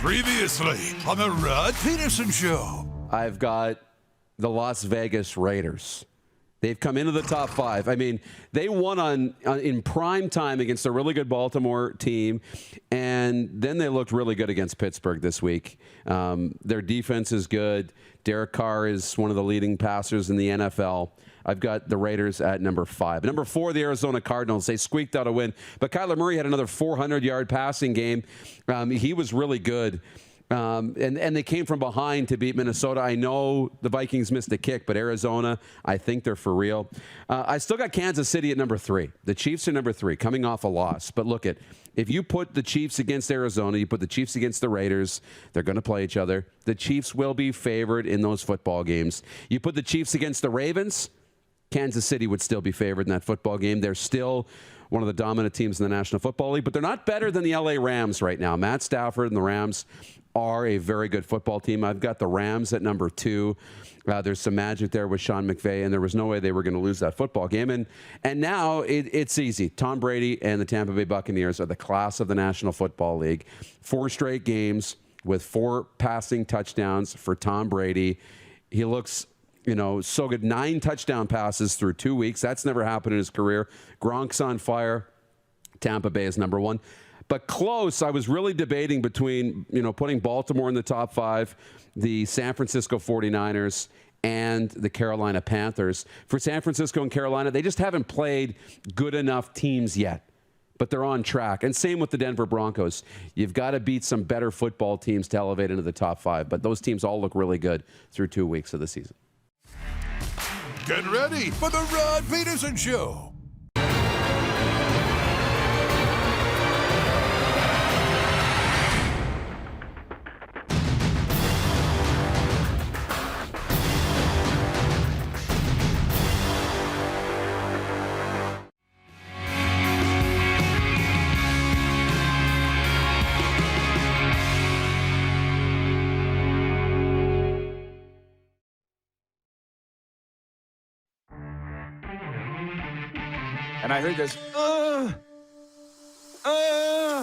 Previously on the Rod Pedersen Show. I've got the Las Vegas Raiders. They've come into the top five. I mean, they won in prime time against a really good Baltimore team, and then they looked really good against Pittsburgh this week. Their defense is good. Derek Carr is one of the leading passers in the NFL. I've got the Raiders at number 5. Number 4, the Arizona Cardinals. They squeaked out a win. But Kyler Murray had another 400-yard passing game. He was really good. And they came from behind to beat Minnesota. I know the Vikings missed a kick, but Arizona, I think they're for real. I still got Kansas City at number 3. The Chiefs are number 3, coming off a loss. But look, if you put the Chiefs against Arizona, you put the Chiefs against the Raiders, they're going to play each other. The Chiefs will be favored in those football games. You put the Chiefs against the Ravens, Kansas City would still be favored in that football game. They're still one of the dominant teams in the National Football League, but they're not better than the LA Rams right now. Matt Stafford and the Rams are a very good football team. I've got the Rams at number 2. There's some magic there with Sean McVay, and there was no way they were going to lose that football game. And now it's easy. Tom Brady and the Tampa Bay Buccaneers are the class of the National Football League. 4 straight games with 4 passing touchdowns for Tom Brady. He looks so good. 9 touchdown passes through 2 weeks. That's never happened in his career. Gronk's on fire. Tampa Bay is number 1. But close, I was really debating between, putting Baltimore in the top 5, the San Francisco 49ers, and the Carolina Panthers. For San Francisco and Carolina, they just haven't played good enough teams yet. But they're on track. And same with the Denver Broncos. You've got to beat some better football teams to elevate into the top 5. But those teams all look really good through 2 weeks of the season. Get ready for the Rod Pedersen Show. And I heard this, I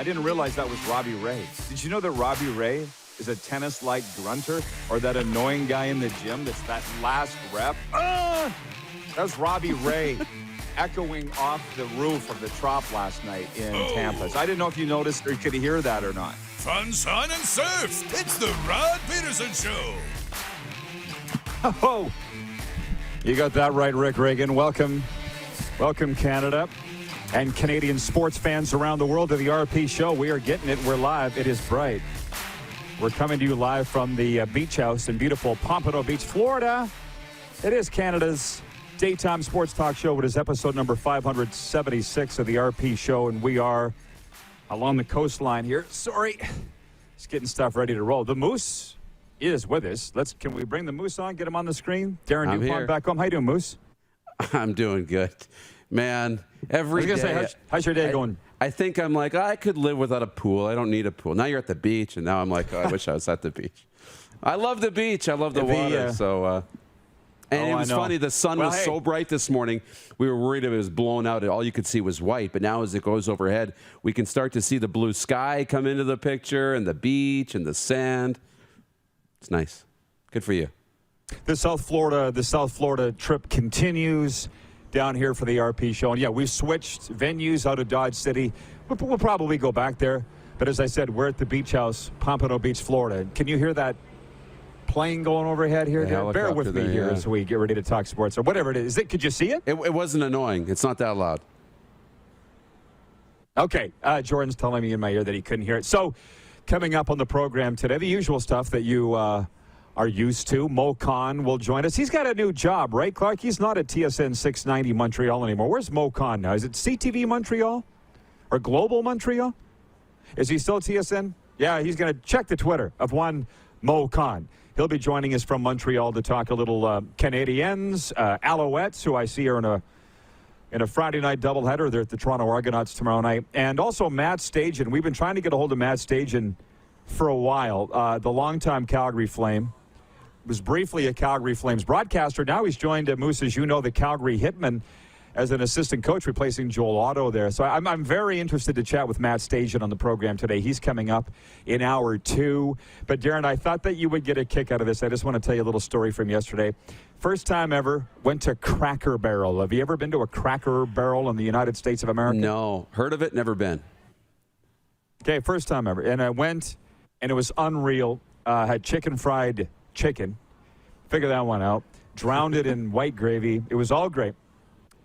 didn't realize that was Robbie Ray. Did you know that Robbie Ray is a tennis-like grunter, or that annoying guy in the gym that's that last rep? That was Robbie Ray echoing off the roof of the Trop last night in Tampa. So I didn't know if you noticed or could hear that or not. Fun, sun, and surf. It's the Rod Pedersen Show. Oh, you got that right, Rick Reagan. Welcome, Canada and Canadian sports fans around the world to the RP Show. We are getting it. We're live. It is bright. We're coming to you live from the beach house in beautiful Pompano Beach, Florida. It is Canada's daytime sports talk show. It is episode number 576 of the RP Show, and we are along the coastline here. Sorry, just getting stuff ready to roll. The Moose is with us. Can we bring the Moose on? Get him on the screen. Darren Dupont back home. How you doing, Moose? I'm doing good, man. Every day. Say, how's your day going? I think I'm like, I could live without a pool. I don't need a pool. Now you're at the beach, and now I'm like, I wish I was at the beach. I love the beach. I love the water. And it was funny. The sun was so bright this morning. We were worried if it was blown out. All you could see was white. But now as it goes overhead, we can start to see the blue sky come into the picture, and the beach and the sand. It's nice. Good for you. The South Florida trip continues down here for the RP Show. And, yeah, we've switched venues out of Dodge City. We'll probably go back there. But as I said, we're at the beach house, Pompano Beach, Florida. Can you hear that plane going overhead here? Bear with me here as we get ready to talk sports or whatever it is. Could you see it? It wasn't annoying. It's not that loud. Okay. Jordan's telling me in my ear that he couldn't hear it. So, coming up on the program today, the usual stuff that you are used to. Moe Khan will join us. He's got a new job, right, Clark? He's not at TSN690 Montreal anymore. Where's Moe Khan now? Is it CTV Montreal or Global Montreal? Is he still TSN? Yeah, he's going to check the Twitter of one Moe Khan. He'll be joining us from Montreal to talk a little Canadiens, Alouettes, who I see are in a Friday night doubleheader. They're at the Toronto Argonauts tomorrow night. And also Matt Stajan. We've been trying to get a hold of Matt Stajan for a while. The longtime Calgary Flame. Was briefly a Calgary Flames broadcaster. Now he's joined Moose, as you know, the Calgary Hitmen. as an assistant coach replacing Joel Otto there. So I'm very interested to chat with Matt Stajan on the program today. He's coming up in hour 2. But, Darren, I thought that you would get a kick out of this. I just want to tell you a little story from yesterday. First time ever, went to Cracker Barrel. Have you ever been to a Cracker Barrel in the United States of America? No. Heard of it, never been. Okay, first time ever. And I went, and it was unreal. Had fried chicken. Figure that one out. Drowned it in white gravy. It was all great.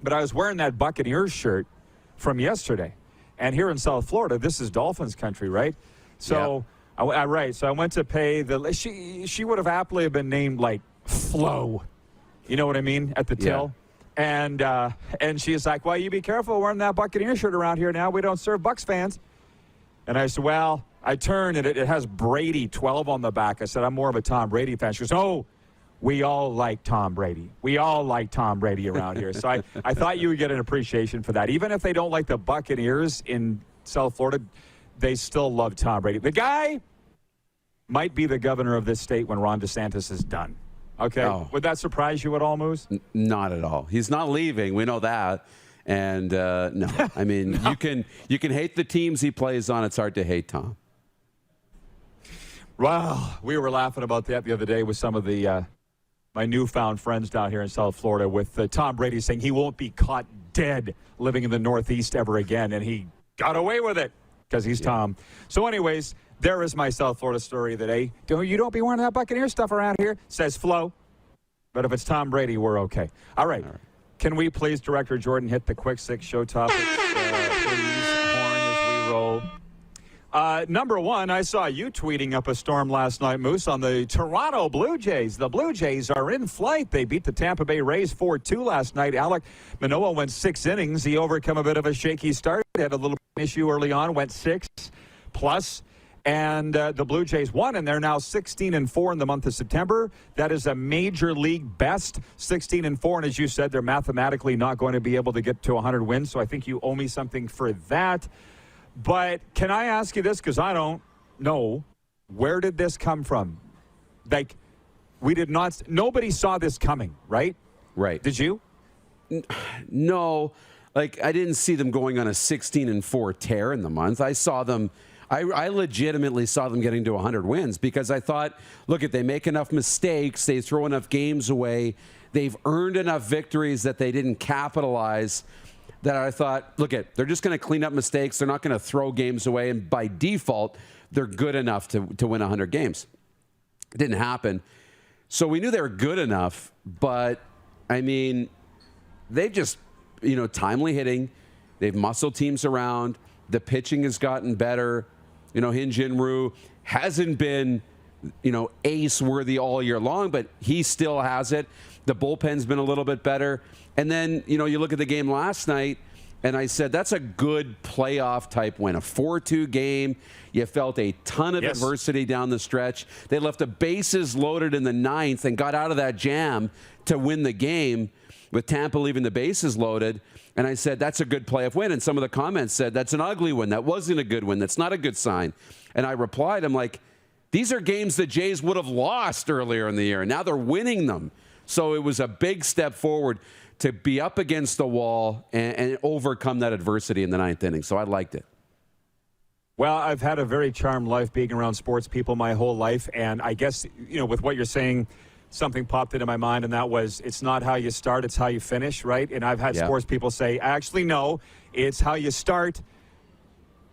But I was wearing that Buccaneers shirt from yesterday. And here in South Florida, this is Dolphins country, right? So, yeah. So I went to pay she would have happily been named like Flo. You know what I mean? At the till. Yeah. And she's like, well, you be careful wearing that Buccaneers shirt around here now. We don't serve Bucs fans. And I said, well, I turned and it has Brady 12 on the back. I said, I'm more of a Tom Brady fan. She goes, oh, we all like Tom Brady. We all like Tom Brady around here. So I thought you would get an appreciation for that. Even if they don't like the Buccaneers in South Florida, they still love Tom Brady. The guy might be the governor of this state when Ron DeSantis is done. Okay? Oh. Would that surprise you at all, Moose? Not at all. He's not leaving. We know that. And no, I mean, no. You can hate the teams he plays on. It's hard to hate Tom. Well, we were laughing about that the other day with some of the my newfound friends down here in South Florida with Tom Brady saying he won't be caught dead living in the Northeast ever again, and he got away with it because he's Tom. So anyways, there is my South Florida story of the day. You don't be wearing that Buccaneer stuff around here, says Flo. But if it's Tom Brady, we're okay. All right. Can we please, Director Jordan, hit the quick 6 show topics, please, horn as we roll. Number 1, I saw you tweeting up a storm last night, Moose, on the Toronto Blue Jays. The Blue Jays are in flight. They beat the Tampa Bay Rays 4-2 last night. Alek Manoah went 6 innings. He overcome a bit of a shaky start. Had a little issue early on, went 6+. And the Blue Jays won, and they're now 16-4 in the month of September. That is a major league best, 16-4. And as you said, they're mathematically not going to be able to get to 100 wins. So I think you owe me something for that. But can I ask you this? Because I don't know. Where did this come from? Like, nobody saw this coming, right? Right. Did you? No. Like, I didn't see them going on a 16-4 tear in the month. I saw them. I legitimately saw them getting to 100 wins because I thought, look, if they make enough mistakes, they throw enough games away, they've earned enough victories that they didn't capitalize, that I thought, look, they're just going to clean up mistakes. They're not going to throw games away, and by default, they're good enough to win 100 games. It didn't happen. So we knew they were good enough, but, I mean, they've just, timely hitting. They've muscled teams around. The pitching has gotten better. Hyun Jin Ryu hasn't been, ace-worthy all year long, but he still has it. The bullpen's been a little bit better. And then, you look at the game last night, and I said, that's a good playoff-type win. A 4-2 game. You felt a ton of adversity down the stretch. They left the bases loaded in the 9th and got out of that jam to win the game with Tampa leaving the bases loaded. And I said, that's a good playoff win. And some of the comments said, that's an ugly win. That wasn't a good win. That's not a good sign. And I replied, I'm like, these are games the Jays would have lost earlier in the year, and now they're winning them. So it was a big step forward to be up against the wall and overcome that adversity in the 9th inning. So I liked it. Well, I've had a very charmed life being around sports people my whole life. And I guess, with what you're saying, something popped into my mind, and that was, it's not how you start, it's how you finish, right? And I've had sports people say, actually, no, it's how you start,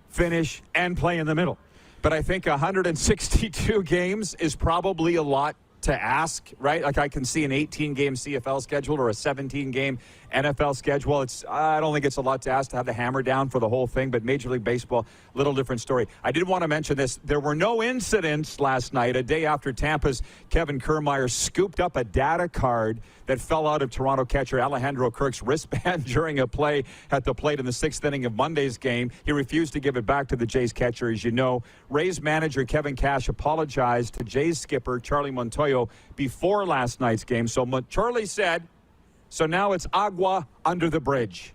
finish, and play in the middle. But I think 162 games is probably a lot to ask, right? Like, I can see an 18-game CFL schedule or a 17-game NFL schedule. I don't think it's a lot to ask to have the hammer down for the whole thing, but Major League Baseball, little different story. I did want to mention this. There were no incidents last night, a day after Tampa's Kevin Kiermaier scooped up a data card that fell out of Toronto catcher Alejandro Kirk's wristband during a play at the plate in the 6th inning of Monday's game. He refused to give it back to the Jays catcher, as you know. Rays manager Kevin Cash apologized to Jays skipper Charlie Montoyo before last night's game. So Charlie said, so now it's agua under the bridge.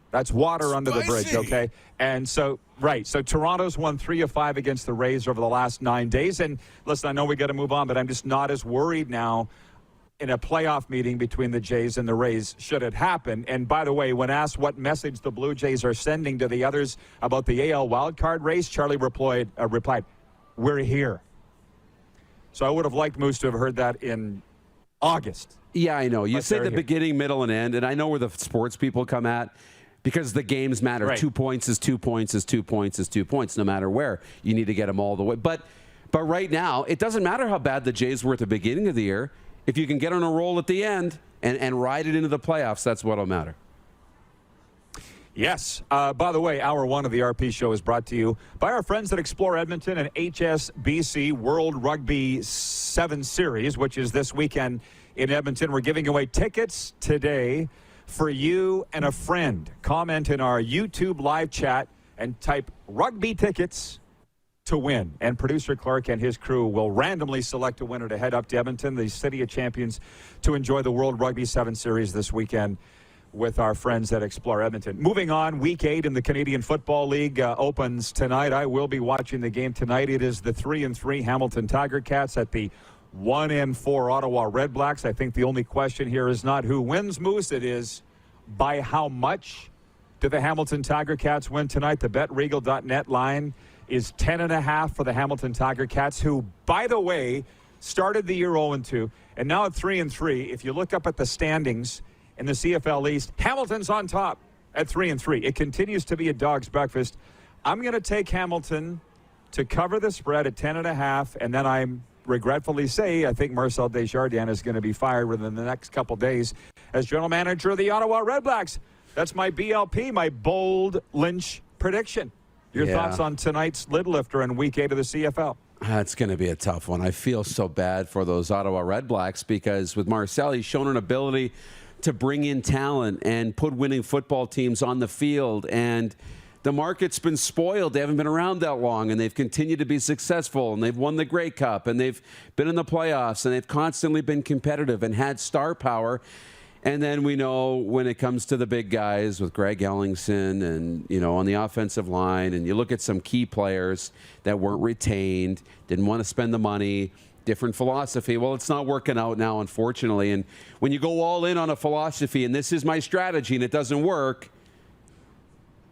That's water under the bridge, okay? And so, so Toronto's won 3 of 5 against the Rays over the last 9 days. And listen, I know we got to move on, but I'm just not as worried now in a playoff meeting between the Jays and the Rays should it happen. And by the way, when asked what message the Blue Jays are sending to the others about the AL wildcard race, Charlie replied, "We're here." So I would have liked Moose to have heard that in August. Yeah, I know. You say the beginning, middle, and end, and I know where the sports people come at because the games matter. Right. 2 points is 2 points is 2 points is 2 points, no matter where. You need to get them all the way. But right now, it doesn't matter how bad the Jays were at the beginning of the year. If you can get on a roll at the end and ride it into the playoffs, that's what'll matter. Yes. By the way, Hour 1 of the RP Show is brought to you by our friends at Explore Edmonton and HSBC World Rugby 7 Series, which is this weekend in Edmonton. We're giving away tickets today for you and a friend. Comment in our YouTube live chat and type rugby tickets to win. And producer Clark and his crew will randomly select a winner to head up to Edmonton, the City of Champions, to enjoy the World Rugby 7 Series this weekend with our friends at Explore Edmonton. Moving on, Week 8 in the Canadian Football League opens tonight. I will be watching the game tonight. It is the 3-3 Hamilton Tiger Cats at the 1-4 Ottawa Red Blacks. I think the only question here is not who wins, Moose. It is by how much do the Hamilton Tiger Cats win tonight. The BetRegal.net line is 10.5 for the Hamilton Tiger Cats, who, by the way, started the year 0-2, and now at 3-3. If you look up at the standings in the CFL East, Hamilton's on top at 3-3. It continues to be a dog's breakfast. I'm going to take Hamilton to cover the spread at 10.5, and then I'm regretfully say I think Marcel Desjardins is going to be fired within the next couple days as general manager of the Ottawa Red Blacks. That's my BLP, my bold Lynch prediction. Your thoughts on tonight's lid lifter in Week 8 of the CFL? That's going to be a tough one. I feel so bad for those Ottawa Red Blacks because with Marcel, he's shown an ability to bring in talent and put winning football teams on the field. And the market's been spoiled. They haven't been around that long, and they've continued to be successful, and they've won the Grey Cup, and they've been in the playoffs, and they've constantly been competitive and had star power. And then we know when it comes to the big guys with Greg Ellingson and, on the offensive line, and you look at some key players that weren't retained, didn't want to spend the money, different philosophy. Well, it's not working out now, unfortunately. And when you go all in on a philosophy, and this is my strategy, and it doesn't work,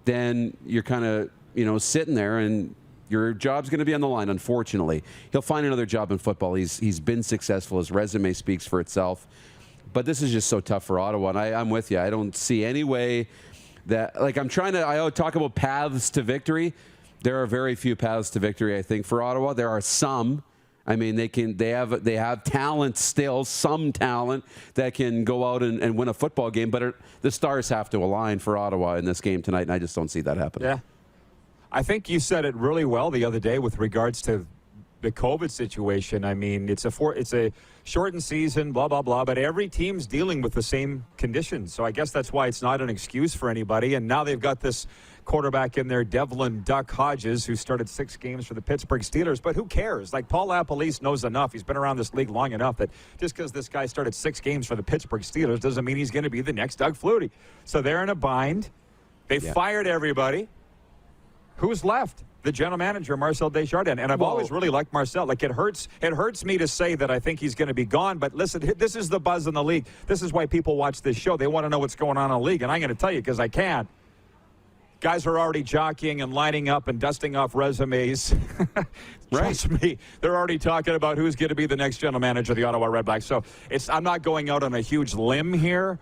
then you're kind of, sitting there, and your job's going to be on the line, unfortunately. He'll find another job in football. He's been successful. His resume speaks for itself. But this is just so tough for Ottawa, and I'm with you. I don't see any way that, I talk about paths to victory. There are very few paths to victory, I think, for Ottawa. There are some. I mean, they have talent still, some talent that can go out and win a football game, but the stars have to align for Ottawa in this game tonight, and I just don't see that happening. Yeah. I think you said it really well the other day with regards to the COVID situation. I mean, it's a shortened season, blah, blah, blah, but every team's dealing with the same conditions. So I guess that's why it's not an excuse for anybody. And now they've got this quarterback in there, Devlin Duck Hodges, who started 6 games for the Pittsburgh Steelers. But who cares? Paul LaPolice knows enough. He's been around this league long enough that just because this guy started 6 games for the Pittsburgh Steelers doesn't mean he's going to be the next Doug Flutie. So they're in a bind. They fired everybody. Who's left? The general manager, Marcel Desjardins. And I've always really liked Marcel. It hurts me to say that I think he's going to be gone. But listen, this is the buzz in the league. This is why people watch this show. They want to know what's going on in the league. And I'm going to tell you because I can. Guys are already jockeying and lining up and dusting off resumes. Trust me, they're already talking about who's going to be the next general manager of the Ottawa Red Blacks. So I'm not going out on a huge limb here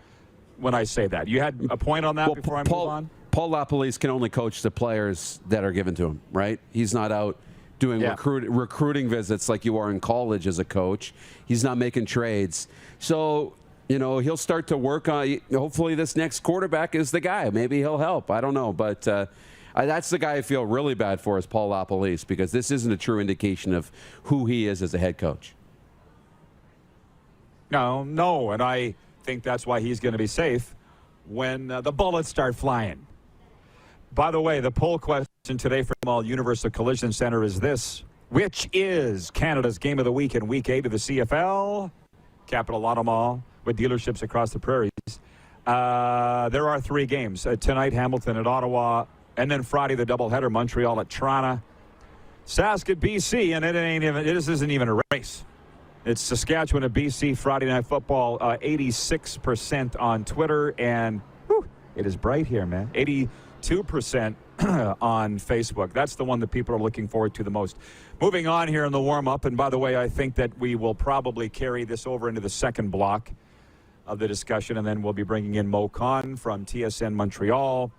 when I say that. You had a point on that before I move on? Paul LaPolice can only coach the players that are given to him, right? He's not out doing recruiting visits like you are in college as a coach. He's not making trades. So, he'll start to work on, hopefully this next quarterback is the guy. Maybe he'll help. I don't know. But that's the guy I feel really bad for is Paul LaPolice because this isn't a true indication of who he is as a head coach. No, and I think that's why he's going to be safe when the bullets start flying. By the way, the poll question today from all Universal Collision Center is this. Which is Canada's game of the week in Week 8 of the CFL? Capital Auto Mall with dealerships across the prairies. There are 3 games. Tonight, Hamilton at Ottawa. And then Friday, the doubleheader, Montreal at Toronto. Sask at BC, and this isn't even a race. It's Saskatchewan and BC Friday Night Football, 86% on Twitter, and whew, it is bright here, man. 82% on Facebook. That's the one that people are looking forward to the most. Moving on here in the warm-up, and by the way, I think that we will probably carry this over into the second block of the discussion, and then we'll be bringing in Moe Khan from TSN Montreal.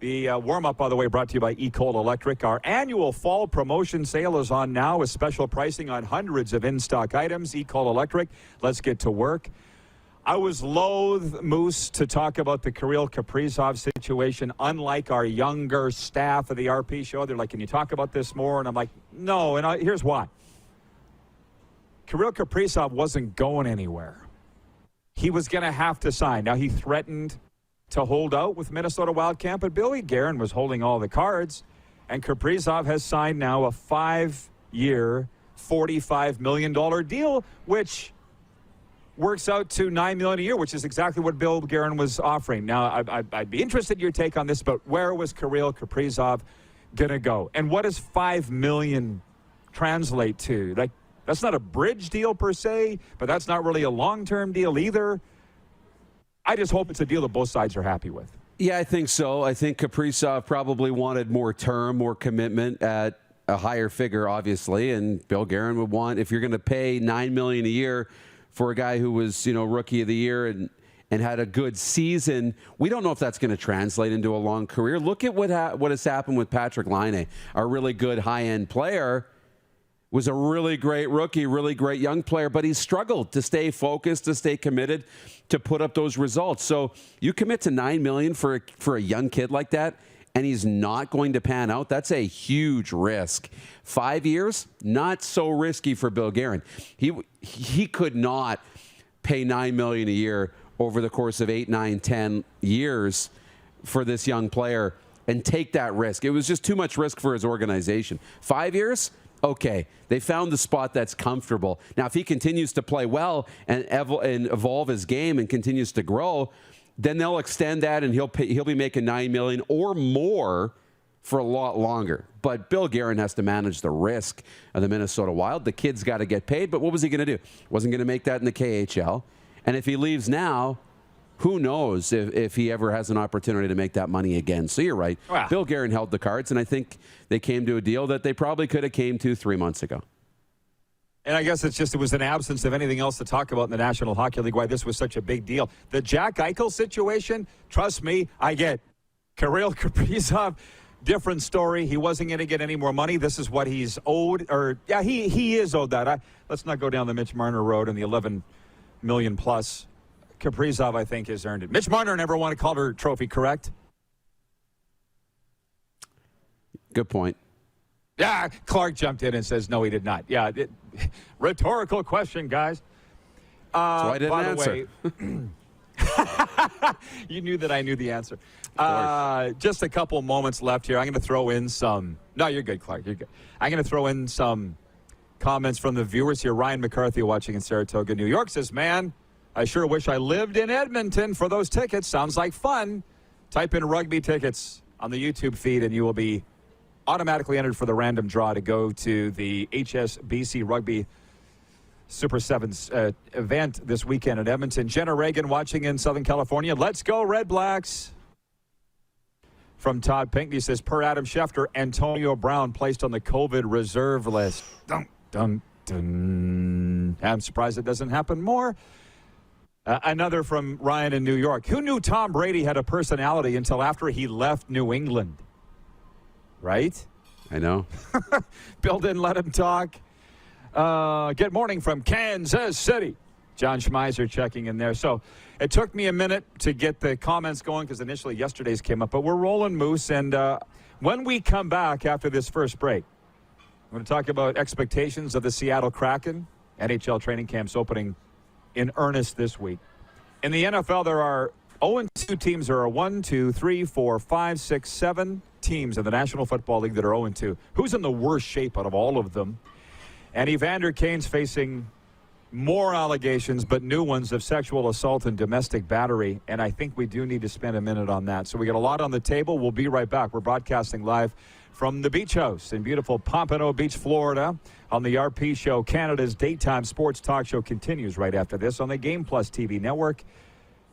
The warm-up, by the way, brought to you by Ecol Electric. Our annual fall promotion sale is on now with special pricing on hundreds of in-stock items. Ecol Electric, let's get to work. I was loath, Moose, to talk about the Kirill Kaprizov situation. Unlike our younger staff of the RP show, they're like, can you talk about this more? And I'm like, no, and here's why. Kirill Kaprizov wasn't going anywhere. He was going to have to sign. Now, he threatened to hold out with Minnesota Wildcat, but Billy Guerin was holding all the cards, and Kaprizov has signed now a 5-year, $45 million deal, which works out to $9 million a year, which is exactly what Bill Guerin was offering. Now, I'd be interested in your take on this, but where was Kirill Kaprizov going to go? And what does $5 million translate to? Like, that's not a bridge deal per se, but that's not really a long-term deal either. I just hope it's a deal that both sides are happy with. Yeah, I think so. I think Kaprizov probably wanted more term, more commitment at a higher figure, obviously, and Bill Guerin would want, if you're going to pay $9 million a year for a guy who was, rookie of the year and had a good season, we don't know if that's going to translate into a long career. Look at what has happened with Patrick Laine, a really good high-end player. Was a really great rookie, really great young player, but he struggled to stay focused, to stay committed, to put up those results. So you commit to $9 million for a young kid like that, and he's not going to pan out. That's a huge risk. 5 years, not so risky for Bill Guerin. He could not pay $9 million a year over the course of 8, 9, 10 years for this young player and take that risk. It was just too much risk for his organization. 5 years. Okay, they found the spot that's comfortable. Now, if he continues to play well and evolve his game and continues to grow, then they'll extend that and he'll be making $9 million or more for a lot longer. But Bill Guerin has to manage the risk of the Minnesota Wild. The kid's got to get paid, but what was he going to do? Wasn't going to make that in the KHL. And if he leaves now, who knows if he ever has an opportunity to make that money again. So you're right. Wow. Bill Guerin held the cards, and I think they came to a deal that they probably could have came to 3 months ago. And I guess it was an absence of anything else to talk about in the National Hockey League, why this was such a big deal. The Jack Eichel situation, trust me, I get. Kirill Kaprizov, different story. He wasn't going to get any more money. This is what he's owed. He is owed that. Let's not go down the Mitch Marner road and the $11 million plus. Kaprizov, I think, has earned it. Mitch Marner never won a Calder Trophy, correct? Good point. Yeah, Clark jumped in and says, no, he did not. Yeah, rhetorical question, guys. So I didn't answer. Way, you knew that I knew the answer. Just a couple moments left here. I'm going to throw in some. No, you're good, Clark. You're good. I'm going to throw in some comments from the viewers here. Ryan McCarthy, watching in Saratoga, New York, says, man, I sure wish I lived in Edmonton for those tickets. Sounds like fun. Type in rugby tickets on the YouTube feed, and you will be automatically entered for the random draw to go to the HSBC Rugby Super Sevens event this weekend in Edmonton. Jenna Reagan watching in Southern California. Let's go, Red Blacks. From Todd Pinckney says, per Adam Schefter, Antonio Brown placed on the COVID reserve list. Dun, dun, dun. I'm surprised it doesn't happen more. Another from Ryan in New York. Who knew Tom Brady had a personality until after he left New England? Right? I know. Bill didn't let him talk. Good morning from Kansas City. John Schmeiser checking in there. So it took me a minute to get the comments going because initially yesterday's came up. But we're rolling, Moose. And when we come back after this first break, I'm going to talk about expectations of the Seattle Kraken. NHL training camps opening in earnest this week. In the NFL, there are 0-2 teams. There are 1, 2, 3, 4, 5, 6, 7 teams in the National Football League that are 0-2. Who's in the worst shape out of all of them? And Evander Kane's facing more allegations, but new ones, of sexual assault and domestic battery. And I think we do need to spend a minute on that. So we got a lot on the table. We'll be right back. We're broadcasting live from the Beach House in beautiful Pompano Beach, Florida, on the RP Show. Canada's daytime sports talk show continues right after this on the Game Plus TV network,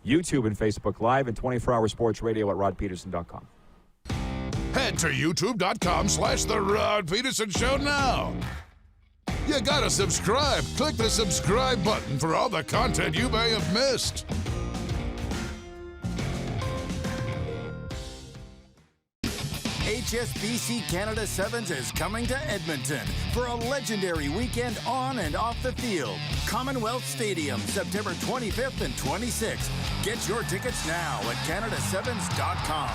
YouTube and Facebook Live, and 24-hour sports radio at rodpeterson.com. Head to youtube.com/The Rod Peterson Show now. You gotta subscribe. Click the subscribe button for all the content you may have missed. HSBC Canada Sevens is coming to Edmonton for a legendary weekend on and off the field. Commonwealth Stadium, September 25th and 26th. Get your tickets now at canadasevens.com.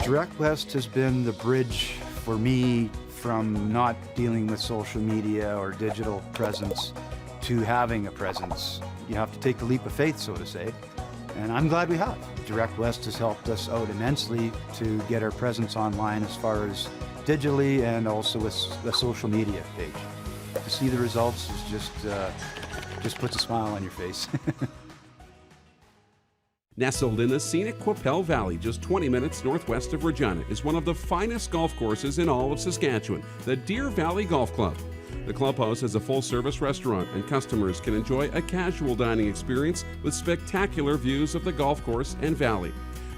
Direct West has been the bridge for me from not dealing with social media or digital presence to having a presence. You have to take the leap of faith, so to say, and I'm glad we have. Direct West has helped us out immensely to get our presence online as far as digitally and also with the social media page. To see the results is just puts a smile on your face. Nestled in the scenic Qu'Appelle Valley, just 20 minutes northwest of Regina, is one of the finest golf courses in all of Saskatchewan, the Deer Valley Golf Club. The clubhouse has a full-service restaurant, and customers can enjoy a casual dining experience with spectacular views of the golf course and valley.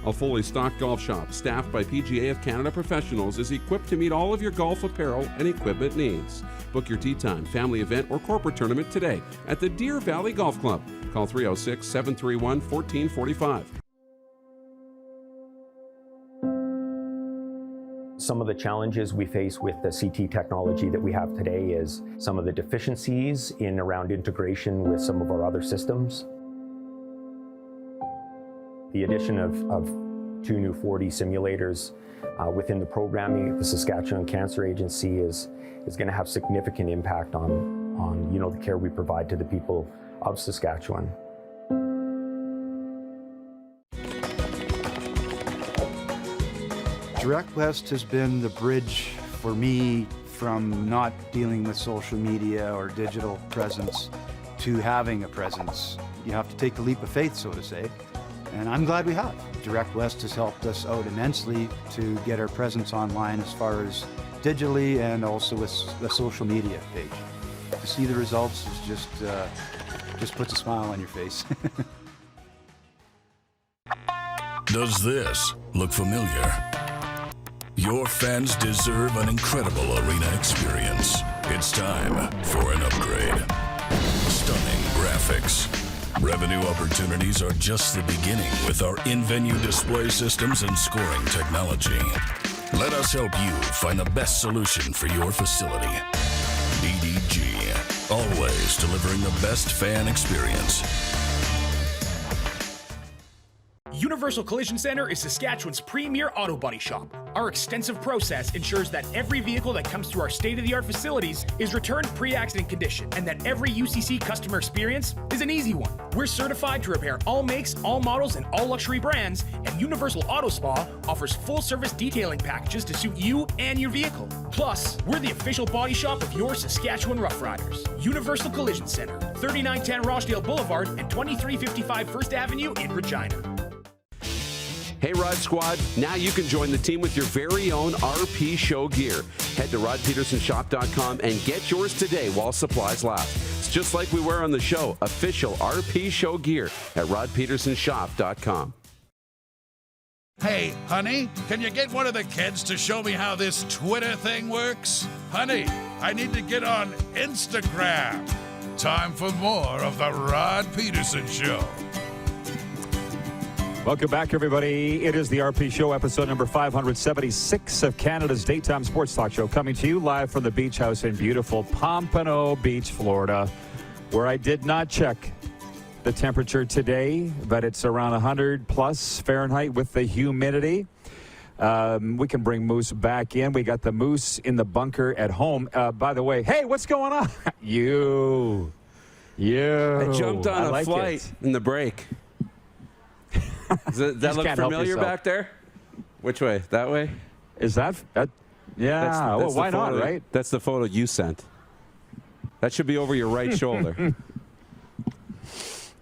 A fully stocked golf shop, staffed by PGA of Canada professionals, is equipped to meet all of your golf apparel and equipment needs. Book your tee time, family event, or corporate tournament today at the Deer Valley Golf Club. Call 306-731-1445. Some of the challenges we face with the CT technology that we have today is some of the deficiencies in around integration with some of our other systems. The addition of 2 new 4D simulators within the programming at the Saskatchewan Cancer Agency is going to have significant impact on the care we provide to the people of Saskatchewan. Direct West has been the bridge for me from not dealing with social media or digital presence to having a presence. You have to take the leap of faith, so to say, and I'm glad we have. Direct West has helped us out immensely to get our presence online as far as digitally and also with the social media page. To see the results is just puts a smile on your face. Does this look familiar? Your fans deserve an incredible arena experience. It's time for an upgrade. Stunning graphics. Revenue opportunities are just the beginning with our in-venue display systems and scoring technology. Let us help you find the best solution for your facility. EDG, always delivering the best fan experience. Universal Collision Center is Saskatchewan's premier auto body shop. Our extensive process ensures that every vehicle that comes through our state-of-the-art facilities is returned pre-accident condition, and that every UCC customer experience is an easy one. We're certified to repair all makes, all models, and all luxury brands, and Universal Auto Spa offers full-service detailing packages to suit you and your vehicle. Plus, we're the official body shop of your Saskatchewan Rough Riders. Universal Collision Center, 3910 Rochdale Boulevard and 2355 First Avenue in Regina. Hey Rod Squad, now you can join the team with your very own RP Show gear. Head to rodpetersonshop.com and get yours today while supplies last. It's just like we wear on the show, official RP Show gear at rodpetersonshop.com. Hey, honey, can you get one of the kids to show me how this Twitter thing works? Honey, I need to get on Instagram. Time for more of the Rod Peterson Show. Welcome back, everybody. It is the RP Show, episode number 576 of Canada's daytime sports talk show, coming to you live from the Beach House in beautiful Pompano Beach, Florida, where I did not check the temperature today, but it's around 100 plus Fahrenheit with the humidity. We can bring Moose back in. We got the Moose in the bunker at home. By the way, hey, what's going on? You. I jumped on a flight in the break. Does that look familiar back there? Which way? That way? Is that yeah. That's why not, right? That's the photo you sent. That should be over your right shoulder.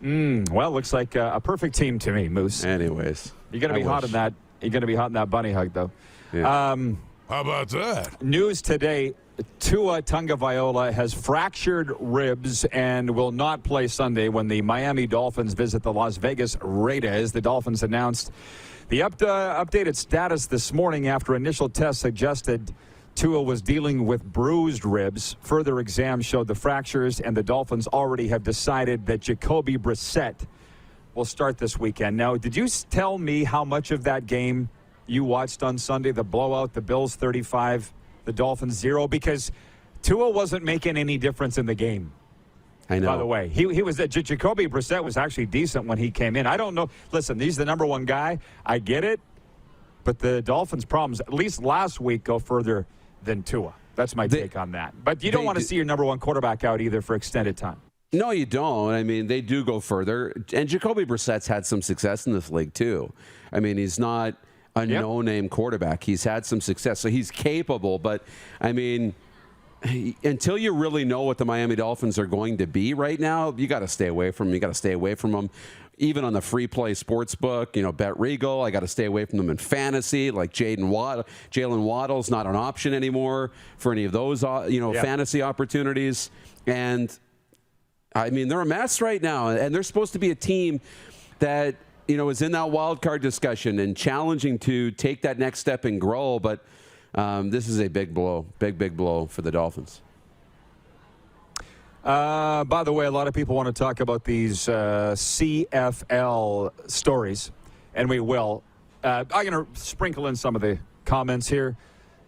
Well, looks like a perfect team to me, Moose. Anyways. You're going to be hot in that. You're going to be hot in that bunny hug, though. Yeah. How about that? News today, Tua Tagovailoa has fractured ribs and will not play Sunday when the Miami Dolphins visit the Las Vegas Raiders. The Dolphins announced the updated status this morning after initial tests suggested Tua was dealing with bruised ribs. Further exams showed the fractures, and the Dolphins already have decided that Jacoby Brissett will start this weekend. Now, did you tell me how much of that game you watched on Sunday, the blowout, the Bills 35, the Dolphins 0? Because Tua wasn't making any difference in the game. I know. By the way, he was Jacoby Brissett was actually decent when he came in. I don't know. Listen, he's the number one guy. I get it. But the Dolphins' problems, at least last week, go further than Tua. That's my take on that. But you don't want to see your number one quarterback out either for extended time. No, you don't. I mean, they do go further. And Jacoby Brissett's had some success in this league, too. I mean, he's not a no-name quarterback. He's had some success, so he's capable. But, I mean, until you really know what the Miami Dolphins are going to be right now, you got to stay away from them. You got to stay away from them. Even on the free play sports book, Bet Regal, I got to stay away from them in fantasy. Like Jalen Waddle's not an option anymore for any of those, fantasy opportunities. And I mean, they're a mess right now, and they're supposed to be a team that is in that wild card discussion and challenging to take that next step and grow. But this is a big blow, big blow for the Dolphins. By the way, a lot of people want to talk about these CFL stories, and we will. I'm going to sprinkle in some of the comments here.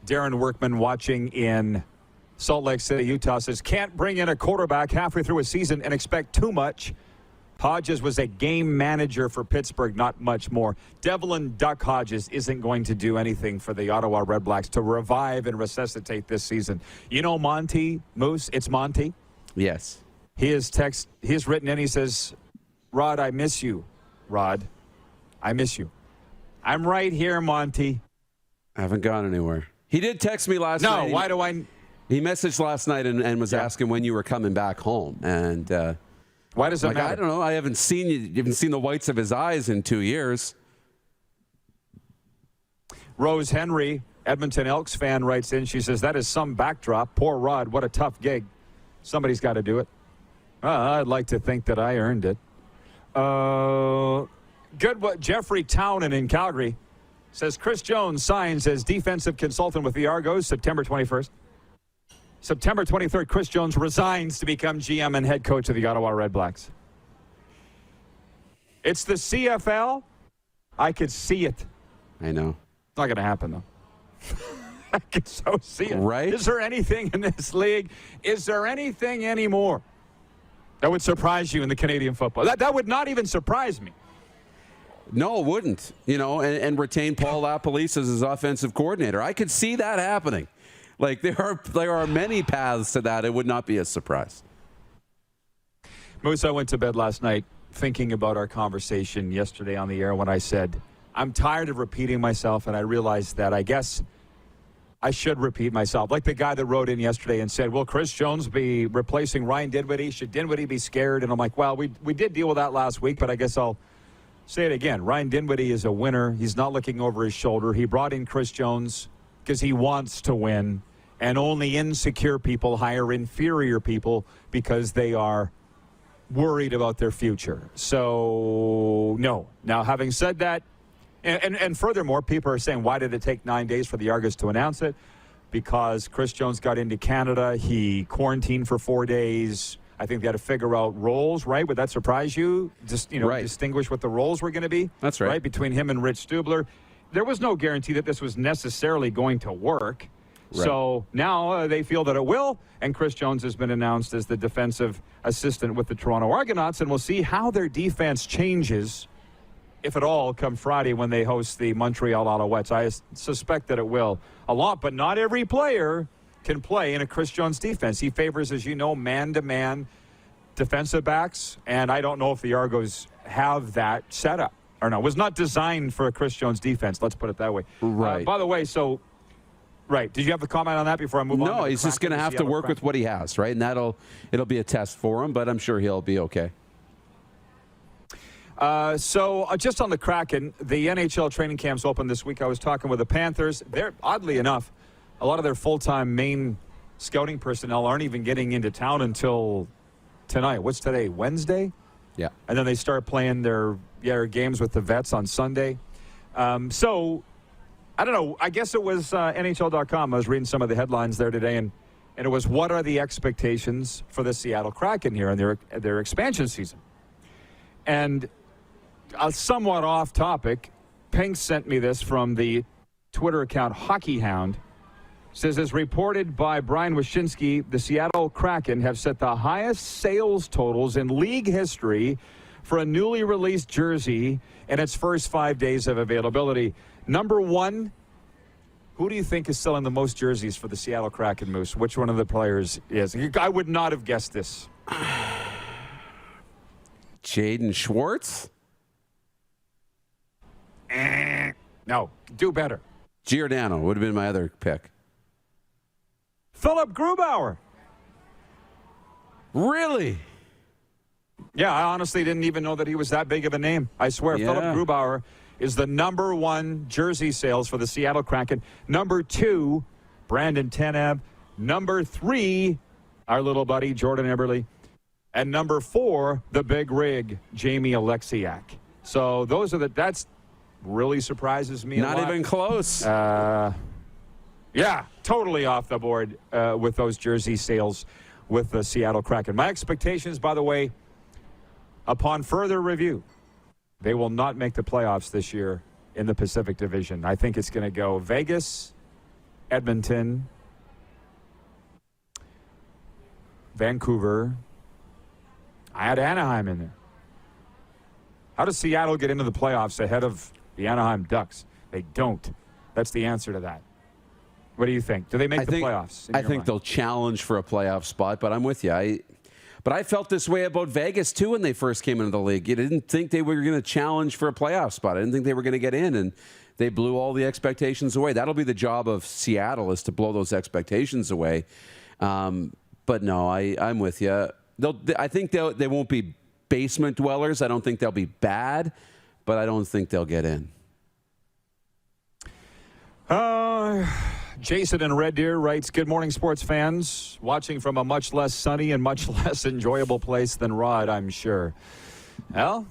Darren Workman watching in Salt Lake City, Utah says, can't bring in a quarterback halfway through a season and expect too much. Hodges was a game manager for Pittsburgh, not much more. Devlin Duck Hodges isn't going to do anything for the Ottawa Redblacks to revive and resuscitate this season. Monty, Moose, it's Monty. Yes. He has written in, he says, Rod, I miss you. Rod, I miss you. I'm right here, Monty. I haven't gone anywhere. He did text me last night. No, why do I... He messaged last night and was asking when you were coming back home. And why does that matter? I don't know. I haven't seen you. You haven't seen the whites of his eyes in 2 years. Rose Henry, Edmonton Elks fan, writes in. She says, that is some backdrop. Poor Rod. What a tough gig. Somebody's got to do it. I'd like to think that I earned it. Jeffrey Townend in Calgary says Chris Jones signs as defensive consultant with the Argos September 21st. September 23rd, Chris Jones resigns to become GM and head coach of the Ottawa Redblacks. It's the CFL. I could see it. I know. It's not going to happen, though. I can so see it. Right? Is there anything in this league? Is there anything anymore that would surprise you in the Canadian football? That would not even surprise me. No, it wouldn't. And retain Paul LaPolice as his offensive coordinator. I could see that happening. Like, there are many paths to that. It would not be a surprise. Moose, I went to bed last night thinking about our conversation yesterday on the air when I said, I'm tired of repeating myself, and I realized that I guess I should repeat myself. Like the guy that wrote in yesterday and said, will Chris Jones be replacing Ryan Dinwiddie? Should Dinwiddie be scared? And I'm like, well, we did deal with that last week, but I guess I'll say it again. Ryan Dinwiddie is a winner. He's not looking over his shoulder. He brought in Chris Jones because he wants to win. And only insecure people hire inferior people because they are worried about their future. So, no. Now, having said that, and furthermore, people are saying, why did it take 9 days for the Argos to announce it? Because Chris Jones got into Canada. He quarantined for 4 days. I think they had to figure out roles, right? Would that surprise you? Just, right. Distinguish what the roles were going to be? That's right. Between him and Rich Stubler. There was no guarantee that this was necessarily going to work. Right. So now they feel that it will, and Chris Jones has been announced as the defensive assistant with the Toronto Argonauts, and we'll see how their defense changes, if at all, come Friday when they host the Montreal Alouettes. I suspect that it will a lot, but not every player can play in a Chris Jones defense. He favors, as you know, man-to-man defensive backs, and I don't know if the Argos have that set up or no. It was not designed for a Chris Jones defense, let's put it that way. Right. By the way, right. Did you have a comment on that before I move on? No, he's just going to have to work with what he has, right? And it'll be a test for him, but I'm sure he'll be okay. So just on the Kraken, the NHL training camps open this week. I was talking with the Panthers. They're, oddly enough, a lot of their full-time main scouting personnel aren't even getting into town until tonight. What's today, Wednesday? Yeah. And then they start playing their games with the vets on Sunday. So, I don't know. I guess it was NHL.com. I was reading some of the headlines there today, and it was, what are the expectations for the Seattle Kraken here in their expansion season? And somewhat off topic, Pink sent me this from the Twitter account Hockey Hound. Says, as reported by Brian Wyshynski, the Seattle Kraken have set the highest sales totals in league history for a newly released jersey in its first 5 days of availability. Number one, who do you think is selling the most jerseys for the Seattle Kraken, Moose? Which one of the players is? I would not have guessed this. Jaden Schwartz? No, do better. Giordano would have been my other pick. Philip Grubauer. Really? Yeah, I honestly didn't even know that he was that big of a name. I swear, Yeah. Philip Grubauer is the number one jersey sales for the Seattle Kraken. Number two, Brandon Tanev. Number three, our little buddy, Jordan Eberle. And number four, the big rig, Jamie Alexiak. So those are that's really surprises me a lot. Not even close. Yeah, totally off the board with those jersey sales with the Seattle Kraken. My expectations, by the way, upon further review, they will not make the playoffs this year in the Pacific Division. I think it's going to go Vegas, Edmonton, Vancouver. I had Anaheim in there. How does Seattle get into the playoffs ahead of the Anaheim Ducks? They don't. That's the answer to that. What do you think? Do they make the playoffs? I think they'll challenge for a playoff spot, but I'm with you. But I felt this way about Vegas, too, when they first came into the league. You didn't think they were going to challenge for a playoff spot. I didn't think they were going to get in, and they blew all the expectations away. That'll be the job of Seattle, is to blow those expectations away. But no, I'm with you. I think they won't be basement dwellers. I don't think they'll be bad, but I don't think they'll get in. Jason in Red Deer writes, good morning, sports fans. Watching from a much less sunny and much less enjoyable place than Rod, I'm sure. Well,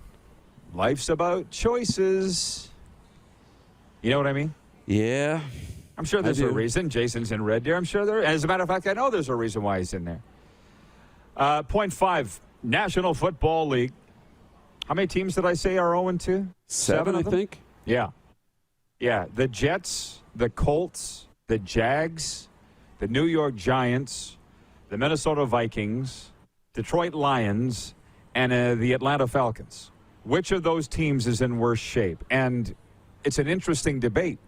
life's about choices. You know what I mean? Yeah. I'm sure there's a reason Jason's in Red Deer. I'm sure there. As a matter of fact, I know there's a reason why he's in there. Point 5, National Football League. How many teams did I say are 0-2? 7, I think. Yeah. Yeah, the Jets, the Colts, the Jags, the New York Giants, the Minnesota Vikings, Detroit Lions, and the Atlanta Falcons. Which of those teams is in worse shape? And it's an interesting debate.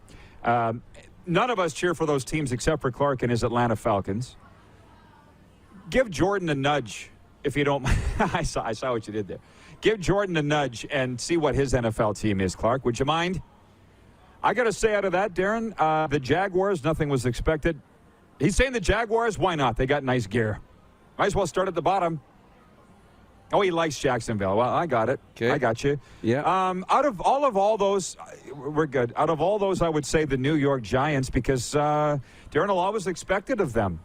None of us cheer for those teams except for Clark and his Atlanta Falcons. Give Jordan a nudge, if you don't mind. I saw what you did there. Give Jordan a nudge and see what his NFL team is, Clark. Would you mind? I got to say out of that, Darren, the Jaguars, nothing was expected. He's saying the Jaguars, why not? They got nice gear. Might as well start at the bottom. Oh, he likes Jacksonville. Well, I got it. Okay. I got you. Yeah. Out of all those, we're good. Out of all those, I would say the New York Giants, because Darren, a lot was expected of them.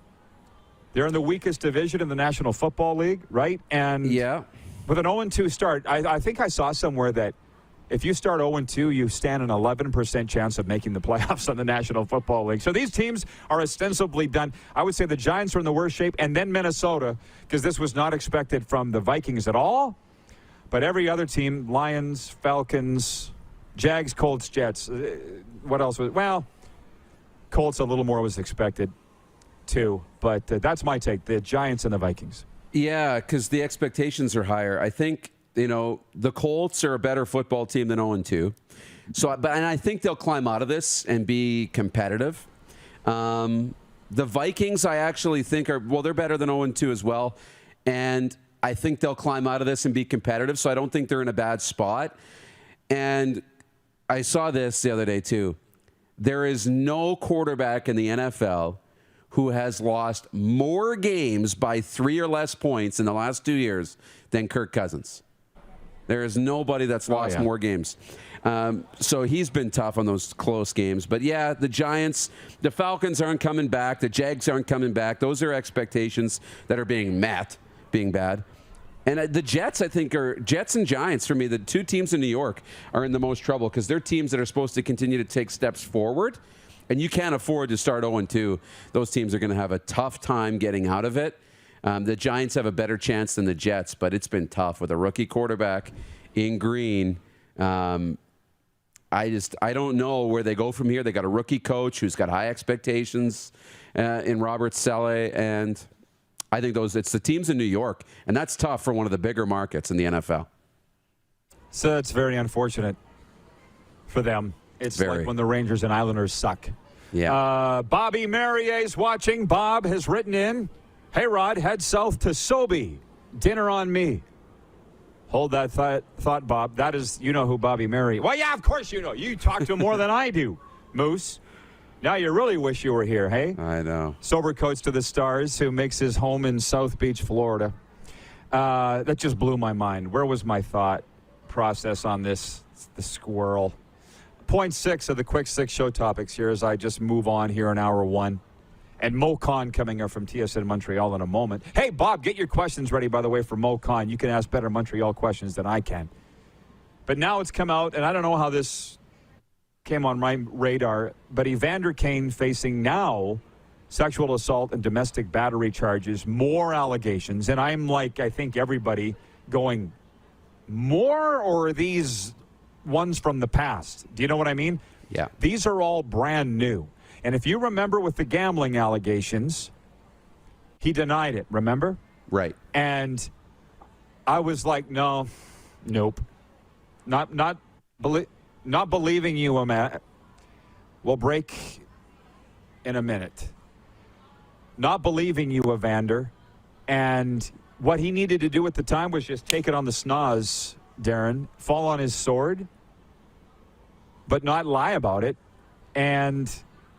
They're in the weakest division in the National Football League, right? And yeah, with an 0-2 start, I think I saw somewhere that if you start 0-2, you stand an 11% chance of making the playoffs on the National Football League. So these teams are ostensibly done. I would say the Giants are in the worst shape, and then Minnesota, because this was not expected from the Vikings at all. But every other team, Lions, Falcons, Jags, Colts, Jets. What else was? Well, Colts a little more was expected, too. But that's my take, the Giants and the Vikings. Yeah, because the expectations are higher. I think, the Colts are a better football team than 0-2. And I think they'll climb out of this and be competitive. The Vikings, I actually think they're better than 0-2 as well. And I think they'll climb out of this and be competitive. So I don't think they're in a bad spot. And I saw this the other day too. There is no quarterback in the NFL who has lost more games by 3 or less points in the last 2 years than Kirk Cousins. There is nobody that's lost more games. So he's been tough on those close games. But, yeah, the Giants, the Falcons aren't coming back. The Jags aren't coming back. Those are expectations that are being met, being bad. And the Jets, I think, are Jets and Giants, for me, the two teams in New York are in the most trouble because they're teams that are supposed to continue to take steps forward. And you can't afford to start 0-2. Those teams are going to have a tough time getting out of it. The Giants have a better chance than the Jets, but it's been tough with a rookie quarterback in Green. I don't know where they go from here. They got a rookie coach who's got high expectations in Robert Saleh, and I think it's the teams in New York, and that's tough for one of the bigger markets in the NFL. So it's very unfortunate for them. It's like when the Rangers and Islanders suck. Yeah. Bobby Marier's watching. Bob has written in, "Hey, Rod, head south to Sobe. Dinner on me." Hold that thought, Bob. That is, you know who Bobby Marie. Well, yeah, of course you know. You talk to him more than I do, Moose. Now you really wish you were here, hey? I know. Sober coach to the Stars, who makes his home in South Beach, Florida. That just blew my mind. Where was my thought process on this? The squirrel. Point 6 of the Quick 6 show topics here as I just move on here in hour 1. And Moe Khan coming up from TSN Montreal in a moment. Hey, Bob, get your questions ready, by the way, for Moe Khan. You can ask better Montreal questions than I can. But now it's come out, and I don't know how this came on my radar, but Evander Kane facing now sexual assault and domestic battery charges, more allegations. And I'm like, I think everybody going, more, or are these ones from the past? Do you know what I mean? Yeah. These are all brand new. And if you remember with the gambling allegations, he denied it, remember? Right. And I was like, nope. Not believing you, Matt. We'll break in a minute. Not believing you, Evander. And what he needed to do at the time was just take it on the schnoz, Darren, fall on his sword, but not lie about it. And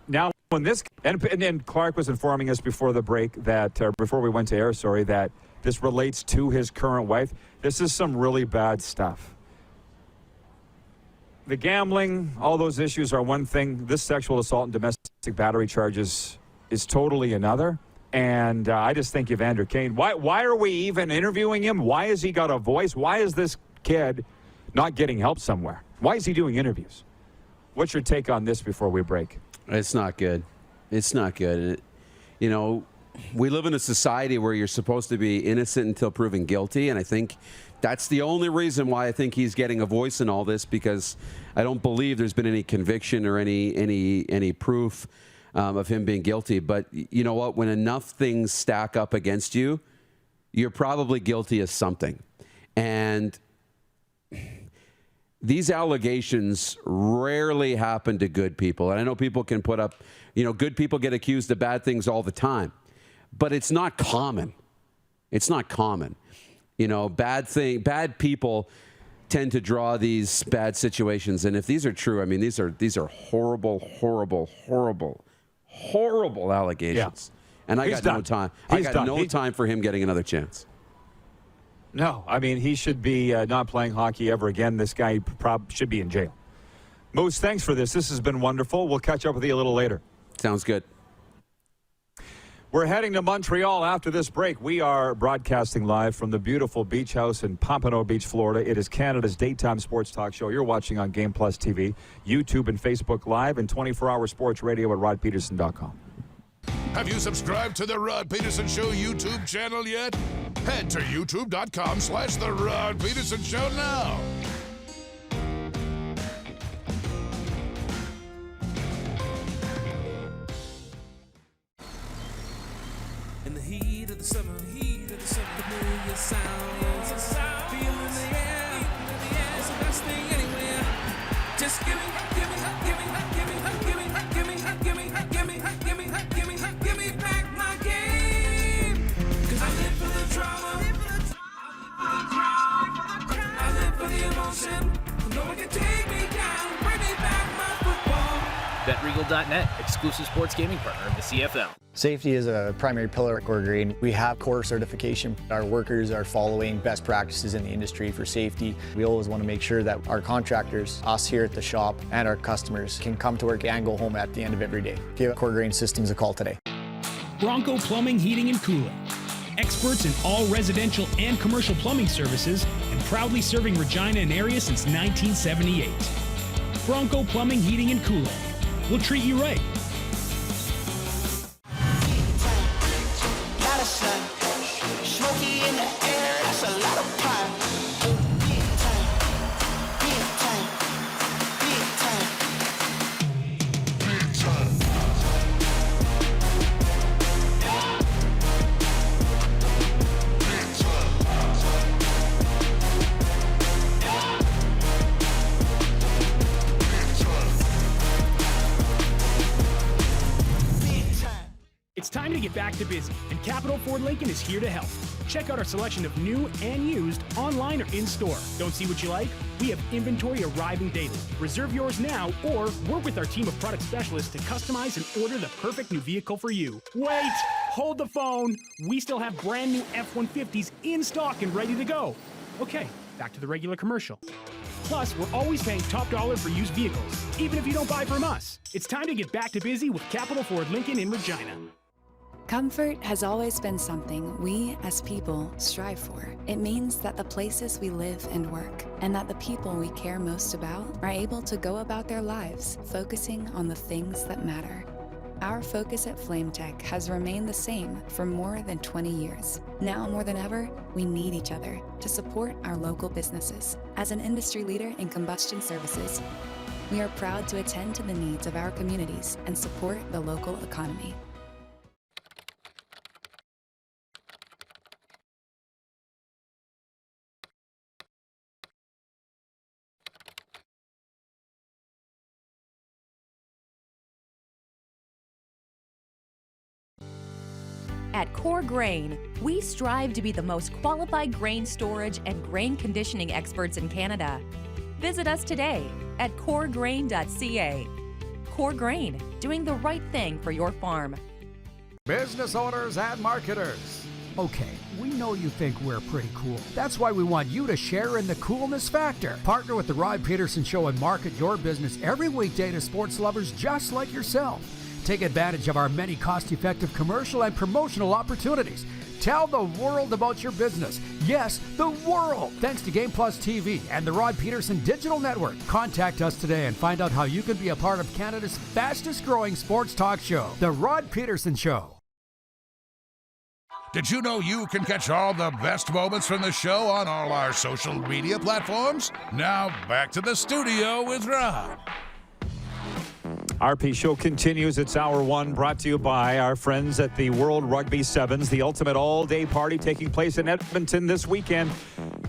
now when this, and then Clark was informing us before the break that, before we went to air, that this relates to his current wife. This is some really bad stuff. The gambling, all those issues are one thing. This sexual assault and domestic battery charges is totally another. And I just think Evander Kane, why are we even interviewing him? Why has he got a voice? Why is this kid not getting help somewhere? Why is he doing interviews? What's your take on this before we break? It's not good. It's not good. You know, we live in a society where you're supposed to be innocent until proven guilty, and I think that's the only reason why I think he's getting a voice in all this, because I don't believe there's been any conviction or any proof of him being guilty. But you know what? When enough things stack up against you, you're probably guilty of something. And these allegations rarely happen to good people. And I know people can put up, good people get accused of bad things all the time. But it's not common. It's not common. Bad people tend to draw these bad situations. And if these are true, I mean, these are horrible, horrible, horrible, horrible allegations. Yeah. And I got no time. I got no time for him getting another chance. No, I mean, he should be not playing hockey ever again. This guy should be in jail. Moose, thanks for this. This has been wonderful. We'll catch up with you a little later. Sounds good. We're heading to Montreal after this break. We are broadcasting live from the beautiful beach house in Pompano Beach, Florida. It is Canada's daytime sports talk show. You're watching on Game Plus TV, YouTube and Facebook Live, and 24-hour sports radio at rodpeterson.com. Have you subscribed to the Rod Peterson Show YouTube channel yet? Head to youtube.com/The Rod Peterson Show now. In the heat of the summer, familiar sounds, feeling the air, it's the best thing anywhere. Just give me back my game. 'Cause I live for the drama, I live for the emotion. BetRegal.net, exclusive sports gaming partner of the CFL. Safety is a primary pillar at Core Grain. We have core certification. Our workers are following best practices in the industry for safety. We always want to make sure that our contractors, us here at the shop, and our customers can come to work and go home at the end of every day. Give Core Grain Systems a call today. Bronco Plumbing, Heating, and Cooling. Experts in all residential and commercial plumbing services and proudly serving Regina and area since 1978. Bronco Plumbing, Heating, and Cooling. We'll treat you right. It's time to get back to busy, and Capital Ford Lincoln is here to help. Check out our selection of new and used online or in-store. Don't see what you like? We have inventory arriving daily. Reserve yours now or work with our team of product specialists to customize and order the perfect new vehicle for you. Wait! Hold the phone! We still have brand new F-150s in stock and ready to go. Okay, back to the regular commercial. Plus, we're always paying top dollar for used vehicles, even if you don't buy from us. It's time to get back to busy with Capital Ford Lincoln in Regina. Comfort has always been something we, as people, strive for. It means that the places we live and work, and that the people we care most about, are able to go about their lives, focusing on the things that matter. Our focus at FlameTech has remained the same for more than 20 years. Now more than ever, we need each other to support our local businesses. As an industry leader in combustion services, we are proud to attend to the needs of our communities and support the local economy. At Core Grain, we strive to be the most qualified grain storage and grain conditioning experts in Canada. Visit us today at coregrain.ca. Core Grain, doing the right thing for your farm. Business owners and marketers. Okay, we know you think we're pretty cool. That's why we want you to share in the coolness factor. Partner with the Rod Pedersen Show and market your business every weekday to sports lovers just like yourself. Take advantage of our many cost-effective commercial and promotional opportunities. Tell the world about your business. Yes, the world. Thanks to Game Plus TV and the Rod Pedersen Digital Network. Contact us today and find out how you can be a part of Canada's fastest-growing sports talk show, The Rod Pedersen Show. Did you know you can catch all the best moments from the show on all our social media platforms? Now, back to the studio with Rod. RP Show continues. It's Hour 1, brought to you by our friends at the World Rugby Sevens, the ultimate all-day party taking place in Edmonton this weekend.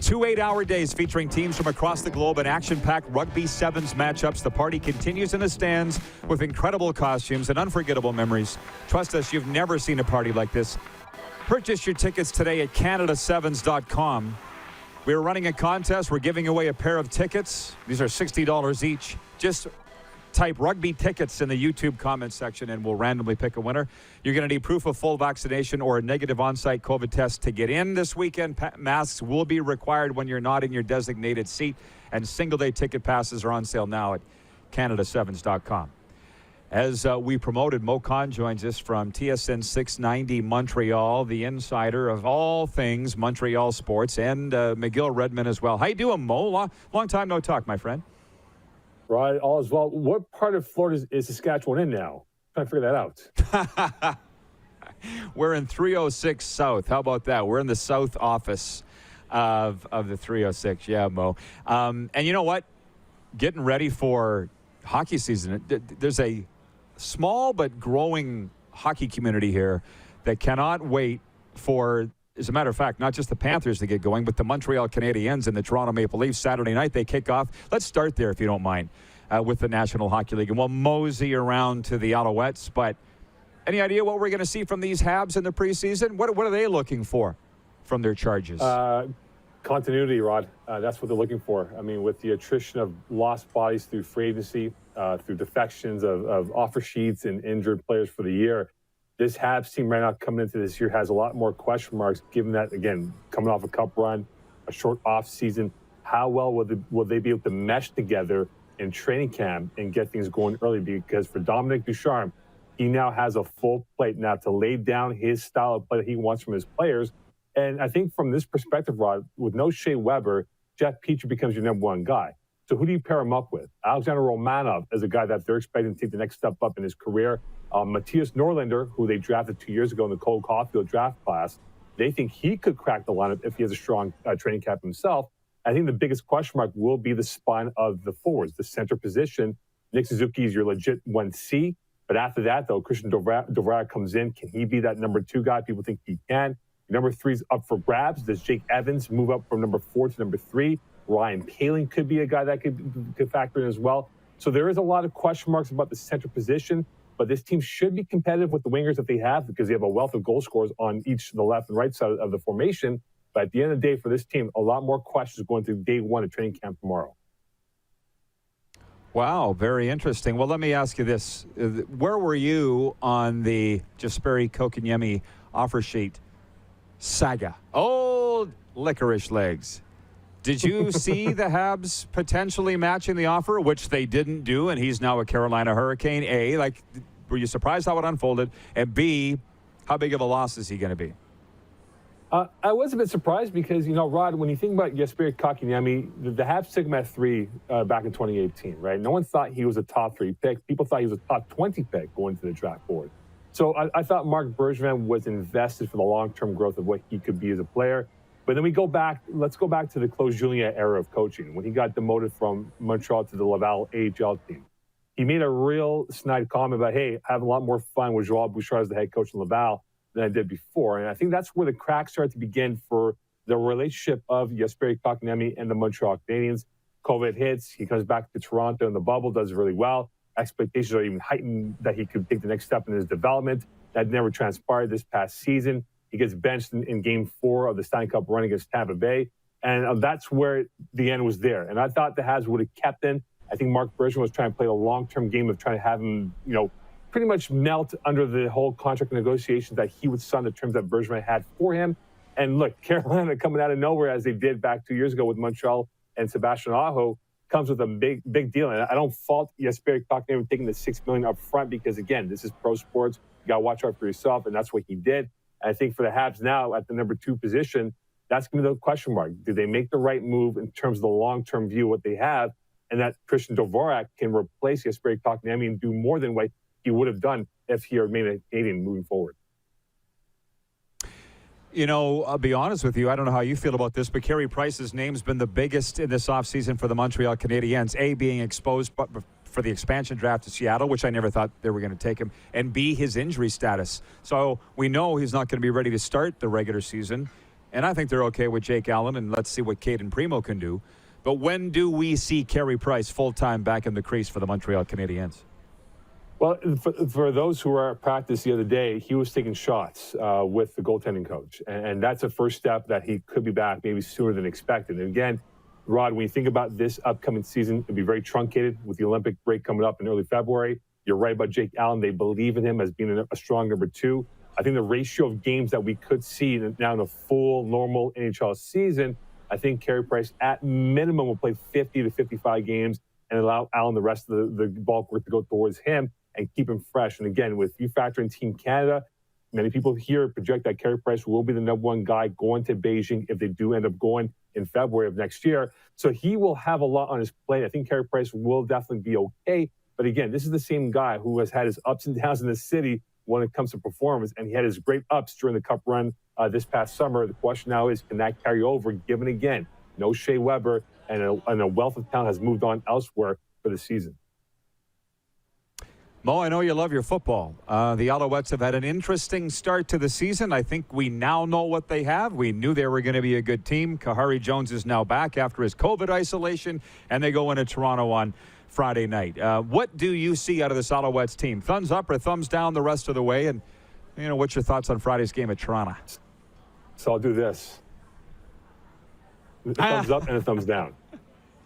2 8-hour days featuring teams from across the globe and action-packed Rugby Sevens matchups. The party continues in the stands with incredible costumes and unforgettable memories. Trust us, you've never seen a party like this. Purchase your tickets today at canada7s.com. We're running a contest. We're giving away a pair of tickets. These are $60 each. Just type rugby tickets in the YouTube comment section and we'll randomly pick a winner. You're going to need proof of full vaccination or a negative on-site COVID test to get in this weekend. Masks will be required when you're not in your designated seat, and single-day ticket passes are on sale now at canada7s.com. As we promoted, Moe Khan joins us from TSN690 Montreal, the insider of all things Montreal sports, and McGill Redmond as well. How you doing, Mo? Long time no talk, my friend. Right, all is well. What part of Florida is Saskatchewan in now? Trying to figure that out. We're in 306 South. How about that? We're in the South office of the 306. Yeah, Mo. And you know what? Getting ready for hockey season. There's a small but growing hockey community here that cannot wait for, as a matter of fact, not just the Panthers to get going, but the Montreal Canadiens and the Toronto Maple Leafs. Saturday night, they kick off. Let's start there, if you don't mind, with the National Hockey League. And we'll mosey around to the Alouettes. But any idea what we're going to see from these Habs in the preseason? What are they looking for from their charges? Continuity, Rod. That's what they're looking for. I mean, with the attrition of lost bodies through free agency, through defections of offer sheets and injured players for the year, this Habs team right now coming into this year has a lot more question marks, given that, again, coming off a cup run, a short off season, how well will they be able to mesh together in training camp and get things going early? Because for Dominic Ducharme, he now has a full plate now to lay down his style of play that he wants from his players. And I think from this perspective, Rod, with no Shea Weber, Jeff Petrie becomes your number one guy. So who do you pair him up with? Alexander Romanov is a guy that they're expecting to take the next step up in his career. Matthias Norlinder, who they drafted 2 years ago in the Cole Caulfield draft class, they think he could crack the lineup if he has a strong training camp himself. I think the biggest question mark will be the spine of the forwards, the center position. Nick Suzuki is your legit 1C. But after that, though, Christian Dvorak comes in. Can he be that number 2 guy? People think he can. Number 3 is up for grabs. Does Jake Evans move up from number 4 to number 3? Ryan Poehling could be a guy that could factor in as well. So there is a lot of question marks about the center position, but this team should be competitive with the wingers that they have because they have a wealth of goal scorers on each the left and right side of the formation. But at the end of the day, for this team, a lot more questions going through day one of training camp tomorrow. Wow, very interesting. Well, let me ask you this. Where were you on the Jesperi Kotkaniemi offer sheet saga? Old licorice legs. Did you see the Habs potentially matching the offer, which they didn't do, and he's now a Carolina Hurricane? A, like, were you surprised how it unfolded? And B, how big of a loss is he going to be? I was a bit surprised because, Rod, when you think about Jesperi Kotkaniemi, the Habs took him at 3 back in 2018, right? No one thought he was a top 3 pick. People thought he was a top 20 pick going to the draft board. So I thought Marc Bergevin was invested for the long-term growth of what he could be as a player. But then let's go back to the Claude Julien era of coaching, when he got demoted from Montreal to the Laval AHL team. He made a real snide comment about, hey, I have a lot more fun with Joël Bouchard as the head coach in Laval than I did before. And I think that's where the cracks start to begin for the relationship of Jesperi Kotkaniemi and the Montreal Canadiens. COVID hits, he comes back to Toronto in the bubble, does really well. Expectations are even heightened that he could take the next step in his development. That never transpired this past season. He gets benched in Game 4 of the Stanley Cup run against Tampa Bay. And that's where the end was there. And I thought the Habs would have kept him. I think Marc Bergevin was trying to play a long-term game of trying to have him, pretty much melt under the whole contract negotiations that he would sign the terms that Bergevin had for him. And look, Carolina coming out of nowhere, as they did back 2 years ago with Montreal and Sebastian Aho, comes with a big deal. And I don't fault Jesperi Kotkaniemi taking the $6 million up front because, again, this is pro sports. You got to watch out for yourself, and that's what he did. And I think for the Habs now at the number 2 position, that's going to be the question mark. Do they make the right move in terms of the long-term view of what they have, and that Christian Dvorak can replace Jesperi Kotkaniemi and do more than what he would have done if he remained a Canadian moving forward? I'll be honest with you. I don't know how you feel about this, but Carey Price's name's been the biggest in this offseason for the Montreal Canadiens. A, being exposed for the expansion draft to Seattle, which I never thought they were going to take him, and B, his injury status. So we know he's not going to be ready to start the regular season, and I think they're okay with Jake Allen, and let's see what Caden Primo can do. But when do we see Carey Price full-time back in the crease for the Montreal Canadiens? Well, for those who were at practice the other day, he was taking shots with the goaltending coach. And that's a first step that he could be back maybe sooner than expected. And again, Rod, when you think about this upcoming season, it'll be very truncated with the Olympic break coming up in early February. You're right about Jake Allen. They believe in him as being a strong number 2. I think the ratio of games that we could see now in a full, normal NHL season, I think Carey Price at minimum will play 50 to 55 games and allow Allen the rest of the bulk work to go towards him and keep him fresh. And again, with you factor in Team Canada, many people here project that Carey Price will be the number 1 guy going to Beijing if they do end up going in February of next year. So he will have a lot on his plate. I think Carey Price will definitely be okay. But again, this is the same guy who has had his ups and downs in the city when it comes to performance. And he had his great ups during the Cup run this past summer. The question now is, can that carry over, given again, no Shea Weber and a wealth of talent has moved on elsewhere for the season? Mo, I know you love your football. The Alouettes have had an interesting start to the season. I think we now know what they have. We knew they were going to be a good team. Kahari Jones is now back after his COVID isolation, and they go into Toronto on Friday night. What do you see out of this Alouettes team? Thumbs up or thumbs down the rest of the way? And, what's your thoughts on Friday's game at Toronto? So I'll do this. a thumbs up and a thumbs down,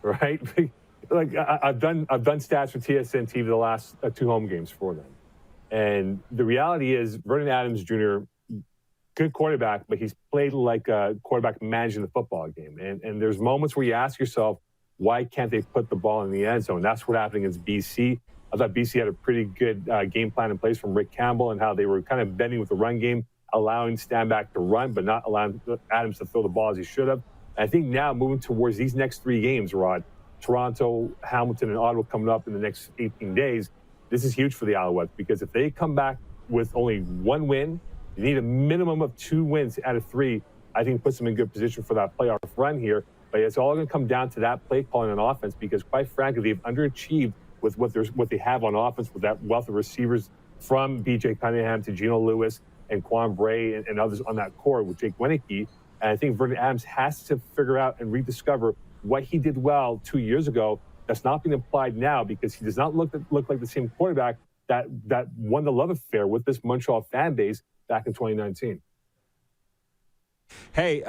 right? Like I've done stats for TSN TV the last 2 home games for them, and the reality is Vernon Adams Jr., good quarterback, but he's played like a quarterback managing the football game, and there's moments where you ask yourself, why can't they put the ball in the end zone? That's what happened against BC. I thought BC had a pretty good game plan in place from Rick Campbell and how they were kind of bending with the run game, allowing Stanback to run, but not allowing Adams to throw the ball as he should have. And I think now moving towards these next 3 games, Rod, Toronto, Hamilton, and Ottawa coming up in the next 18 days, this is huge for the Alouettes because if they come back with only 1 win, you need a minimum of 2 wins out of 3. I think it puts them in good position for that playoff run here. But it's all going to come down to that play calling on offense because, quite frankly, they've underachieved with what they have on offense with that wealth of receivers from B.J. Cunningham to Geno Lewis and Quan Bray and others on that core with Jake Winicky. And I think Vernon Adams has to figure out and rediscover what he did well 2 years ago that's not being applied now because he does not look like the same quarterback that won the love affair with this Montreal fan base back in 2019. Hey,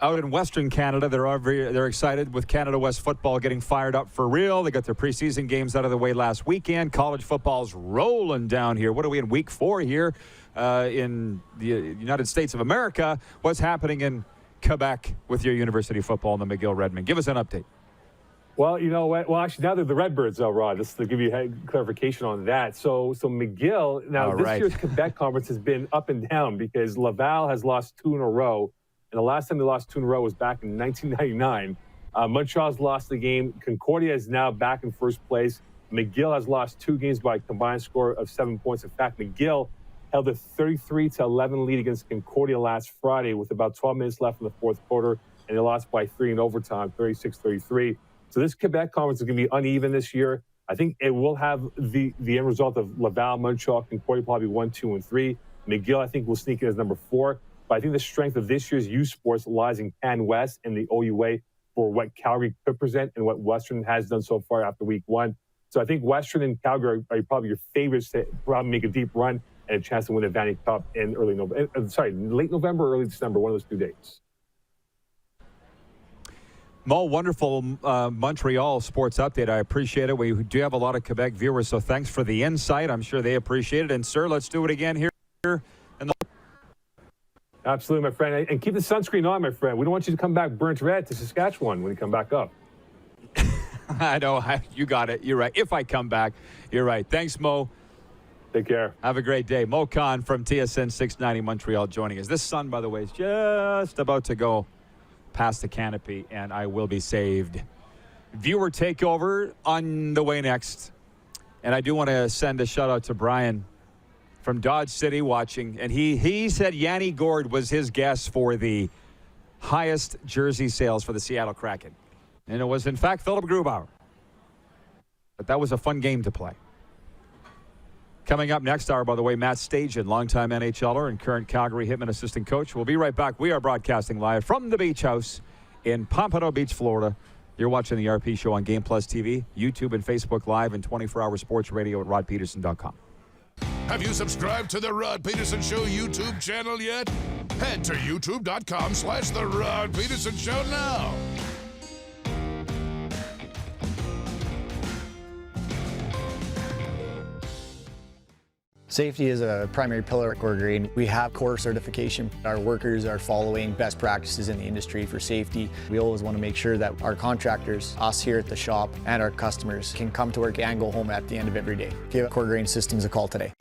out in Western Canada, they're excited with Canada West football getting fired up for real. They got their preseason games out of the way last weekend. College football's rolling down here. What are we in week 4 here in the United States of America? What's happening in Quebec with your university football and the McGill Redmen? Give us an update. Well, you know what? Well, actually, now they're the Redbirds, though, Rod. Just to give you clarification on that. So McGill, now this year's Quebec conference has been up and down because Laval has lost 2 in a row. And the last time they lost 2 in a row was back in 1999. Montreal's lost the game. Concordia is now back in first place. McGill has lost 2 games by a combined score of 7 points. In fact, McGill held a 33-11 lead against Concordia last Friday with about 12 minutes left in the fourth quarter, and they lost by 3 in overtime, 36-33. So this Quebec conference is going to be uneven this year. I think it will have the end result of Laval, Montreal, Concordia probably 1, 2, and 3. McGill, I think, will sneak in as number 4. But I think the strength of this year's U Sports lies in Can West and the OUA for what Calgary could present and what Western has done so far after week 1. So I think Western and Calgary are probably your favorites to probably make a deep run and a chance to win the Vanier Cup in late November, early December, one of those 2 dates. Mo, wonderful Montreal sports update. I appreciate it. We do have a lot of Quebec viewers, so thanks for the insight. I'm sure they appreciate it. And, sir, let's do it again here. Absolutely, my friend. And keep the sunscreen on, my friend. We don't want you to come back burnt red to Saskatchewan when you come back up. I know. You got it. You're right. If I come back, you're right. Thanks, Mo. Take care. Have a great day. Moe Khan from TSN690 Montreal joining us. This sun, by the way, is just about to go past the canopy, and I will be saved. Viewer takeover on the way next. And I do want to send a shout-out to Brian from Dodge City watching, and he said Yanni Gord was his guess for the highest jersey sales for the Seattle Kraken. And it was, in fact, Philip Grubauer. But that was a fun game to play. Coming up next hour, by the way, Matt Stajan, longtime NHLer and current Calgary Hitmen assistant coach. We'll be right back. We are broadcasting live from the Beach House in Pompano Beach, Florida. You're watching the RP Show on Game Plus TV, YouTube and Facebook Live, and 24-hour sports radio at rodpeterson.com. Have you subscribed to the Rod Peterson Show YouTube channel yet? Head to youtube.com/The Rod Peterson Show now. Safety is a primary pillar at Core Green. We have core certification. Our workers are following best practices in the industry for safety. We always want to make sure that our contractors, us here at the shop, and our customers can come to work and go home at the end of every day. Give Core Green Systems a call today.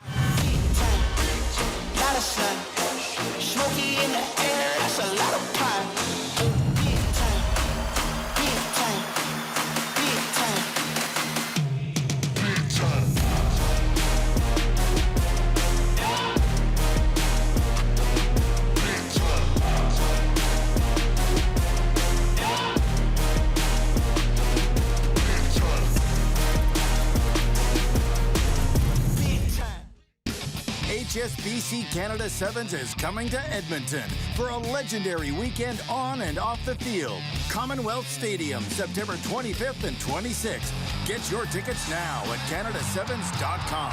HSBC Canada Sevens is coming to Edmonton for a legendary weekend on and off the field. Commonwealth Stadium, September 25th and 26th. Get your tickets now at CanadaSevens.com.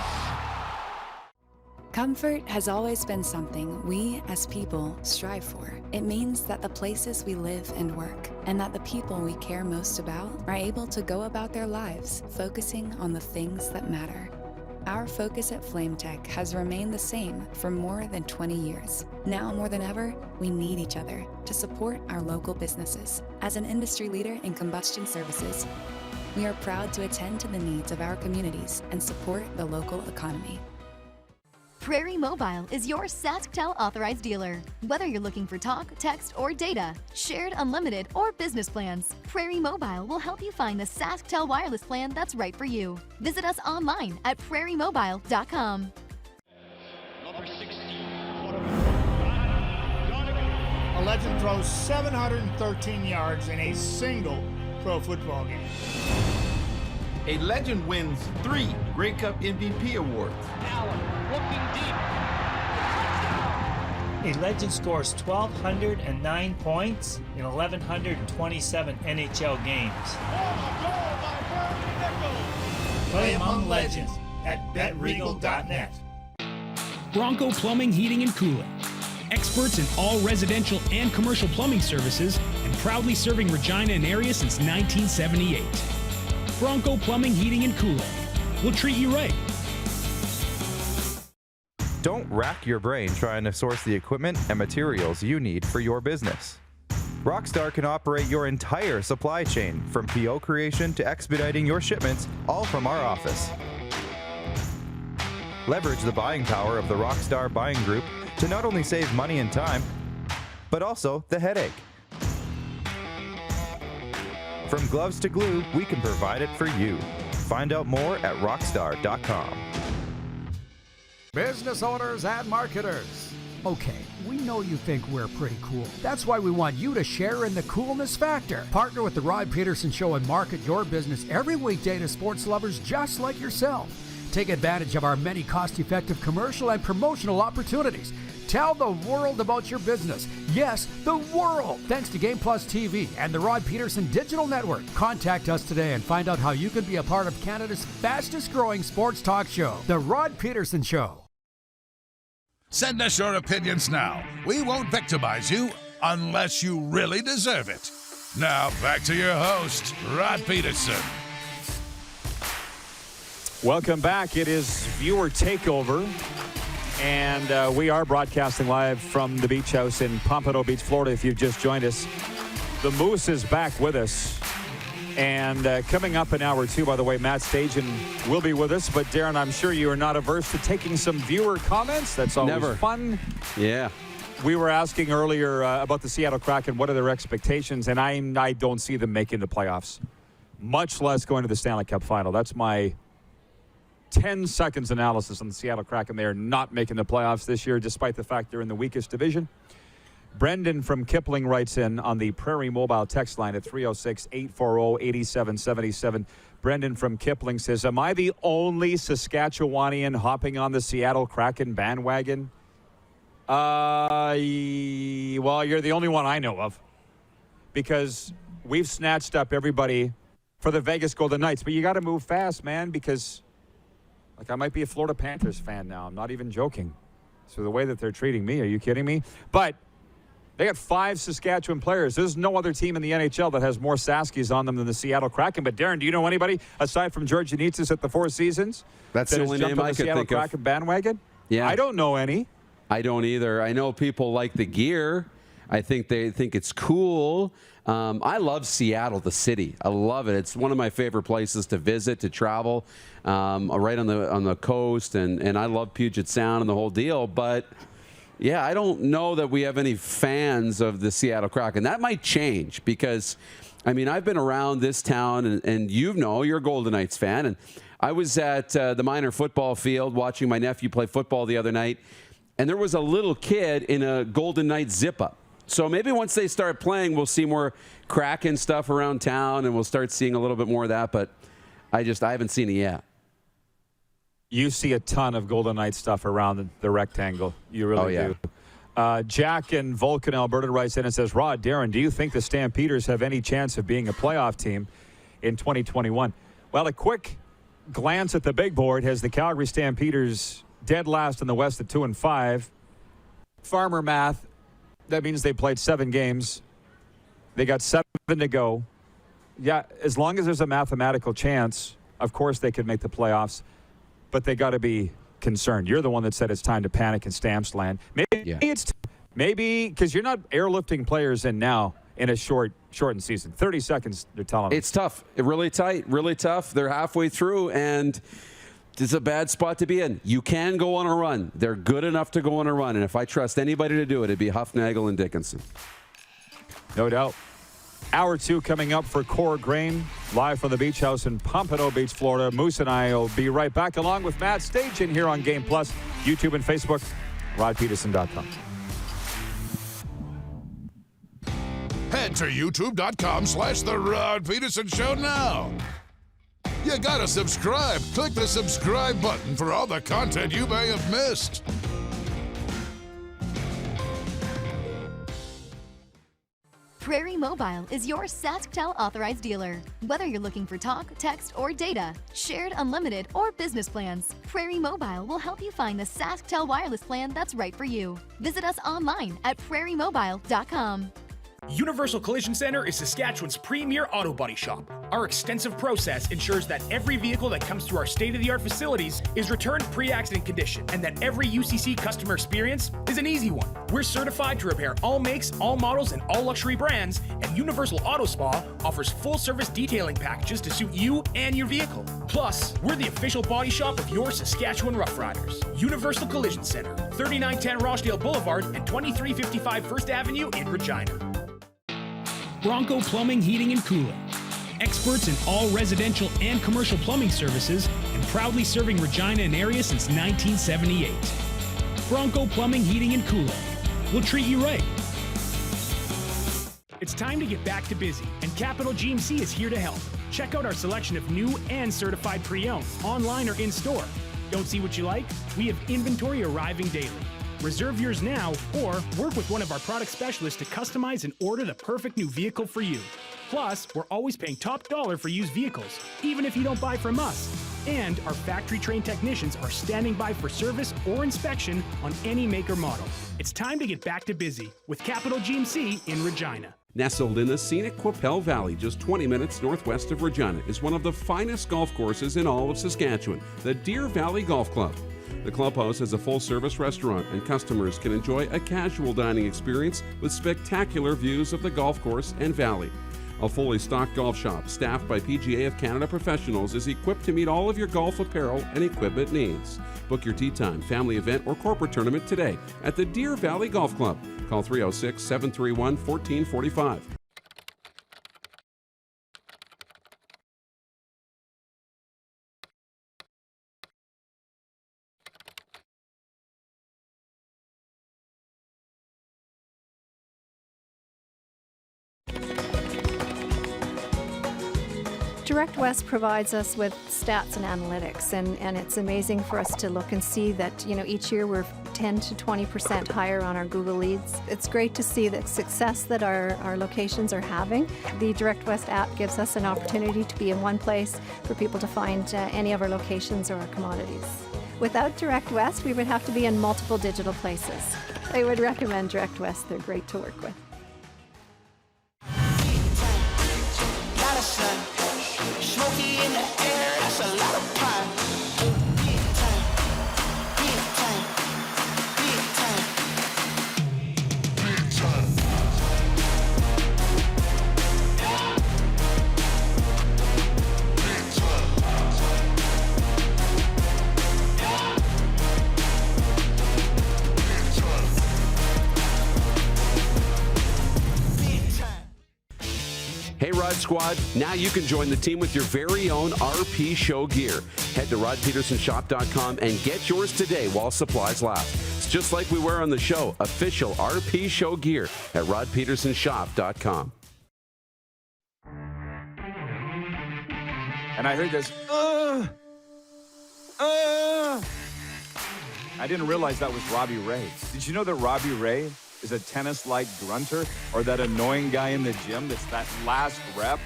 Comfort has always been something we, as people, strive for. It means that the places we live and work, and that the people we care most about, are able to go about their lives focusing on the things that matter. Our focus at FlameTech has remained the same for more than 20 years. Now more than ever, we need each other to support our local businesses. As an industry leader in combustion services, we are proud to attend to the needs of our communities and support the local economy. Prairie Mobile is your SaskTel authorized dealer. Whether you're looking for talk, text, or data, shared, unlimited, or business plans, Prairie Mobile will help you find the SaskTel wireless plan that's right for you. Visit us online at prairiemobile.com. Number 16. A legend throws 713 yards in a single pro football game. A legend wins 3 Grey Cup MVP awards. Allen looking deep. A legend scores 1,209 points in 1,127 NHL games. Play among legends at betregal.net. Bronco Plumbing, Heating, and Cooling. Experts in all residential and commercial plumbing services and proudly serving Regina and area since 1978. Bronco Plumbing, Heating, and Cooling. We'll treat you right. Don't rack your brain trying to source the equipment and materials you need for your business. Rockstar can operate your entire supply chain, from PO creation to expediting your shipments, all from our office. Leverage the buying power of the Rockstar buying group to not only save money and time, but also the headache. From gloves to glue, we can provide it for you. Find out more at rockstar.com. Business owners and marketers. Okay, we know you think we're pretty cool. That's why we want you to share in the coolness factor. Partner with the Rod Pedersen Show and market your business every weekday to sports lovers just like yourself. Take advantage of our many cost-effective commercial and promotional opportunities. Tell the world about your business. Yes, the world. Thanks to Game Plus TV and the Rod Pedersen Digital Network. Contact us today and find out how you can be a part of Canada's fastest-growing sports talk show, The Rod Pedersen Show. Send us your opinions now. We won't victimize you unless you really deserve it. Now, back to your host, Rod Pedersen. Welcome back. It is Viewer Takeover. And we are broadcasting live from the Beach House in Pompano Beach, Florida, if you've just joined us. The Moose is back with us. And coming up in hour 2, by the way, Matt Stajan will be with us. But, Darren, I'm sure you are not averse to taking some viewer comments. That's always fun. Yeah. We were asking earlier about the Seattle Kraken. What are their expectations? And I don't see them making the playoffs, much less going to the Stanley Cup final. That's my 10 seconds analysis on the Seattle Kraken. They are not making the playoffs this year, despite the fact they're in the weakest division. Brendan from Kipling writes in on the Prairie Mobile text line at 306-840-8777. Brendan from Kipling says, am I the only Saskatchewanian hopping on the Seattle Kraken bandwagon? Well, you're the only one I know of, because we've snatched up everybody for the Vegas Golden Knights. But you got to move fast, man, because I might be a Florida Panthers fan now. I'm not even joking. So the way that they're treating me, are you kidding me? But they got 5 Saskatchewan players. There's no other team in the NHL that has more Saskies on them than the Seattle Kraken. But, Darren, do you know anybody, aside from George Janitsis at the Four Seasons, that's the only name I could think of? Kraken bandwagon? Yeah. I don't know any. I don't either. I know people like the gear. I think they think it's cool. I love Seattle, the city. I love it. It's one of my favorite places to visit, to travel, right on the coast, and I love Puget Sound and the whole deal. But yeah, I don't know that we have any fans of the Seattle Kraken. That might change because, I mean, I've been around this town, and you're a Golden Knights fan, and I was at the minor football field watching my nephew play football the other night, and there was a little kid in a Golden Knights zip-up. So maybe once they start playing, we'll see more Kraken stuff around town, and we'll start seeing a little bit more of that. But I haven't seen it yet. You see a ton of Golden Knights stuff around the rectangle. You really do. Jack in Vulcan, Alberta writes in and says, Rod, Darren, do you think the Stampeders have any chance of being a playoff team in 2021? Well, a quick glance at the big board has the Calgary Stampeders dead last in the West at 2-5. Farmer math, that means they played 7 games. They got 7 to go. Yeah, as long as there's a mathematical chance, of course they could make the playoffs, but they got to be concerned. You're the one that said it's time to panic in Stamps land. Maybe because you're not airlifting players in now in a shortened season. 30 seconds, they're telling me. It's tough. Really tight, really tough. They're halfway through, and it's a bad spot to be in. You can go on a run. They're good enough to go on a run, and if I trust anybody to do it, it'd be Huffnagel and Dickinson. No doubt. Hour 2 coming up for Core Grain, live from the Beach House in Pompano Beach, Florida. Moose and I will be right back along with Matt Stajan here on Game Plus, YouTube and Facebook, rodpeterson.com. Head to youtube.com/The Rod Peterson Show now. You gotta subscribe. Click the subscribe button for all the content you may have missed. Prairie Mobile is your SaskTel authorized dealer. Whether you're looking for talk, text, or data, shared, unlimited, or business plans, Prairie Mobile will help you find the SaskTel wireless plan that's right for you. Visit us online at prairiemobile.com. Universal Collision Center is Saskatchewan's premier auto body shop. Our extensive process ensures that every vehicle that comes through our state-of-the-art facilities is returned pre-accident condition, and that every UCC customer experience is an easy one. We're certified to repair all makes, all models, and all luxury brands, and Universal Auto Spa offers full-service detailing packages to suit you and your vehicle. Plus, we're the official body shop of your Saskatchewan Rough Riders. Universal Collision Center, 3910 Rochdale Boulevard and 2355 First Avenue in Regina. Bronco Plumbing, Heating, and Cooling. Experts in all residential and commercial plumbing services and proudly serving Regina and area since 1978. Bronco Plumbing, Heating, and Cooling. We'll treat you right. It's time to get back to busy, and Capital GMC is here to help. Check out our selection of new and certified pre-owned, online or in-store. Don't see what you like? We have inventory arriving daily. Reserve yours now or work with one of our product specialists to customize and order the perfect new vehicle for you. Plus, we're always paying top dollar for used vehicles, even if you don't buy from us. And our factory-trained technicians are standing by for service or inspection on any make or model. It's time to get back to busy with Capital GMC in Regina. Nestled in the scenic Qu'Appelle Valley, just 20 minutes northwest of Regina, is one of the finest golf courses in all of Saskatchewan, the Deer Valley Golf Club. The clubhouse has a full-service restaurant, and customers can enjoy a casual dining experience with spectacular views of the golf course and valley. A fully stocked golf shop, staffed by PGA of Canada professionals, is equipped to meet all of your golf apparel and equipment needs. Book your tee time, family event, or corporate tournament today at the Deer Valley Golf Club. Call 306-731-1445. Direct West provides us with stats and analytics, and it's amazing for us to look and see that, each year we're 10 to 20% higher on our Google leads. It's great to see the success that our locations are having. The Direct West app gives us an opportunity to be in one place for people to find any of our locations or our commodities. Without Direct West, we would have to be in multiple digital places. I would recommend Direct West. They're great to work with. Smoky in the air, that's a lot of pine. Big time, big time, big time, big time. Hey Rod Squad, now you can join the team with your very own RP Show gear. Head to rodpetersonshop.com and get yours today while supplies last. It's just like we wear on the show, official RP Show gear at rodpetersonshop.com. And I heard this, I didn't realize that was Robbie Ray. Did you know that Robbie Ray is a tennis-like grunter, or that annoying guy in the gym that's that last rep?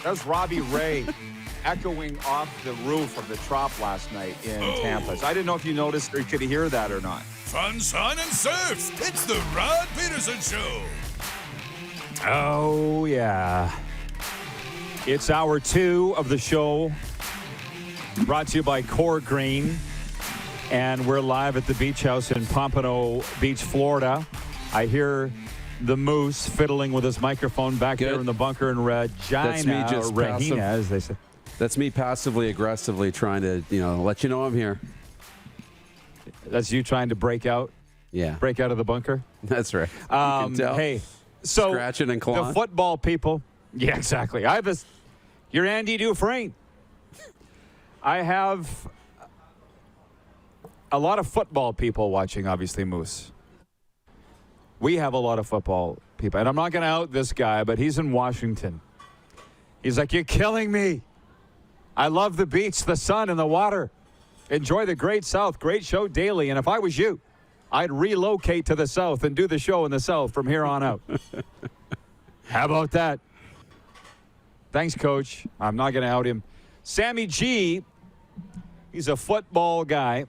That's Robbie Ray. echoing off the roof of the Trop last night in Tampa. So I didn't know if you noticed or you could hear that or not. Fun, sun, and surf. It's the Rod Pedersen Show. Oh, yeah. It's hour 2 of the show, brought to you by Core Green. And we're live at the beach house in Pompano Beach, Florida. I hear the Moose fiddling with his microphone back there in the bunker in Regina. That's me just Regina, as they say. That's me passively aggressively trying to, let you know I'm here. That's you trying to break out? Yeah. Break out of the bunker? That's right. You can tell. Hey, so scratching and clawing. The football people. Yeah, exactly. You're Andy Dufresne. I have a lot of football people watching, obviously, Moose. We have a lot of football people. And I'm not going to out this guy, but he's in Washington. He's like, you're killing me. I love the beach, the sun, and the water. Enjoy the great South. Great show daily. And if I was you, I'd relocate to the South and do the show in the South from here on out. How about that? Thanks, Coach. I'm not going to out him. Sammy G, he's a football guy.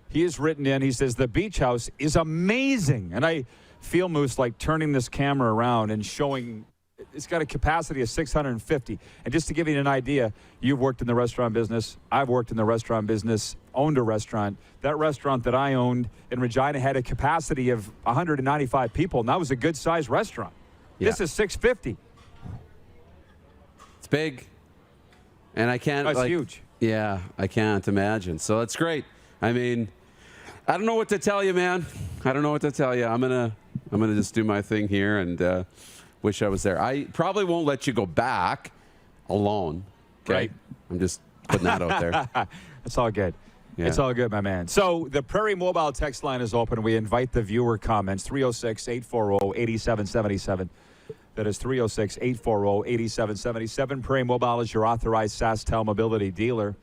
He has written in, he says, the beach house is amazing. And I feel, Moose, like turning this camera around and showing it's got a capacity of 650. And just to give you an idea, you've worked in the restaurant business. I've worked in the restaurant business, owned a restaurant. That restaurant that I owned in Regina had a capacity of 195 people, and that was a good-sized restaurant. Yeah. This is 650. It's big. And I can't. That's huge. Yeah, I can't imagine. So that's great. I mean, I don't know what to tell you, man. I don't know what to tell you. I'm gonna just do my thing here and wish I was there. I probably won't let you go back alone. Okay? Right. I'm just putting that out there. It's all good. Yeah. It's all good, my man. So the Prairie Mobile text line is open. We invite the viewer comments. 306-840-8777. That is 306-840-8777. Prairie Mobile is your authorized SaskTel mobility dealer.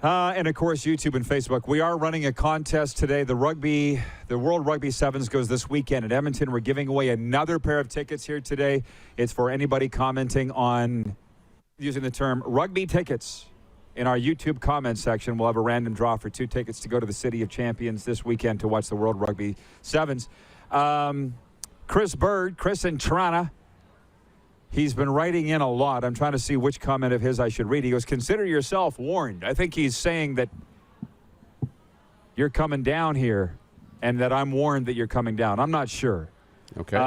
And, of course, YouTube and Facebook. We are running a contest today. The World Rugby Sevens goes this weekend in Edmonton. We're giving away another pair of tickets here today. It's for anybody commenting on using the term rugby tickets. In our YouTube comment section, we'll have a random draw for 2 tickets to go to the City of Champions this weekend to watch the World Rugby Sevens. Chris in Toronto. He's been writing in a lot. I'm trying to see which comment of his I should read. He goes, consider yourself warned. I think he's saying that you're coming down here and that I'm warned that you're coming down. I'm not sure. Okay.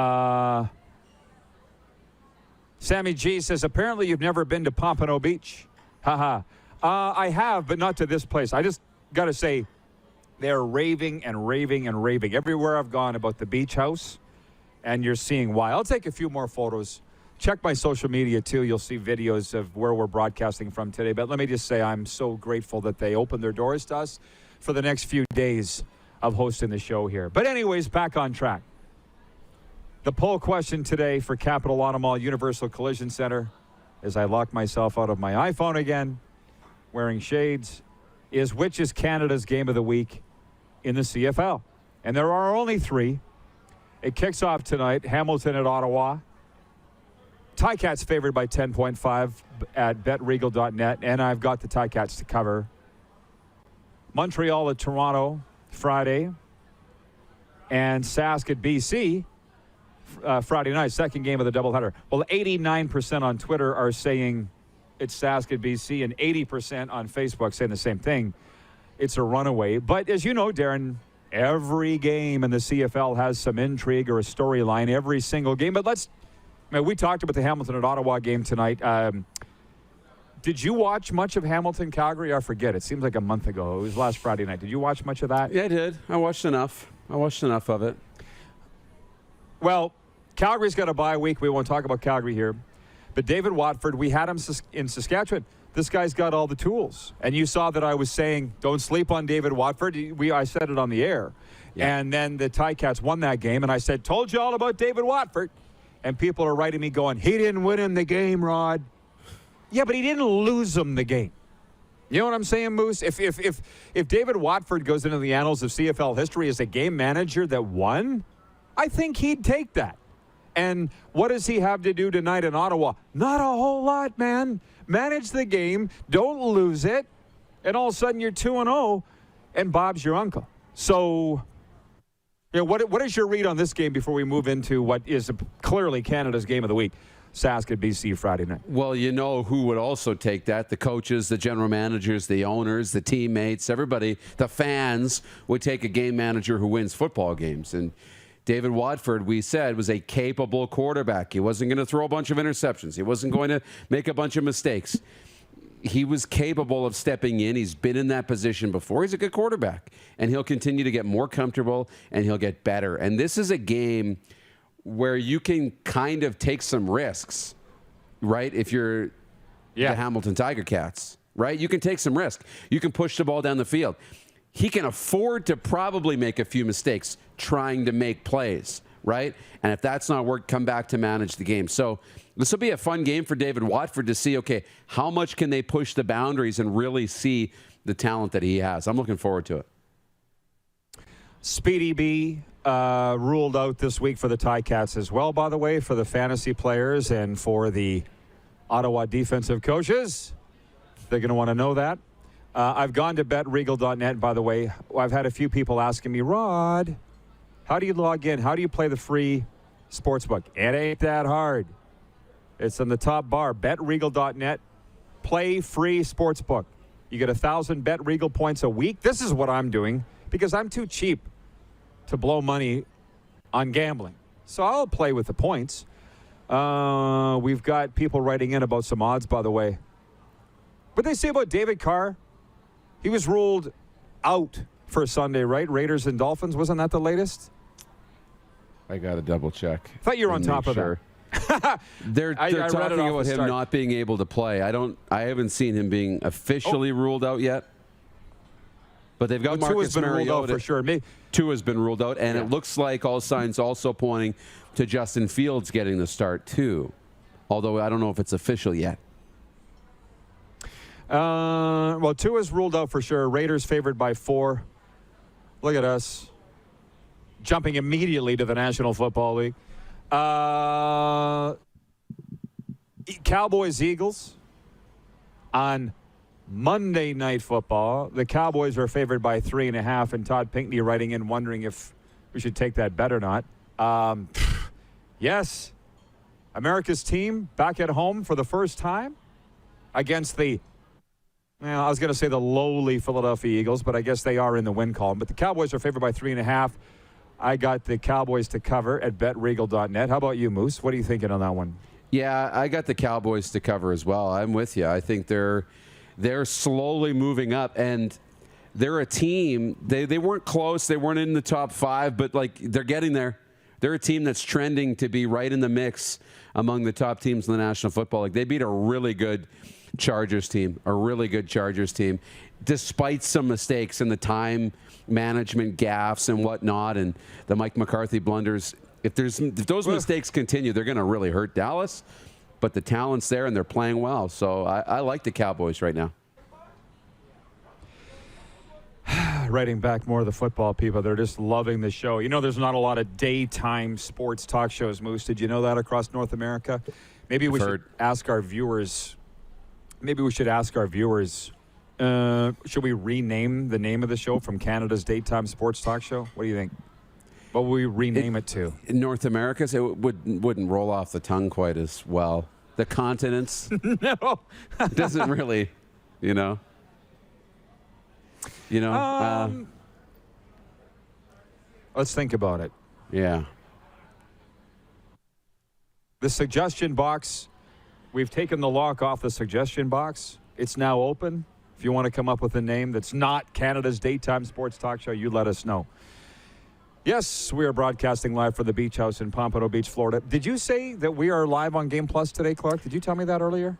Sammy G says, apparently you've never been to Pompano Beach. Haha. I have, but not to this place. I just got to say, they're raving and raving and raving everywhere I've gone about the beach house, and you're seeing why. I'll take a few more photos. Check my social media, too. You'll see videos of where we're broadcasting from today. But let me just say I'm so grateful that they opened their doors to us for the next few days of hosting the show here. But anyways, back on track. The poll question today for Capital Auto Mall Universal Collision Center, as I lock myself out of my iPhone again, wearing shades, is which is Canada's game of the week in the CFL? And there are only 3. It kicks off tonight, Hamilton at Ottawa. Ticats favored by 10.5 at betregal.net, and I've got the Ticats to cover. Montreal at Toronto Friday, and Sask at BC Friday night, second game of the doubleheader. Well, 89% on Twitter are saying it's Sask at BC, and 80% on Facebook saying the same thing. It's a runaway. But as you know, Darren, every game in the CFL has some intrigue or a storyline, every single game. But we talked about the Hamilton at Ottawa game tonight. Did you watch much of Hamilton-Calgary? I forget. It seems like a month ago. It was last Friday night. Did you watch much of that? Yeah, I did. I watched enough of it. Well, Calgary's got a bye week. We won't talk about Calgary here. But David Watford, we had him in Saskatchewan. This guy's got all the tools. And you saw that I was saying, don't sleep on David Watford. I said it on the air. Yeah. And then the Ticats won that game. And I said, told you all about David Watford. And people are writing me going, he didn't win him the game, Rod. Yeah, but he didn't lose him the game. You know what I'm saying, Moose? If David Watford goes into the annals of CFL history as a game manager that won, I think he'd take that. And what does he have to do tonight in Ottawa? Not a whole lot, man. Manage the game. Don't lose it. And all of a sudden you're 2-0, and Bob's your uncle. So, what is your read on this game before we move into what is clearly Canada's game of the week? Sask at BC Friday night. Well, you know who would also take that? The coaches, the general managers, the owners, the teammates, everybody, the fans would take a game manager who wins football games. And David Watford, we said, was a capable quarterback. He wasn't going to throw a bunch of interceptions. He wasn't going to make a bunch of mistakes. He was capable of stepping in. He's been in that position before. He's a good quarterback. And he'll continue to get more comfortable, and he'll get better. And this is a game where you can kind of take some risks, right? If you're the Hamilton Tiger Cats, right? You can take some risk. You can push the ball down the field. He can afford to probably make a few mistakes trying to make plays, right? And if that's not worked, come back to manage the game. So this will be a fun game for David Watford to see, okay, how much can they push the boundaries and really see the talent that he has? I'm looking forward to it. Speedy B ruled out this week for the Ticats as well, by the way, for the fantasy players and for the Ottawa defensive coaches. They're going to want to know that. I've gone to betregal.net, by the way. I've had a few people asking me, Rod, how do you log in? How do you play the free sportsbook? It ain't that hard. It's on the top bar, betregal.net. Play free sportsbook. You get 1,000 BetRegal points a week. This is what I'm doing because I'm too cheap to blow money on gambling. So I'll play with the points. We've got people writing in about some odds, by the way. What they say about David Carr? He was ruled out for Sunday, right? Raiders and Dolphins. Wasn't that the latest? I got to double check. I thought you were on top of that. They're talking about him not being able to play. I haven't seen him being officially ruled out yet. But they've got Marcus Mariota. For sure. Tua's been ruled out, and it looks like all signs also pointing to Justin Fields getting the start too. Although I don't know if it's official yet. Well, Tua's ruled out for sure. Raiders favored by 4. Look at us. Jumping immediately to the National Football League. Cowboys-Eagles on Monday Night Football. The Cowboys are favored by 3.5, and Todd Pinkney writing in wondering if we should take that bet or not. Yes. America's team back at home for the first time against I was going to say the lowly Philadelphia Eagles, but I guess they are in the win column. But the Cowboys are favored by 3.5. I got the Cowboys to cover at betregal.net. How about you, Moose? What are you thinking on that one? Yeah, I got the Cowboys to cover as well. I'm with you. I think they're slowly moving up, and they're a team. They weren't close. They weren't in the top 5, but they're getting there. They're a team that's trending to be right in the mix among the top teams in the National Football League. They beat a really good Chargers team, despite some mistakes in the time management gaffes and whatnot, and the Mike McCarthy blunders. If those mistakes continue, they're going to really hurt Dallas. But the talent's there, and they're playing well. So I like the Cowboys right now. Writing back more of the football people. They're just loving the show. You know, there's not a lot of daytime sports talk shows, Moose. Did you know that across North America? Maybe we should ask our viewers. Should we rename the name of the show from Canada's daytime sports talk show? What do you think? What will we rename it to? In North America, it wouldn't roll off the tongue quite as well. The continents? No. It doesn't really, Let's think about it. Yeah. The suggestion box, we've taken the lock off the suggestion box. It's now open. If you want to come up with a name that's not Canada's daytime sports talk show, you let us know. Yes, we are broadcasting live from the Beach House in Pompano Beach, Florida. Did you say that we are live on Game Plus today, Clark? Did you tell me that earlier?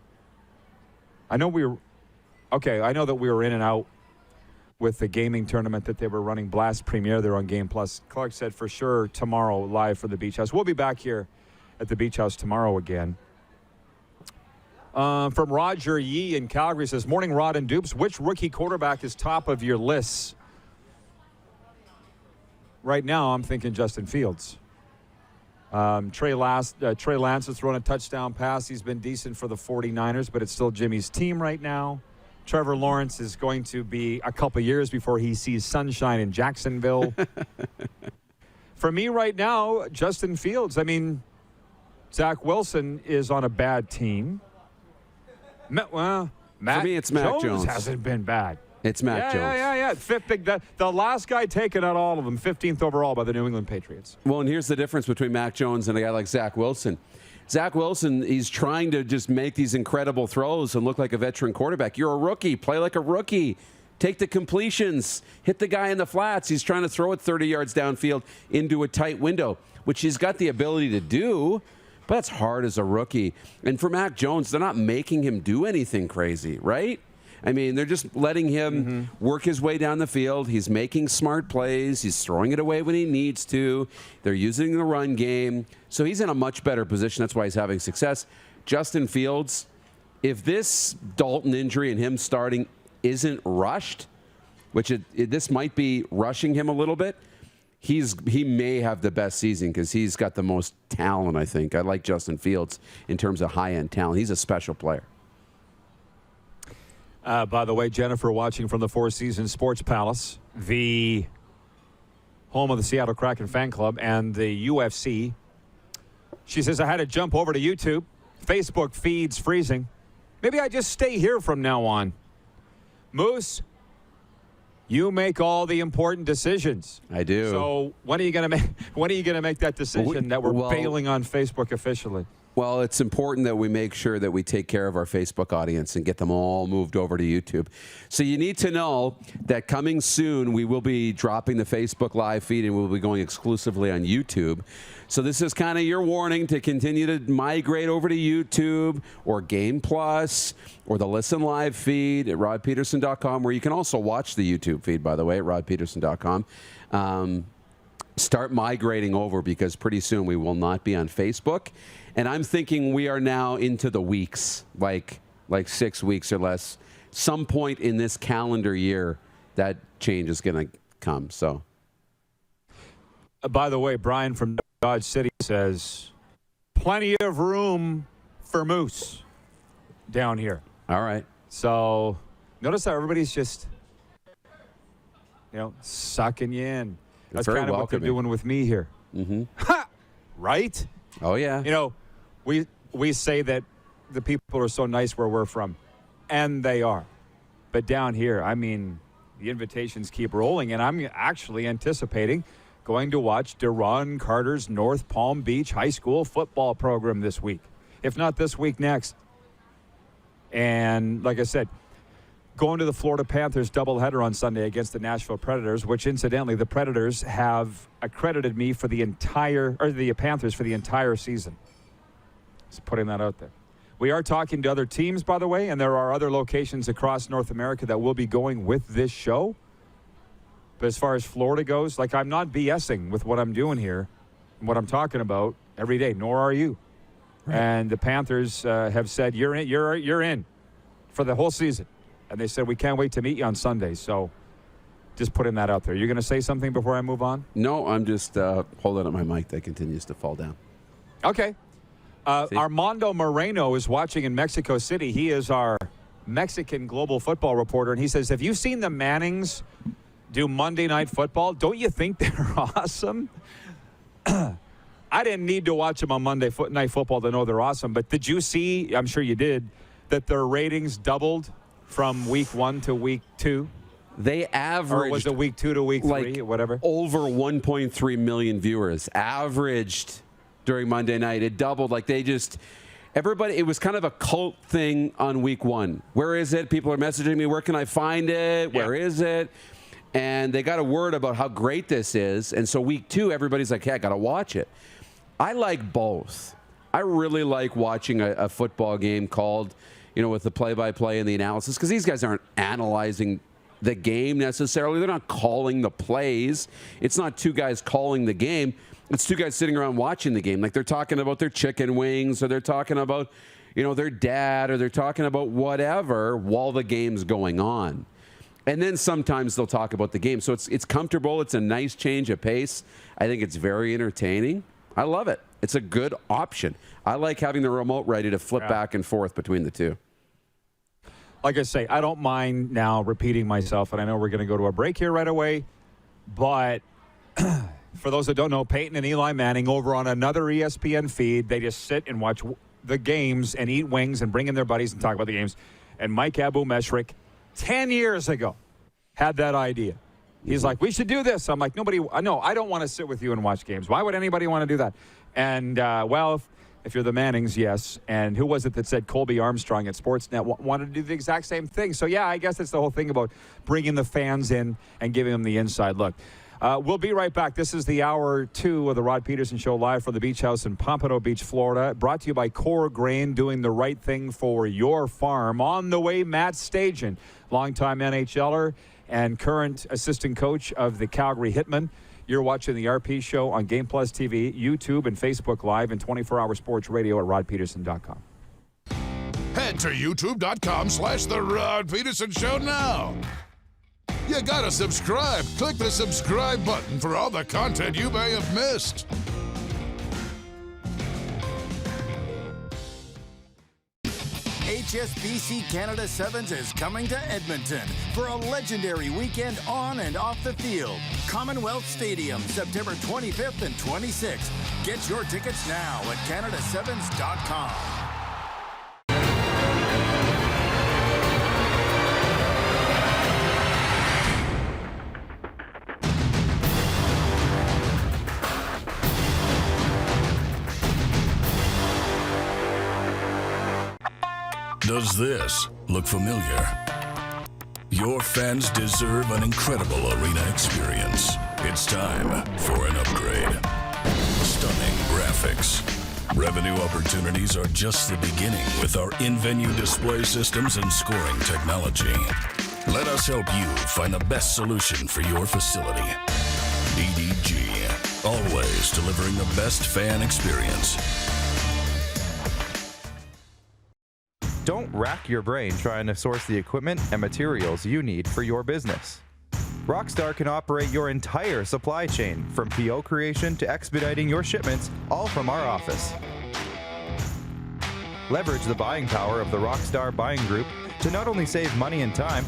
I know that we were in and out with the gaming tournament that they were running, Blast Premier there on Game Plus. Clark said for sure tomorrow live for the Beach House. We'll be back here at the Beach House tomorrow again. From Roger Yee in Calgary says, morning, Rod and Dupes. Which rookie quarterback is top of your lists? Right now, I'm thinking Justin Fields. Trey Lance has thrown a touchdown pass. He's been decent for the 49ers, but it's still Jimmy's team right now. Trevor Lawrence is going to be a couple years before he sees sunshine in Jacksonville. For me right now, Justin Fields. I mean, Zach Wilson is on a bad team. Matt For me, it's Mac Jones. Hasn't been bad. It's Mac Jones. Yeah. The last guy taken out all of them, 15th overall by the New England Patriots. Well, and here's the difference between Mac Jones and a guy like Zach Wilson. Zach Wilson, he's trying to just make these incredible throws and look like a veteran quarterback. You're a rookie. Play like a rookie. Take the completions. Hit the guy in the flats. He's trying to throw it 30 yards downfield into a tight window, which he's got the ability to do, but that's hard as a rookie. And for Mac Jones, they're not making him do anything crazy, right? I mean, they're just letting him work his way down the field. He's making smart plays. He's throwing it away when he needs to. They're using the run game. So he's in a much better position. That's why he's having success. Justin Fields, if this Dalton injury and him starting isn't rushed, which this might be rushing him a little bit, he may have the best season because he's got the most talent, I think. I like Justin Fields in terms of high-end talent. He's a special player. By the way, Jennifer watching from the Four Seasons Sports Palace, the home of the Seattle Kraken fan club and the UFC. She says, I had to jump over to YouTube. Facebook feed's freezing. Maybe I just stay here from now on. Moose, you make all the important decisions. I do. So when are you going to make that decision that we're bailing on Facebook officially? Well, it's important that we make sure that we take care of our Facebook audience and get them all moved over to YouTube. So you need to know that coming soon, we will be dropping the Facebook live feed and we'll be going exclusively on YouTube. So this is kind of your warning to continue to migrate over to YouTube or Game Plus or the Listen Live feed at rodpeterson.com, where you can also watch the YouTube feed, by the way, at rodpeterson.com. Start migrating over because pretty soon we will not be on Facebook. And I'm thinking we are now into the weeks, like 6 weeks or less. Some point in this calendar year, that change is going to come. So, by the way, Brian from Dodge City says, plenty of room for Moose down here. All right. So notice how everybody's just, sucking you in. That's kind of what they're doing with me here. Mm-hmm. Ha! Right? Oh, yeah. We say that the people are so nice where we're from, and they are. But down here, I mean, the invitations keep rolling, and I'm actually anticipating going to watch Deron Carter's North Palm Beach High School football program this week. If not this week, next. And like I said, going to the Florida Panthers doubleheader on Sunday against the Nashville Predators, which incidentally the Predators have accredited me for the Panthers for the entire season. Just putting that out there. We are talking to other teams, by the way, and there are other locations across North America that will be going with this show. But as far as Florida goes, I'm not BSing with what I'm doing here and what I'm talking about every day, nor are you. Right. And the Panthers have said, you're in for the whole season. And they said, we can't wait to meet you on Sunday. So just putting that out there. You're going to say something before I move on? No, I'm just holding up my mic that continues to fall down. Okay. Armando Moreno is watching in Mexico City. He is our Mexican global football reporter. And he says, have you seen the Mannings do Monday Night Football? Don't you think they're awesome? I didn't need to watch them on Monday Night Football to know they're awesome. But did you see, I'm sure you did, that their ratings doubled from week 1 to week 2? They averaged, or was it week 2 to week 3 or whatever? Over 1.3 million viewers averaged during Monday night. It doubled. Everybody, it was kind of a cult thing on week 1. Where is it? People are messaging me, where can I find it? Where is it? And they got a word about how great this is. And so week 2, everybody's like, hey, I got to watch it. I like both. I really like watching a football game called, with the play-by-play and the analysis, because these guys aren't analyzing the game necessarily. They're not calling the plays. It's not two guys calling the game. It's two guys sitting around watching the game. They're talking about their chicken wings, or they're talking about, their dad, or they're talking about whatever while the game's going on. And then sometimes they'll talk about the game. So it's comfortable. It's a nice change of pace. I think it's very entertaining. I love it. It's a good option. I like having the remote ready to flip back and forth between the two. Like I say, I don't mind now repeating myself, and I know we're going to go to a break here right away, but for those that don't know, Peyton and Eli Manning over on another ESPN feed, they just sit and watch the games and eat wings and bring in their buddies and talk about the games. And Mike Abu-Meshrik, 10 years ago, had that idea. He's like, we should do this. I'm like, I don't want to sit with you and watch games. Why would anybody want to do that? And, if you're the Mannings, yes. And who was it that said Colby Armstrong at Sportsnet wanted to do the exact same thing? So, yeah, I guess it's the whole thing about bringing the fans in and giving them the inside look. We'll be right back. This is the hour 2 of the Rod Pedersen Show live from the Beach House in Pompano Beach, Florida. Brought to you by Core Grain, doing the right thing for your farm. On the way, Matt Stajan, longtime NHLer and current assistant coach of the Calgary Hitmen. You're watching the RP Show on Game Plus TV, YouTube, and Facebook Live, and 24-hour sports radio at rodpeterson.com. Head to youtube.com/The Rod Pedersen Show now. You gotta subscribe. Click the subscribe button for all the content you may have missed. HSBC Canada Sevens is coming to Edmonton for a legendary weekend on and off the field. Commonwealth Stadium, September 25th and 26th. Get your tickets now at canada7s.com. Does this look familiar? Your fans deserve an incredible arena experience. It's time for an upgrade. Stunning graphics. Revenue opportunities are just the beginning with our in-venue display systems and scoring technology. Let us help you find the best solution for your facility. EDG, always delivering the best fan experience. Don't rack your brain trying to source the equipment and materials you need for your business. Rockstar can operate your entire supply chain, from PO creation to expediting your shipments, all from our office. Leverage the buying power of the Rockstar buying group to not only save money and time,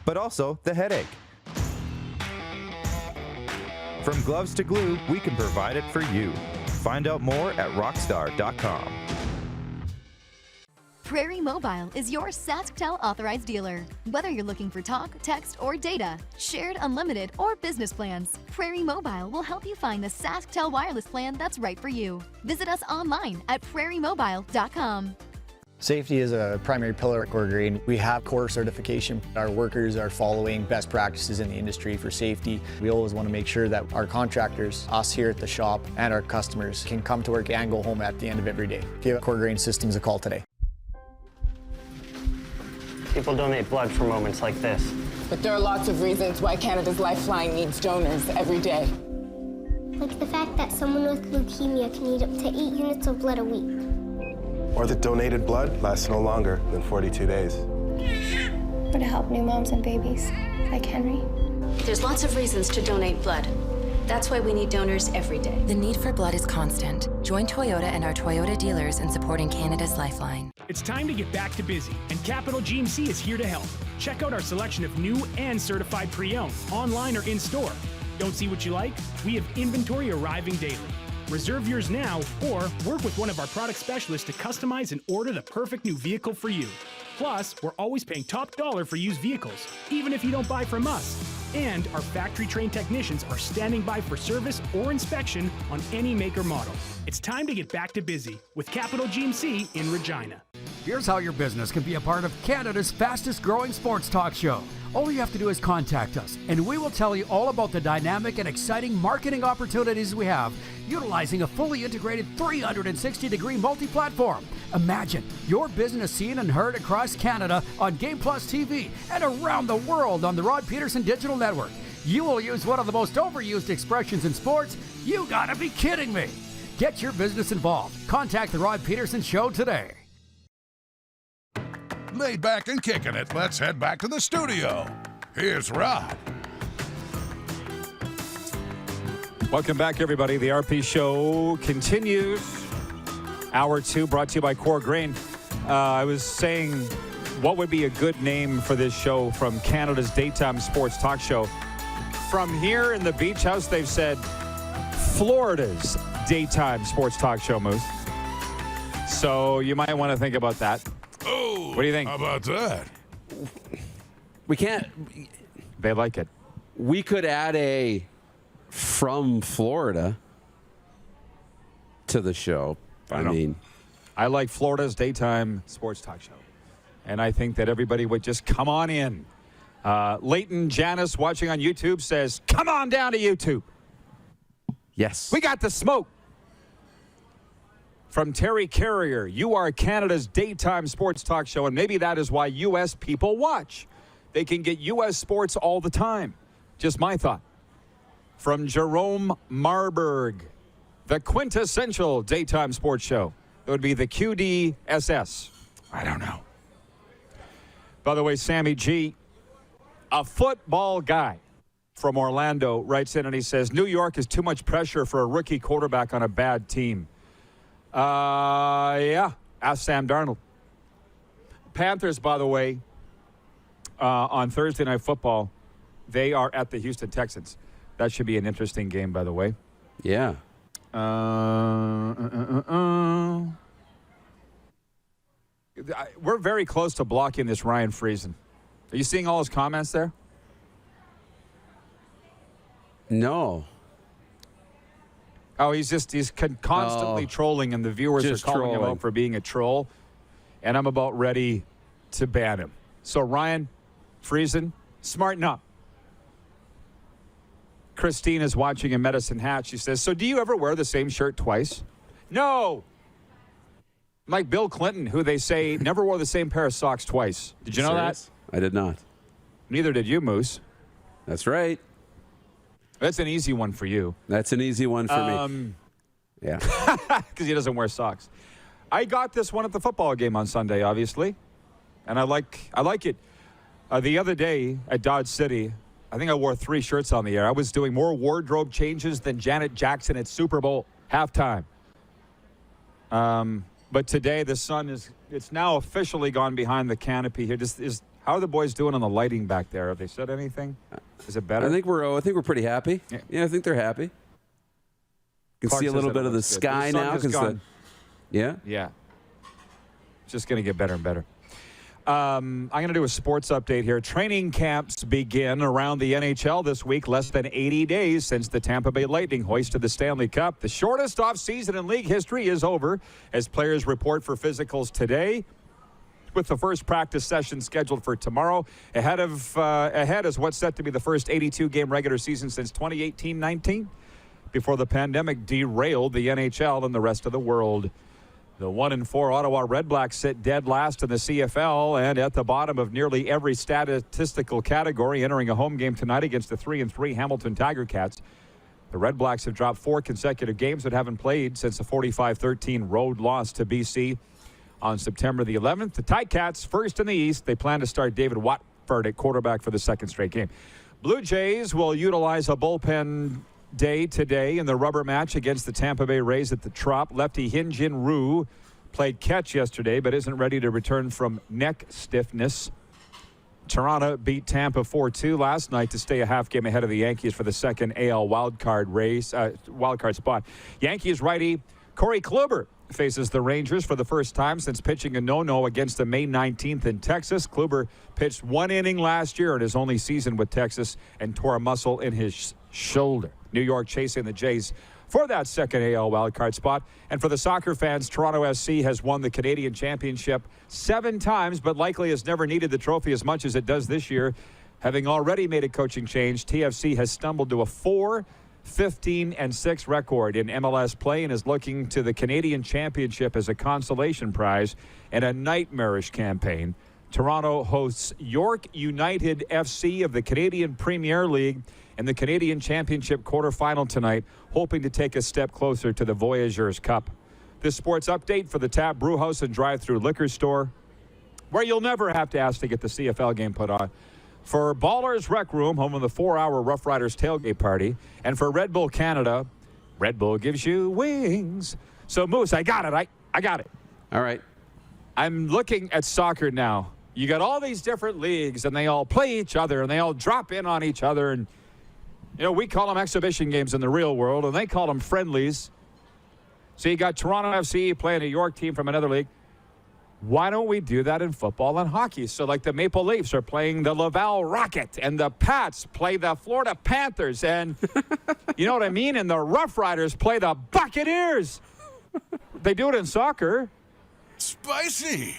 but also the headache. From gloves to glue, we can provide it for you. Find out more at rockstar.com. Prairie Mobile is your SaskTel authorized dealer. Whether you're looking for talk, text, or data, shared, unlimited, or business plans, Prairie Mobile will help you find the SaskTel wireless plan that's right for you. Visit us online at prairiemobile.com. Safety is a primary pillar at Core Grain. We have core certification. Our workers are following best practices in the industry for safety. We always want to make sure that our contractors, us here at the shop, and our customers can come to work and go home at the end of every day. Give Core Grain Systems a call today. People donate blood for moments like this. But there are lots of reasons why Canada's Lifeline needs donors every day. Like the fact that someone with leukemia can need up to 8 units of blood a week. Or that donated blood lasts no longer than 42 days. Or to help new moms and babies, like Henry. There's lots of reasons to donate blood. That's why we need donors every day. The need for blood is constant. Join Toyota and our Toyota dealers in supporting Canada's Lifeline. It's time to get back to busy, and Capital GMC is here to help. Check out our selection of new and certified pre-owned, online or in-store. Don't see what you like? We have inventory arriving daily. Reserve yours now or work with one of our product specialists to customize and order the perfect new vehicle for you. Plus, we're always paying top dollar for used vehicles, even if you don't buy from us. And our factory-trained technicians are standing by for service or inspection on any make or model. It's time to get back to busy with Capital GMC in Regina. Here's how your business can be a part of Canada's fastest growing sports talk show. All you have to do is contact us, and we will tell you all about the dynamic and exciting marketing opportunities we have, utilizing a fully integrated 360-degree multi-platform. Imagine your business seen and heard across Canada on Game Plus TV and around the world on the Rod Pedersen Digital Network. You will use one of the most overused expressions in sports. You gotta be kidding me. Get your business involved. Contact the Rod Pedersen Show today. Laid back and kicking it, let's head back to the studio. Here's Rod. Welcome back, everybody. The RP Show continues. Hour 2 brought to you by Core Grain. I was saying, what would be a good name for this show from Canada's daytime sports talk show? From here in the Beach House, they've said Florida's daytime sports talk show, Moose. So you might want to think about that. Oh, what do you think? How about that? We can't. They like it. We could add a from Florida to the show. I mean, I like Florida's daytime sports talk show. And I think that everybody would just come on in. Leighton Janice watching on YouTube says, come on down to YouTube. Yes. We got the smoke. From Terry Carrier, you are Canada's daytime sports talk show, and maybe that is why U.S. people watch. They can get U.S. sports all the time. Just my thought. From Jerome Marburg, the quintessential daytime sports show. It would be the QDSS. I don't know. By the way, Sammy G, a football guy from Orlando, writes in and he says, New York is too much pressure for a rookie quarterback on a bad team. Yeah, ask Sam Darnold. Panthers, by the way, on Thursday Night Football, they are at the Houston Texans. That should be an interesting game, by the way. Yeah. We're very close to blocking this Ryan Friesen. Are you seeing all his comments there? No. Oh, he's constantly trolling, and the viewers are calling him out for being a troll. And I'm about ready to ban him. So, Ryan Friesen, smarten up. Christine is watching in Medicine Hat. She says, so do you ever wear the same shirt twice? No. Like Bill Clinton, who they say never wore the same pair of socks twice. Did you know that? I did not. Neither did you, Moose. That's right. That's an easy one for you. That's an easy one for me. Yeah. Because he doesn't wear socks. I got this one at the football game on Sunday, obviously. And I like it. The other day at Dodge City, I think I wore 3 shirts on the air. I was doing more wardrobe changes than Janet Jackson at Super Bowl halftime. But today the sun it's now officially gone behind the canopy here. How are the boys doing on the lighting back there? Have they said anything? Is it better? I think we're pretty happy. Yeah, I think they're happy. You can see a little bit of the sky now. Yeah? Yeah. It's just going to get better and better. I'm going to do a sports update here. Training camps begin around the NHL this week, less than 80 days since the Tampa Bay Lightning hoisted the Stanley Cup. The shortest offseason in league history is over as players report for physicals today, with the first practice session scheduled for tomorrow. Ahead is what's set to be the first 82-game regular season since 2018-19, before the pandemic derailed the NHL and the rest of the world. The 1-4 Ottawa Redblacks sit dead last in the CFL and at the bottom of nearly every statistical category, entering a home game tonight against the 3-3 Hamilton Tiger Cats. The Redblacks have dropped 4 consecutive games but haven't played since a 45-13 road loss to BC on September the 11th. The Ticats, first in the East. They plan to start David Watford at quarterback for the second straight game. Blue Jays will utilize a bullpen day today in the rubber match against the Tampa Bay Rays at the Trop. Lefty Hyun-Jin Ryu played catch yesterday but isn't ready to return from neck stiffness. Toronto beat Tampa 4-2 last night to stay a half game ahead of the Yankees for the second AL wildcard spot. Yankees righty Corey Kluber faces the Rangers for the first time since pitching a no-no against them May 19th in Texas. Kluber pitched 1 inning last year in his only season with Texas and tore a muscle in his shoulder. New York chasing the Jays for that second AL wildcard spot. And for the soccer fans, Toronto SC has won the Canadian Championship 7 times, but likely has never needed the trophy as much as it does this year. Having already made a coaching change, TFC has stumbled to a 4-15-6 record in MLS play and is looking to the Canadian Championship as a consolation prize and a nightmarish campaign. Toronto hosts York United FC of the Canadian Premier League in the Canadian Championship quarterfinal tonight, hoping to take a step closer to the Voyageurs Cup. This sports update for the Tap Brewhouse and Drive-Thru Liquor Store, where you'll never have to ask to get the CFL game put on. For Ballers Rec Room, home of the 4-hour Rough Riders tailgate party. And for Red Bull Canada, Red Bull gives you wings. So, Moose, I got it. I got it. All right. I'm looking at soccer now. You got all these different leagues, and they all play each other, and they all drop in on each other. And, you know, we call them exhibition games in the real world, and they call them friendlies. So you got Toronto FC playing a York team from another league. Why don't we do that in football and hockey? So, like, the Maple Leafs are playing the Laval Rocket, and the Pats play the Florida Panthers, and you know what I mean? And the Rough Riders play the Buccaneers. They do it in soccer. Spicy.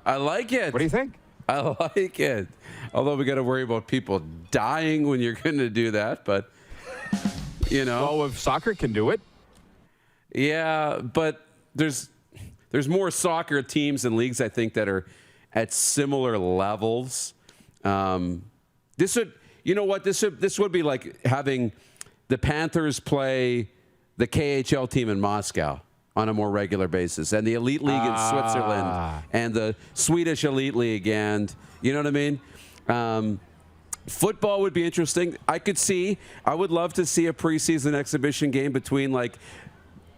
I like it. What do you think? I like it. Although we got to worry about people dying when you're going to do that, but, you know. Well, if soccer can do it. Yeah, but there's more soccer teams and leagues, I think, that are at similar levels. This would be like having the Panthers play the KHL team in Moscow on a more regular basis, and the Elite League in Switzerland, and the Swedish Elite League, and you know what I mean? Football would be interesting. I would love to see a preseason exhibition game between, like,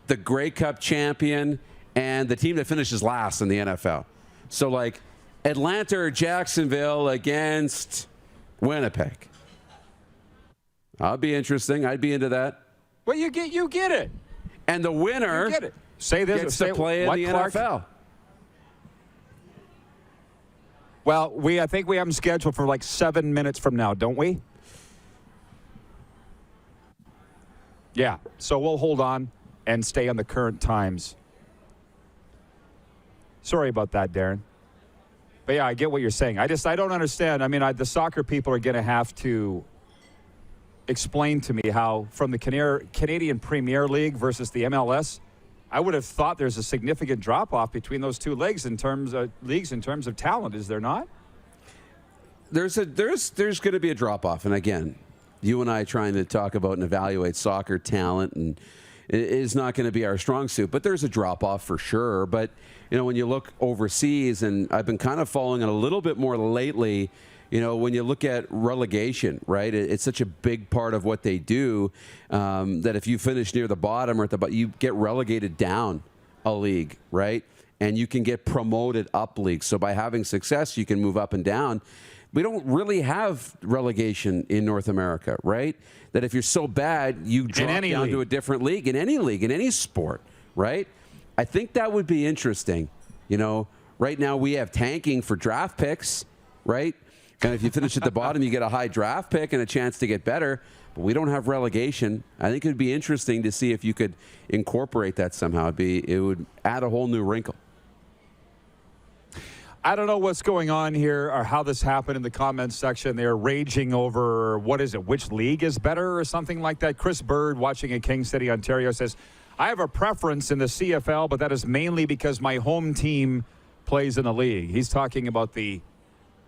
the Grey Cup champion and the team that finishes last in the NFL. So, like, Atlanta or Jacksonville against Winnipeg. That'd be interesting. I'd be into that. Well, you get it. And the winner gets to play in the NFL. Well, I think we have them scheduled for like 7 minutes from now, don't we? Yeah. So we'll hold on and stay on the current times. Sorry about that, Darren. But yeah, I get what you're saying. I don't understand. I mean, the soccer people are going to have to explain to me how, from the Canadian Premier League versus the MLS, I would have thought there's a significant drop-off between those two leagues in terms of talent. Is there not? There's going to be a drop-off, and again, you and I trying to talk about and evaluate soccer talent, and it is not going to be our strong suit. But there's a drop-off for sure. But you know, when you look overseas, and I've been kind of following it a little bit more lately. You know, when you look at relegation, right, it's such a big part of what they do that if you finish near the bottom or at the bottom, you get relegated down a league, right? And you can get promoted up leagues. So by having success, you can move up and down. We don't really have relegation in North America, right? That if you're so bad, you drop down to a different league, in any sport, right? I think that would be interesting. You know, right now we have tanking for draft picks, right? And if you finish at the bottom, you get a high draft pick and a chance to get better. But we don't have relegation. I think it would be interesting to see if you could incorporate that somehow. It would add a whole new wrinkle. I don't know what's going on here or how this happened in the comments section. They're raging over, which league is better or something like that. Chris Bird, watching in King City, Ontario, says, I have a preference in the CFL, but that is mainly because my home team plays in the league. He's talking about the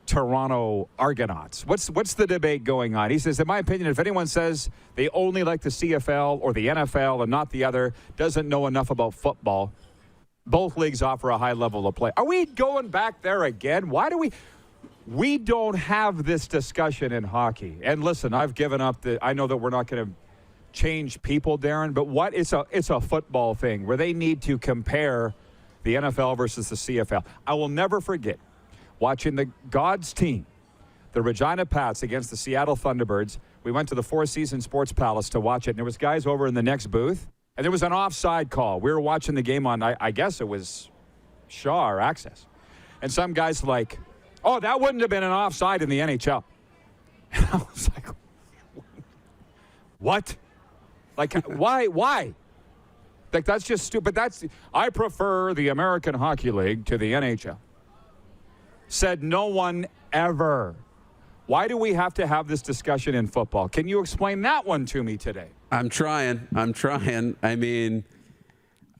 Toronto Argonauts. What's the debate going on? He says, in my opinion, if anyone says they only like the CFL or the NFL and not the other, doesn't know enough about football. Both leagues offer a high level of play. Are we going back there again? Why do we don't have this discussion in hockey? And listen, I've given up I know that we're not going to change people, Darren, but it's a football thing where they need to compare the NFL versus the CFL. I will never forget watching the God's team, the Regina Pats against the Seattle Thunderbirds. We went to the Four Seasons Sports Palace to watch it, and there was guys over in the next booth, and there was an offside call. We were watching the game on, I guess it was Shaw or Access. And some guy's like, oh, that wouldn't have been an offside in the NHL. And I was like, what? Like, why? Like, that's just stupid. I prefer the American Hockey League to the NHL. Said no one ever. Why do we have to have this discussion in football? Can you explain that one to me today? I'm trying. I mean,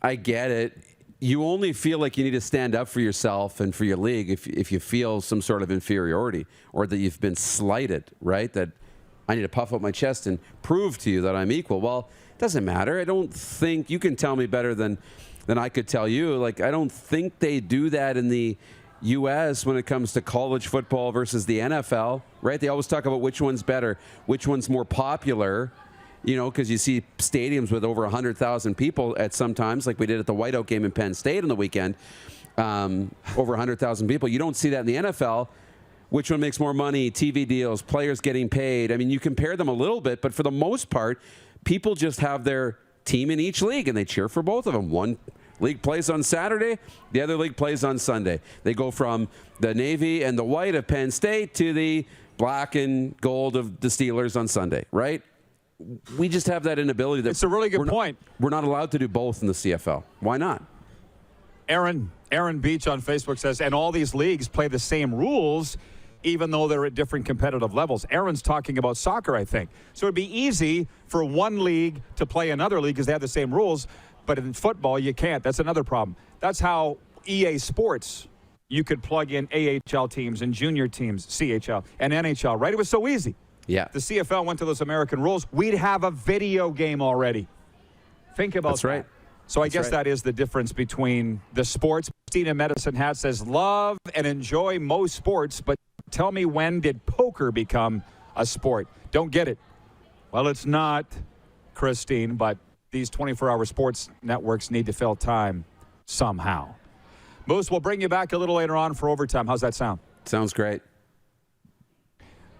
I get it. You only feel like you need to stand up for yourself and for your league if you feel some sort of inferiority or that you've been slighted, right? That I need to puff up my chest and prove to you that I'm equal. Well, it doesn't matter. I don't think you can tell me better than I could tell you. Like, I don't think they do that in the U.S. when it comes to college football versus the NFL, right? They always talk about which one's better, which one's more popular, you know, because you see stadiums with over 100,000 people at some times, like we did at the Whiteout game in Penn State on the weekend, over 100,000 people. You don't see that in the NFL. Which one makes more money, TV deals, players getting paid? I mean, you compare them a little bit, but for the most part, people just have their team in each league, and they cheer for both of them. One league plays on Saturday, the other league plays on Sunday. They go from the navy and the white of Penn State to the black and gold of the Steelers on Sunday, right? We just have that inability. That it's a really good point. We're not allowed to do both in the CFL. Why not? Aaron Beach on Facebook says, and all these leagues play the same rules, even though they're at different competitive levels. Aaron's talking about soccer, I think. So it'd be easy for one league to play another league because they have the same rules, but in football, you can't. That's another problem. That's how EA Sports, you could plug in AHL teams and junior teams, CHL, and NHL, right? It was so easy. Yeah. The CFL went to those American rules. We'd have a video game already. Think about that. That's right. So I guess that is the difference between the sports. Christina Medicine Hat says, love and enjoy most sports, but tell me, when did poker become a sport? Don't get it. Well, it's not, Christine, but these 24-hour sports networks need to fill time somehow. Moose, we'll bring you back a little later on for overtime. How's that sound? Sounds great.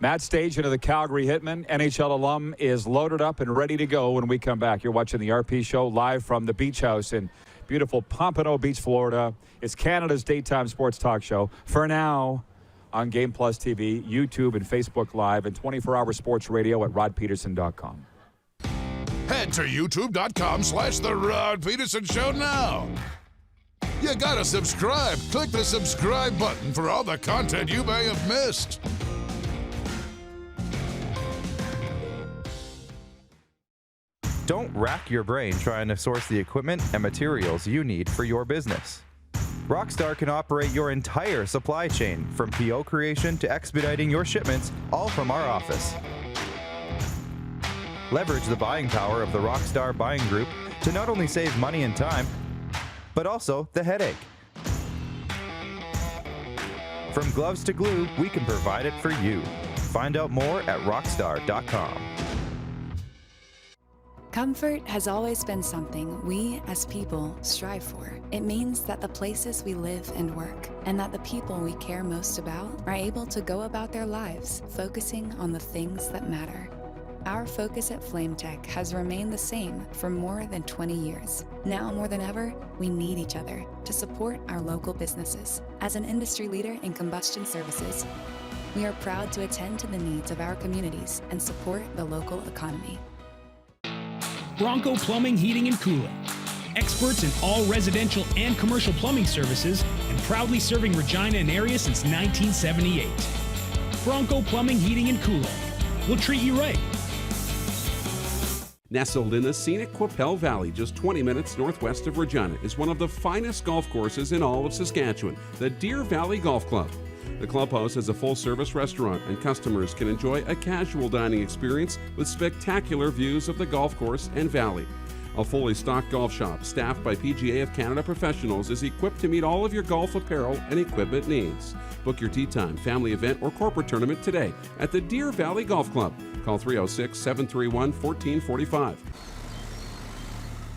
Matt Stajan of the Calgary Hitmen, NHL alum, is loaded up and ready to go when we come back. You're watching the RP Show live from the Beach House in beautiful Pompano Beach, Florida. It's Canada's daytime sports talk show. For now, on Game Plus TV, YouTube, and Facebook Live, and 24-hour sports radio at rodpeterson.com. Head to youtube.com/The Rod Peterson Show now. You gotta subscribe. Click the subscribe button for all the content you may have missed. Don't rack your brain trying to source the equipment and materials you need for your business. Rockstar can operate your entire supply chain, from PO creation to expediting your shipments, all from our office. Leverage the buying power of the Rockstar buying group to not only save money and time, but also the headache. From gloves to glue, we can provide it for you. Find out more at rockstar.com. Comfort has always been something we as people strive for. It means that the places we live and work, and that the people we care most about, are able to go about their lives focusing on the things that matter. Our focus at FlameTech has remained the same for more than 20 years. Now more than ever, we need each other to support our local businesses. As an industry leader in combustion services, we are proud to attend to the needs of our communities and support the local economy. Bronco Plumbing, Heating, and Cooling. Experts in all residential and commercial plumbing services, and proudly serving Regina and area since 1978. Bronco Plumbing, Heating, and Cooling. We'll treat you right. Nestled in the scenic Qu'Appelle Valley, just 20 minutes northwest of Regina, is one of the finest golf courses in all of Saskatchewan, the Deer Valley Golf Club. The clubhouse has a full-service restaurant, and customers can enjoy a casual dining experience with spectacular views of the golf course and valley. A fully stocked golf shop, staffed by PGA of Canada professionals, is equipped to meet all of your golf apparel and equipment needs. Book your tee time, family event, or corporate tournament today at the Deer Valley Golf Club. Call 306-731-1445.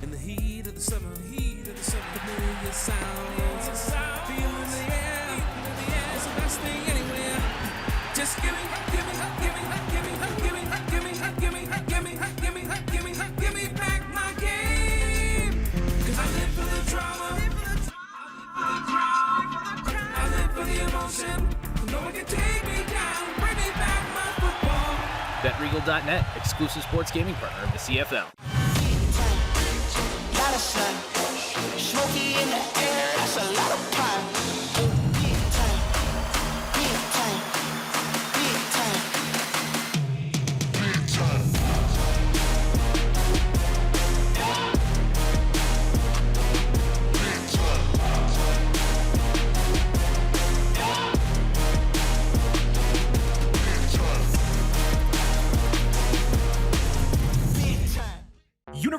In the heat of the summer, familiar sounds, feeling the air, it's the best thing anywhere. Just give me back my game. 'Cause I live for the drama, I live for the emotion. No one can take me down, bring me back my football. BetRegal.net, exclusive sports gaming partner of the CFL. Smoky in the air, that's a lot of pine. Big time, big time, big time, big time.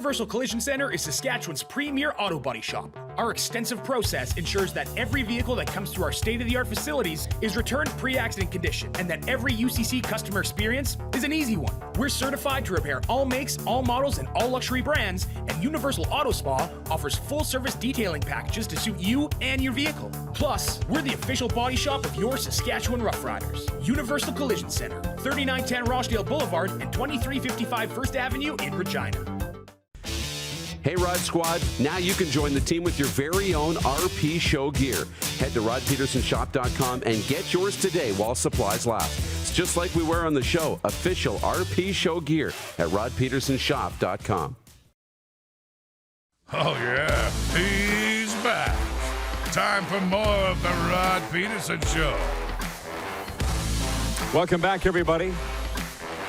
Universal Collision Center is Saskatchewan's premier auto body shop. Our extensive process ensures that every vehicle that comes through our state-of-the-art facilities is returned pre-accident condition, and that every UCC customer experience is an easy one. We're certified to repair all makes, all models, and all luxury brands, and Universal Auto Spa offers full-service detailing packages to suit you and your vehicle. Plus, we're the official body shop of your Saskatchewan Rough Riders. Universal Collision Center, 3910 Rochdale Boulevard and 2355 First Avenue in Regina. Hey, Rod Squad, now you can join the team with your very own RP Show gear. Head to rodpetersonshop.com and get yours today while supplies last. It's just like we wear on the show, official RP Show gear at rodpetersonshop.com. Oh, yeah, he's back. Time for more of the Rod Pedersen Show. Welcome back, everybody.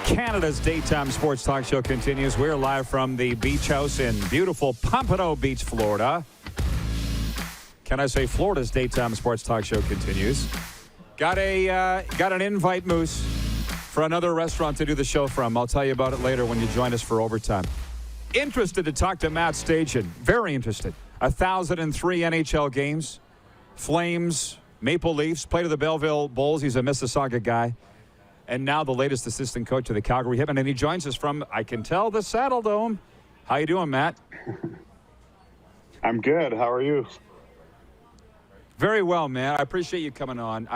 Canada's daytime sports talk show continues. We're live from the beach house in beautiful Pompano Beach, Florida. Can I say Florida's daytime sports talk show continues? Got an invite, Moose, for another restaurant to do the show from. I'll tell you about it later when you join us for overtime. Interested to talk to Matt Stajan. Very interested. 1,003 NHL games. Flames, Maple Leafs, played to the Belleville Bulls. He's a Mississauga guy. And now the latest assistant coach of the Calgary Hitmen. And he joins us from, I can tell, the Saddle Dome. How you doing, Matt? I'm good. How are you? Very well, man. I appreciate you coming on.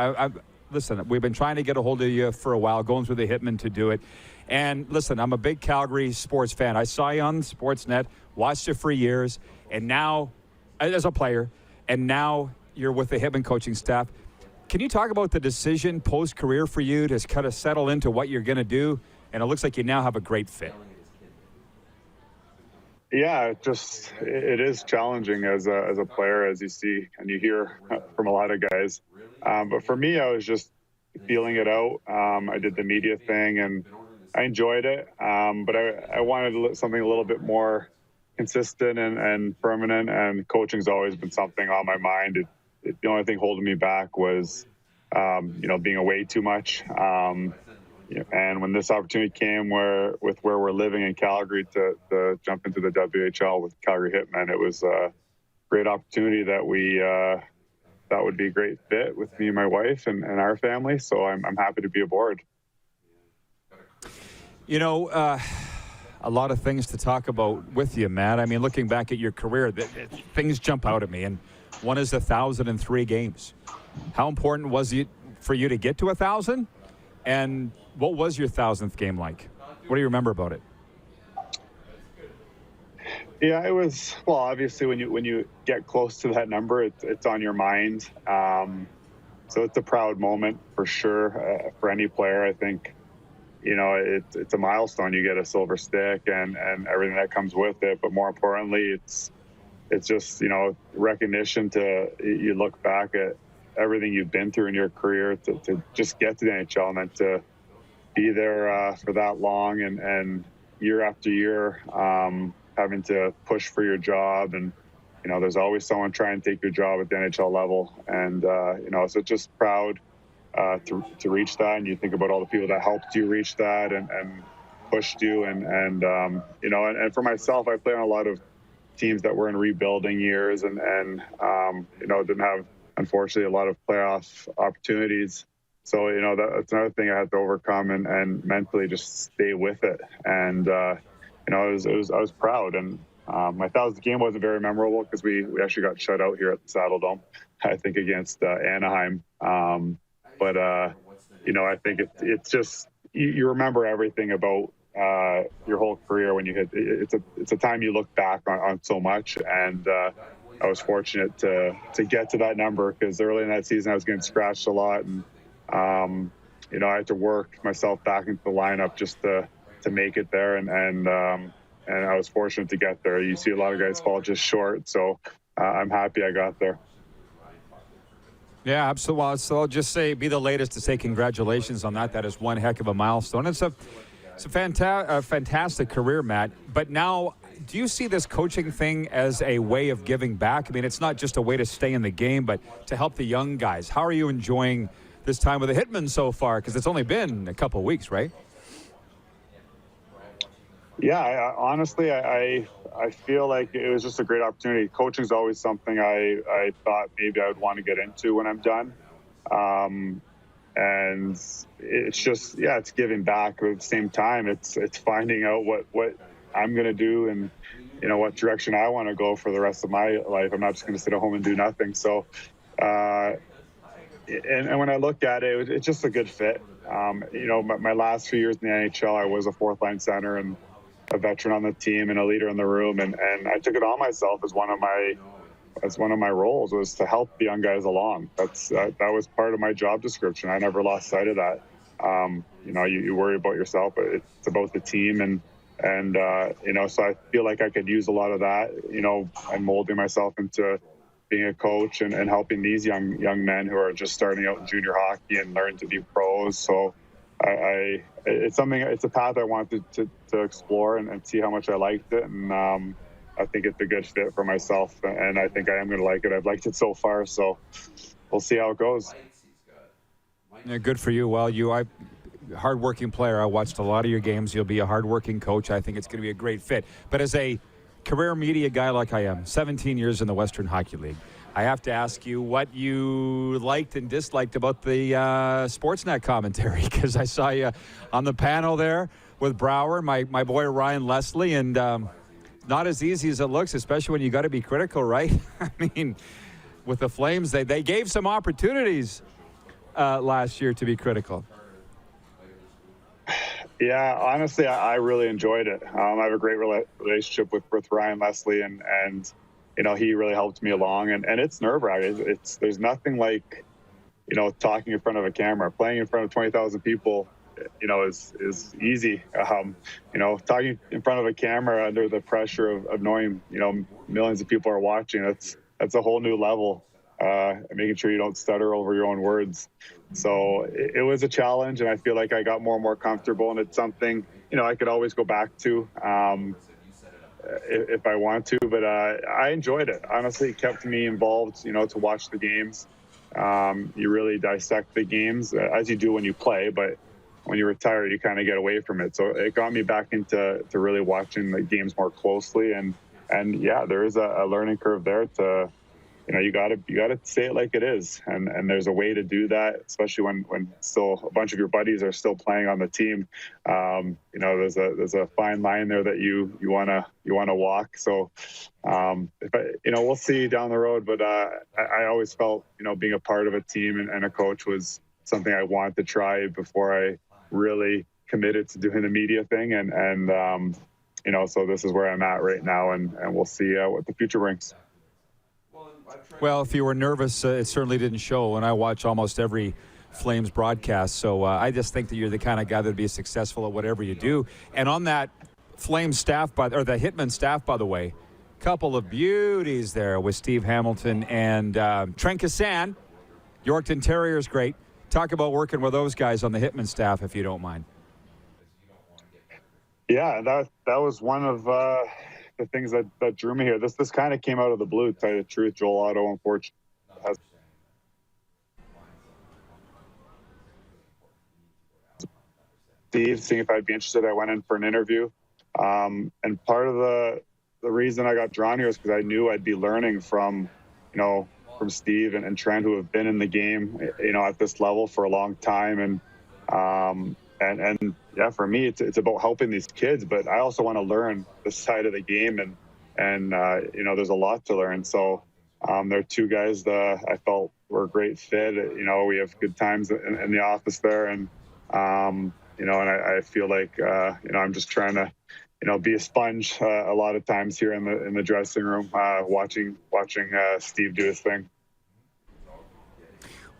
Listen, we've been trying to get a hold of you for a while, going through the Hitmen to do it. And listen, I'm a big Calgary sports fan. I saw you on Sportsnet, watched you for years, and now, as a player, and now you're with the Hitmen coaching staff. Can you talk about the decision post-career for you to kind of settle into what you're going to do? And it looks like you now have a great fit. Yeah, it is challenging as a player, as you see and you hear from a lot of guys. But for me, I was just feeling it out. I did the media thing and I enjoyed it. But I wanted something a little bit more consistent and permanent. And coaching's always been something on my mind. The only thing holding me back was, being away too much. And when this opportunity came where we're living in Calgary to jump into the WHL with Calgary Hitmen, it was a great opportunity that would be a great fit with me and my wife and our family. So I'm happy to be aboard. A lot of things to talk about with you, Matt. I mean, looking back at your career, things jump out at me. And one is 1,003 games. How important was it for you to get to 1,000? And what was your 1,000th game like? What do you remember about it? Yeah, it was, well, obviously when you get close to that number, it's on your mind. So it's a proud moment for sure for any player. I think, it's a milestone. You get a silver stick and everything that comes with it. But more importantly, it's just, recognition you look back at everything you've been through in your career to just get to the NHL and then to be there for that long and year after year, having to push for your job. And, there's always someone trying to take your job at the NHL level. And, so just proud to reach that. And you think about all the people that helped you reach that and pushed you. And for myself, I played on a lot of teams that were in rebuilding years and didn't have, unfortunately, a lot of playoff opportunities. So, that's another thing I had to overcome and mentally just stay with it. And, I was proud. And my 1,000th game wasn't very memorable because we actually got shut out here at the Saddle Dome, I think, against Anaheim. But I think it's just, you remember everything about your whole career when you hit. It's a time you look back on so much. And I was fortunate to get to that number because early in that season I was getting scratched a lot. And, I had to work myself back into the lineup just to make it there. And I was fortunate to get there. You see a lot of guys fall just short. So I'm happy I got there. Yeah, absolutely. So I'll just be the latest to say congratulations on that. That is one heck of a milestone. It's a fantastic career, Matt. But now, do you see this coaching thing as a way of giving back? I mean, it's not just a way to stay in the game, but to help the young guys. How are you enjoying this time with the Hitmen so far? Because it's only been a couple of weeks, right? Yeah, honestly, I feel like it was just a great opportunity. Coaching is always something I thought maybe I would want to get into when I'm done. And it's just, yeah, it's giving back. But at the same time, it's finding out what I'm going to do and, what direction I want to go for the rest of my life. I'm not just going to sit at home and do nothing. So, and when I look at it, it's just a good fit. My last few years in the NHL, I was a fourth line center and a veteran on the team and a leader in the room. And I took it on myself as one of my roles was to help the young guys along. That was part of my job description. I never lost sight of that. You worry about yourself, but it's about the team. And so I feel like I could use a lot of that, and molding myself into being a coach and helping these young men who are just starting out in junior hockey and learn to be pros. So it's a path I wanted to explore and see how much I liked it. And I think it's a good fit for myself, and I think I am going to like it. I've liked it so far, so we'll see how it goes. Yeah, good for you. Well, hardworking player. I watched a lot of your games. You'll be a hardworking coach. I think it's going to be a great fit. But as a career media guy like I am, 17 years in the Western Hockey League, I have to ask you what you liked and disliked about the Sportsnet commentary, because I saw you on the panel there with Brouwer, my boy Ryan Leslie, and not as easy as it looks, especially when you got to be critical, right? I mean, with the Flames, they gave some opportunities last year to be critical. Yeah, honestly, I really enjoyed it. I have a great relationship with Ryan Leslie, and he really helped me along. And it's nerve-wracking. There's nothing like, talking in front of a camera. Playing in front of 20,000 people, is easy. Talking in front of a camera under the pressure of knowing, millions of people are watching, that's a whole new level. Making sure you don't stutter over your own words. So it was a challenge, and I feel like I got more and more comfortable, and it's something, I could always go back to if I want to, but I enjoyed it. Honestly, it kept me involved, to watch the games. You really dissect the games as you do when you play, but when you retire, you kind of get away from it. So it got me back into really watching the games more closely. And yeah, there is a learning curve there to, you gotta say it like it is. And there's a way to do that, especially when still a bunch of your buddies are still playing on the team. There's a fine line there that you wanna walk. So, we'll see down the road, but I always felt, being a part of a team and a coach was something I wanted to try before I really committed to doing the media thing. And so this is where I'm at right now, and we'll see what the future brings. Well, if you were nervous, it certainly didn't show, and I watch almost every Flames broadcast, so I just think that you're the kind of guy that'd be successful at whatever you do. And on that Flames staff, the Hitmen staff, by the way, couple of beauties there with Steve Hamilton and Trent Kassan. Yorkton Terriers, great. Talk about working with those guys on the Hitmen staff, if you don't mind. Yeah, that was one of the things that drew me here. This kind of came out of the blue, to tell you the truth. Joel Otto, unfortunately, has Steve, seeing if I'd be interested. I went in for an interview. And part of the reason I got drawn here is because I knew I'd be learning from Steve and Trent, who have been in the game, at this level for a long time. And yeah, for me, it's about helping these kids, but I also want to learn this side of the game, and there's a lot to learn. So they're two guys that I felt were a great fit. We have good times in the office there, and I feel like I'm just trying to be a sponge a lot of times here in the dressing room, watching Steve do his thing.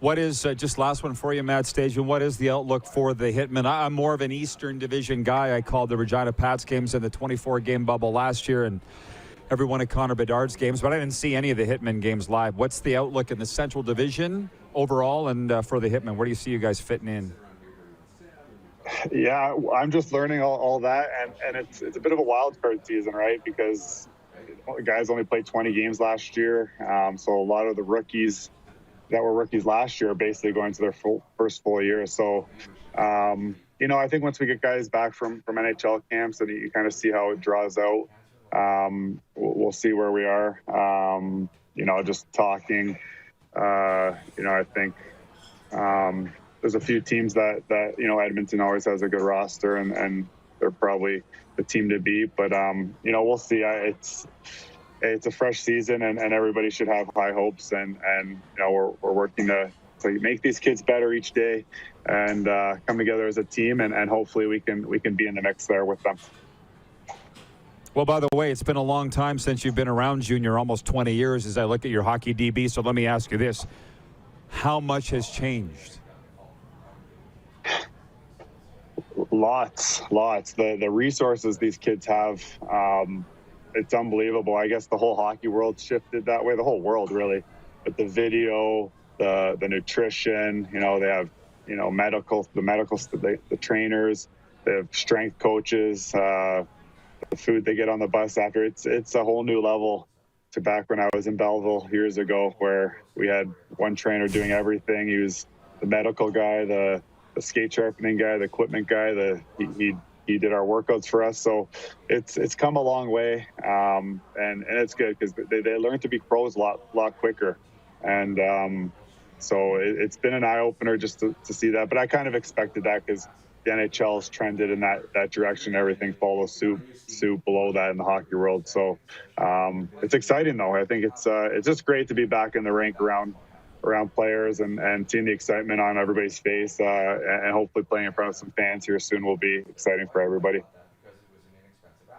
What is, just last one for you, Matt Stajan, what is the outlook for the Hitmen? I'm more of an Eastern Division guy. I called the Regina Pats games in the 24-game bubble last year and every one of Connor Bedard's games, but I didn't see any of the Hitmen games live. What's the outlook in the Central Division overall and for the Hitmen? Where do you see you guys fitting in? Yeah, I'm just learning all that, and it's a bit of a wild card season, right? Because guys only played 20 games last year, so a lot of the rookies, were rookies last year are basically going to their first full year. So, I think once we get guys back from NHL camps and you kind of see how it draws out, we'll see where we are. Just talking, I think there's a few teams that Edmonton always has a good roster and they're probably the team to beat. But, we'll see. It's a fresh season and everybody should have high hopes. And we're working to make these kids better each day and come together as a team. And hopefully we can be in the mix there with them. Well, by the way, it's been a long time since you've been around, Junior, almost 20 years as I look at your hockey DB. So let me ask you this. How much has changed? Lots. The resources these kids have, it's unbelievable. I guess the whole hockey world shifted that way, the whole world really. But the video, the nutrition, they have, the trainers, they have strength coaches, the food they get on the bus after. It's a whole new level to back when I was in Belleville years ago, where we had one trainer doing everything. He was the medical guy, the skate sharpening guy, the equipment guy. He did our workouts for us. So it's come a long way, and it's good because they learn to be pros a lot quicker. And so it's been an eye opener just to see that. But I kind of expected that because the NHL's trended in that direction. Everything follows suit below that in the hockey world. So it's exciting though. I think it's just great to be back in the rink around players and seeing the excitement on everybody's face, and hopefully playing in front of some fans here soon will be exciting for everybody.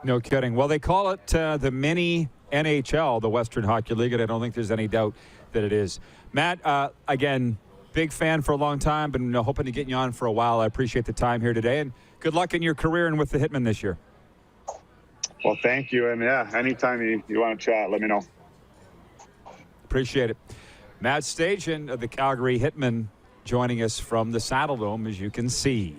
No kidding. Well, they call it the mini NHL, the Western Hockey League, and I don't think there's any doubt that it is. Matt, again, big fan for a long time, but hoping to get you on for a while. I appreciate the time here today, and good luck in your career and with the Hitmen this year. Well, thank you. And yeah, anytime you want to chat, let me know. Appreciate it. Matt Stajan of the Calgary Hitmen joining us from the Saddle Dome, as you can see.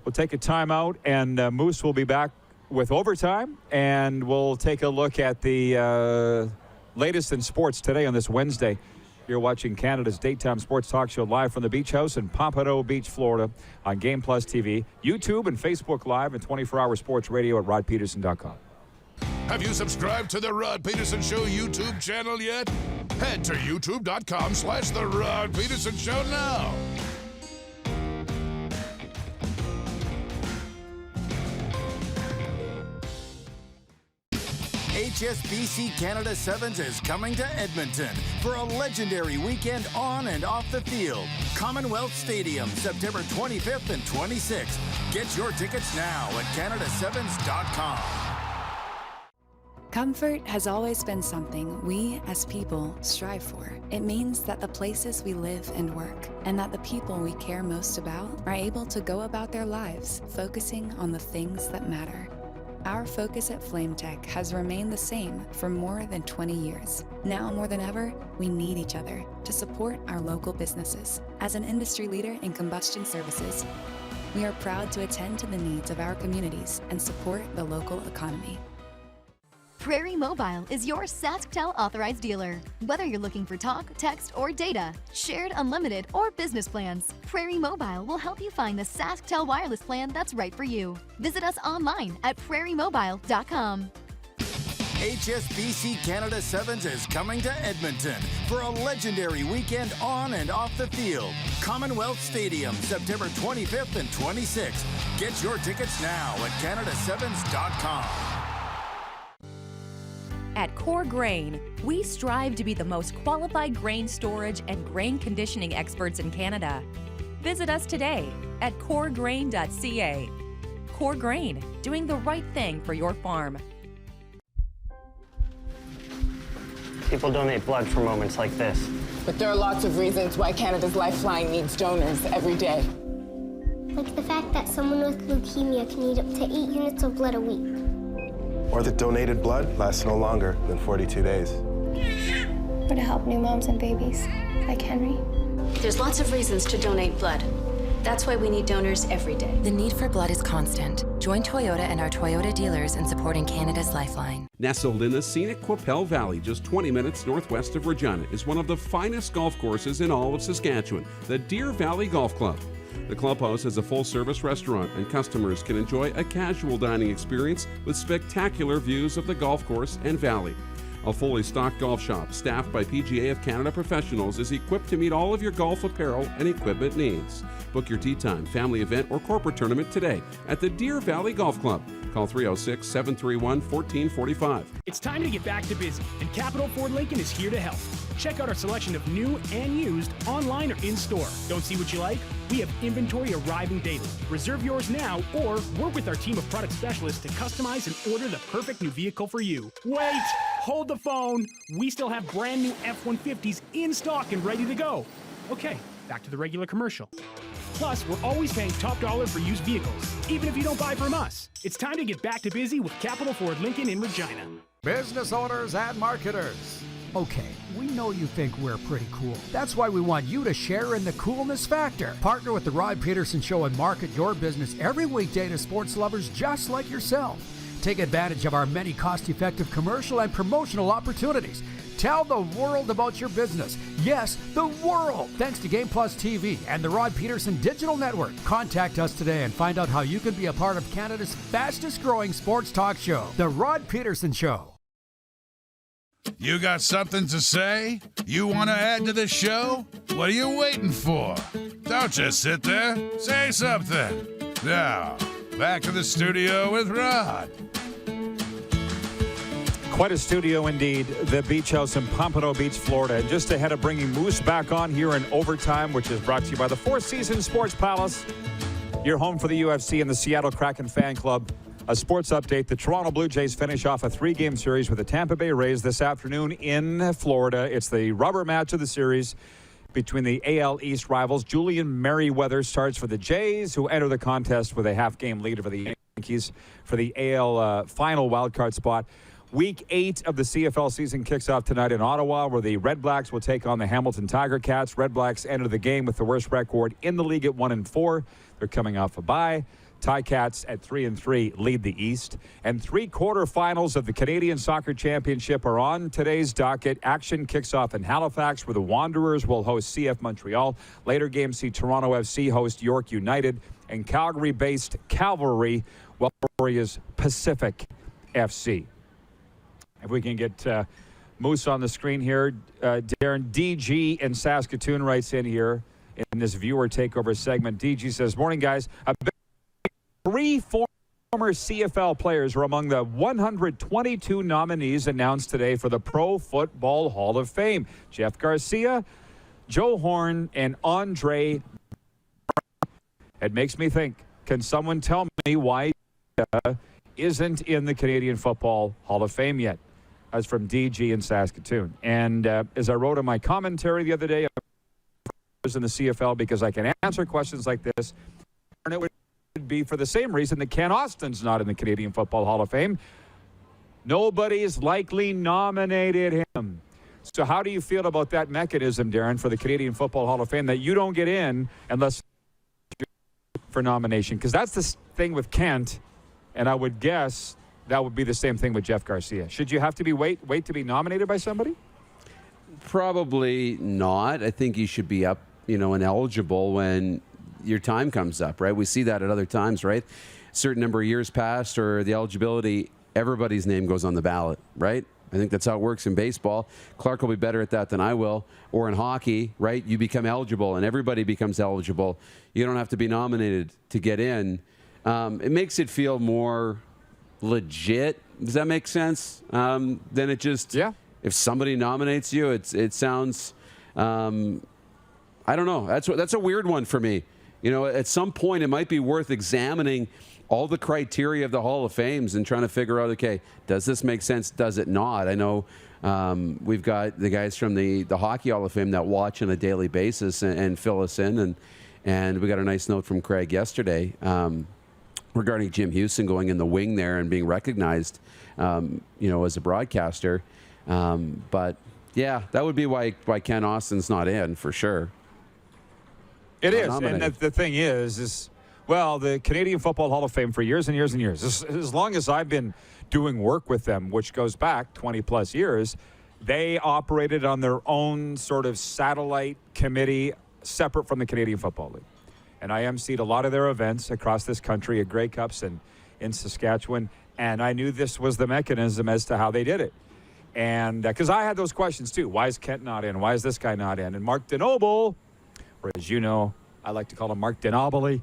We'll take a timeout, and Moose will be back with Overtime, and we'll take a look at the latest in sports today on this Wednesday. You're watching Canada's daytime sports talk show live from the Beach House in Pompano Beach, Florida on Game Plus TV, YouTube and Facebook Live, and 24-hour sports radio at rodpeterson.com. Have you subscribed to the Rod Peterson Show YouTube channel yet? Head to youtube.com/The Rod Peterson Show now. HSBC Canada Sevens is coming to Edmonton for a legendary weekend on and off the field. Commonwealth Stadium, September 25th and 26th. Get your tickets now at canadasevens.com. Comfort has always been something we as people strive for. It means that the places we live and work, and that the people we care most about, are able to go about their lives focusing on the things that matter. Our focus at FlameTech has remained the same for more than 20 years. Now more than ever, we need each other to support our local businesses. As an industry leader in combustion services, we are proud to attend to the needs of our communities and support the local economy. Prairie Mobile is your SaskTel authorized dealer. Whether you're looking for talk, text, or data, shared, unlimited, or business plans, Prairie Mobile will help you find the SaskTel wireless plan that's right for you. Visit us online at prairiemobile.com. HSBC Canada Sevens is coming to Edmonton for a legendary weekend on and off the field. Commonwealth Stadium, September 25th and 26th. Get your tickets now at canadasevens.com. At Core Grain, we strive to be the most qualified grain storage and grain conditioning experts in Canada. Visit us today at coregrain.ca. Core Grain, doing the right thing for your farm. People donate blood for moments like this. But there are lots of reasons why Canada's Lifeline needs donors every day. Like the fact that someone with leukemia can need up to 8 units of blood a week. Or that donated blood lasts no longer than 42 days. Or to help new moms and babies, like Henry. There's lots of reasons to donate blood. That's why we need donors every day. The need for blood is constant. Join Toyota and our Toyota dealers in supporting Canada's Lifeline. Nestled in the scenic Qu'Appelle Valley, just 20 minutes northwest of Regina, is one of the finest golf courses in all of Saskatchewan, the Deer Valley Golf Club. The clubhouse has a full-service restaurant, and customers can enjoy a casual dining experience with spectacular views of the golf course and valley. A fully stocked golf shop, staffed by PGA of Canada professionals, is equipped to meet all of your golf apparel and equipment needs. Book your tee time, family event, or corporate tournament today at the Deer Valley Golf Club. Call 306-731-1445. It's time to get back to busy, and Capital Ford Lincoln is here to help. Check out our selection of new and used online or in-store. Don't see what you like? We have inventory arriving daily. Reserve yours now or work with our team of product specialists to customize and order the perfect new vehicle for you. Wait! Hold the phone. We still have brand new F-150s in stock and ready to go. Okay, back to the regular commercial. Plus, we're always paying top dollar for used vehicles, even if you don't buy from us. It's time to get back to busy with Capital Ford Lincoln in Regina. Business owners and marketers. Okay, we know you think we're pretty cool. That's why we want you to share in the coolness factor. Partner with the Rod Pedersen Show and market your business every weekday to sports lovers just like yourself. Take advantage of our many cost-effective commercial and promotional opportunities. Tell the world about your business. Yes, the world. Thanks to Game Plus TV and the Rod Pedersen Digital Network. Contact us today and find out how you can be a part of Canada's fastest-growing sports talk show, The Rod Pedersen Show. You got something to say? You want to add to the show? What are you waiting for? Don't just sit there. Say something. Now, back to the studio with Rod. Quite a studio indeed, the Beach House in Pompano Beach, Florida. And just ahead of bringing Moose back on here in overtime, which is brought to you by the Four Seasons Sports Palace, your home for the UFC and the Seattle Kraken Fan Club. A sports update. The Toronto Blue Jays finish off a 3-game series with the Tampa Bay Rays this afternoon in Florida. It's the rubber match of the series between the AL East rivals. Julian Merriweather starts for the Jays, who enter the contest with a half-game lead over the Yankees for the AL final wildcard spot. Week 8 of the CFL season kicks off tonight in Ottawa, where the Red Blacks will take on the Hamilton Tiger Cats. Red Blacks enter the game with the worst record in the league at 1-4. They're coming off a bye. Ticats at 3-3 lead the East. And 3 quarterfinals of the Canadian Soccer Championship are on today's docket. Action kicks off in Halifax, where the Wanderers will host CF Montreal. Later games see Toronto FC host York United, and Calgary-based Cavalry will Warriors Pacific FC. If we can get Moose on the screen here. Darren, DG in Saskatoon writes in here in this viewer takeover segment. DG says, morning, guys. 3 former CFL players were among the 122 nominees announced today for the Pro Football Hall of Fame. Jeff Garcia, Joe Horn, and Andre. It makes me think, can someone tell me why isn't in the Canadian Football Hall of Fame yet? That's from DG in Saskatoon. And as I wrote in my commentary the other day, I was in the CFL because I can answer questions like this, and it would be for the same reason that Ken Austin's not in the Canadian Football Hall of Fame. Nobody's likely nominated him. So how do you feel about that mechanism, Darren, for the Canadian Football Hall of Fame, that you don't get in unless for nomination? Because that's the thing with Kent, and I would guess that would be the same thing with Jeff Garcia. Should you have to be wait to be nominated by somebody? Probably not. I think you should be up, and eligible when your time comes up, right? We see that at other times, right? A certain number of years passed or the eligibility, everybody's name goes on the ballot, right? I think that's how it works in baseball. Clark will be better at that than I will. Or in hockey, right? You become eligible and everybody becomes eligible. You don't have to be nominated to get in. It makes it feel more legit. Does that make sense? Then it just, if somebody nominates you, it sounds, I don't know. That's a weird one for me. At some point, it might be worth examining all the criteria of the Hall of Fames and trying to figure out, okay, does this make sense? Does it not? I know we've got the guys from the Hockey Hall of Fame that watch on a daily basis and fill us in. And we got a nice note from Craig yesterday regarding Jim Houston going in the wing there and being recognized, as a broadcaster. But, yeah, that would be why Ken Austin's not in, for sure. It is, nominated. and the thing is, well, the Canadian Football Hall of Fame for years and years and years, as long as I've been doing work with them, which goes back 20-plus years, they operated on their own sort of satellite committee separate from the Canadian Football League. And I emceed a lot of their events across this country at Grey Cups and in Saskatchewan, and I knew this was the mechanism as to how they did it. And because I had those questions too. Why is Kent not in? Why is this guy not in? And Mark DeNoble, or as you know, I like to call him Mark DeNobly,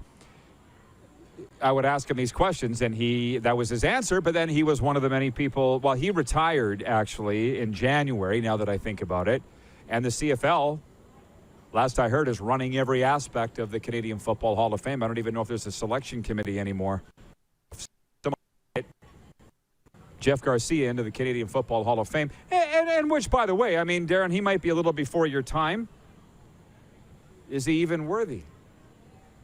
I would ask him these questions, and that was his answer. But then he was one of the many people. Well, he retired actually in January, now that I think about it. And the CFL, last I heard, is running every aspect of the Canadian Football Hall of Fame. I don't even know if there's a selection committee anymore. Jeff Garcia into the Canadian Football Hall of Fame. And which, by the way, I mean, Darren, he might be a little before your time. Is he even worthy?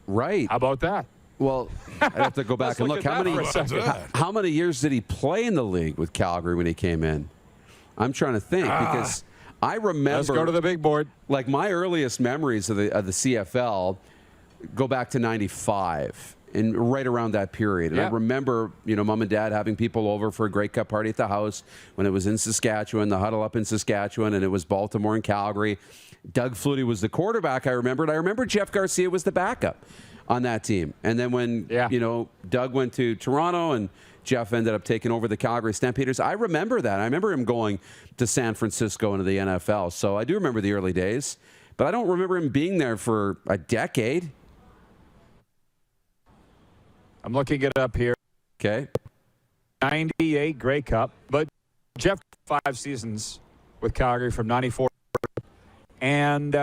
Right. How about that? Well, I'd have to go back and look. How many years did he play in the league with Calgary when he came in? I'm trying to think because I remember. Let's go to the big board. Like my earliest memories of the CFL go back to '95. And right around that period. And I remember, Mom and Dad having people over for a Grey Cup party at the house when it was in Saskatchewan, the huddle up in Saskatchewan, and it was Baltimore and Calgary. Doug Flutie was the quarterback, I remembered. I remember Jeff Garcia was the backup on that team. And then when, Doug went to Toronto and Jeff ended up taking over the Calgary Stampeders, I remember that. I remember him going to San Francisco into the NFL. So I do remember the early days. But I don't remember him being there for a decade. I'm looking it up here. Okay. 98 Grey Cup, but Jeff 5 seasons with Calgary from 94. And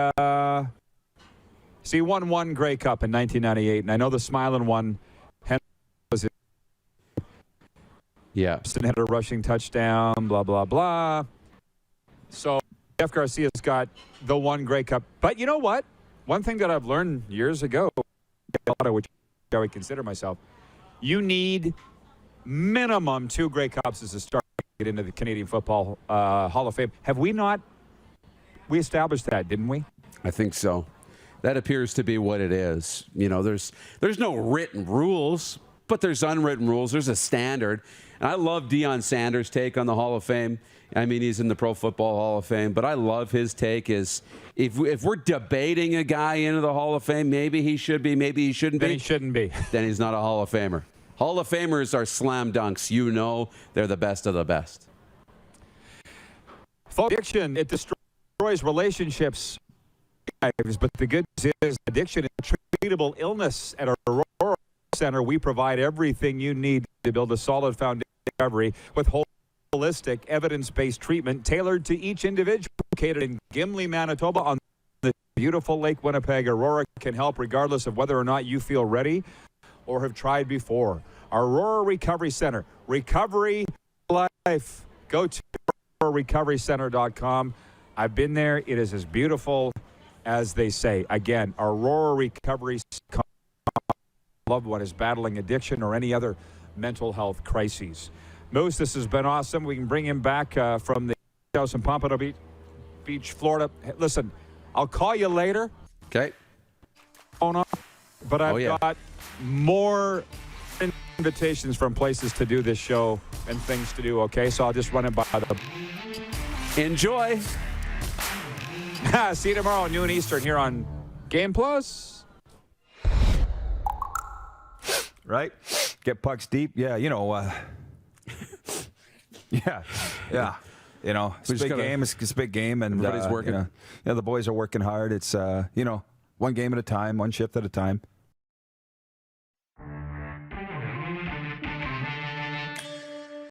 he won one Grey Cup in 1998. And I know the Smiling one was it. Yeah. Had a rushing touchdown, blah, blah, blah. So Jeff Garcia's got the one Grey Cup. But you know what? One thing that I've learned years ago, which I would consider myself, you need minimum 2 Grey Cups as a start to get into the Canadian Football Hall of Fame. Have we not? We established that, didn't we? I think so. That appears to be what it is. There's no written rules, but there's unwritten rules. There's a standard. And I love Deion Sanders' take on the Hall of Fame. I mean, he's in the Pro Football Hall of Fame, but I love his take is if we're debating a guy into the Hall of Fame, maybe he should be, maybe he shouldn't be. Then he shouldn't be. Then he's not a Hall of Famer. Hall of Famers are slam dunks. They're the best of the best. Addiction, it destroys relationships. But the good news is addiction is a treatable illness. At our Aurora Center, we provide everything you need to build a solid foundation recovery with holistic, evidence-based treatment tailored to each individual. Located in Gimli, Manitoba on the beautiful Lake Winnipeg, Aurora can help regardless of whether or not you feel ready or have tried before. Aurora Recovery Center, recovery life. Go to AuroraRecoveryCenter.com. I've been there. It is as beautiful as they say. Again, Aurora Recovery Center. Loved one is battling addiction or any other mental health crises. Moose, this has been awesome. We can bring him back from the house in Pompano Beach, Florida. Hey, listen, I'll call you later. Okay. But I've got more invitations from places to do this show and things to do, okay? So I'll just run it by them. Enjoy. See you tomorrow, noon Eastern, here on Game Plus. Right? Get pucks deep. Yeah, yeah. It's a big game. It's a big game, and everybody's working. the boys are working hard. It's one game at a time, one shift at a time.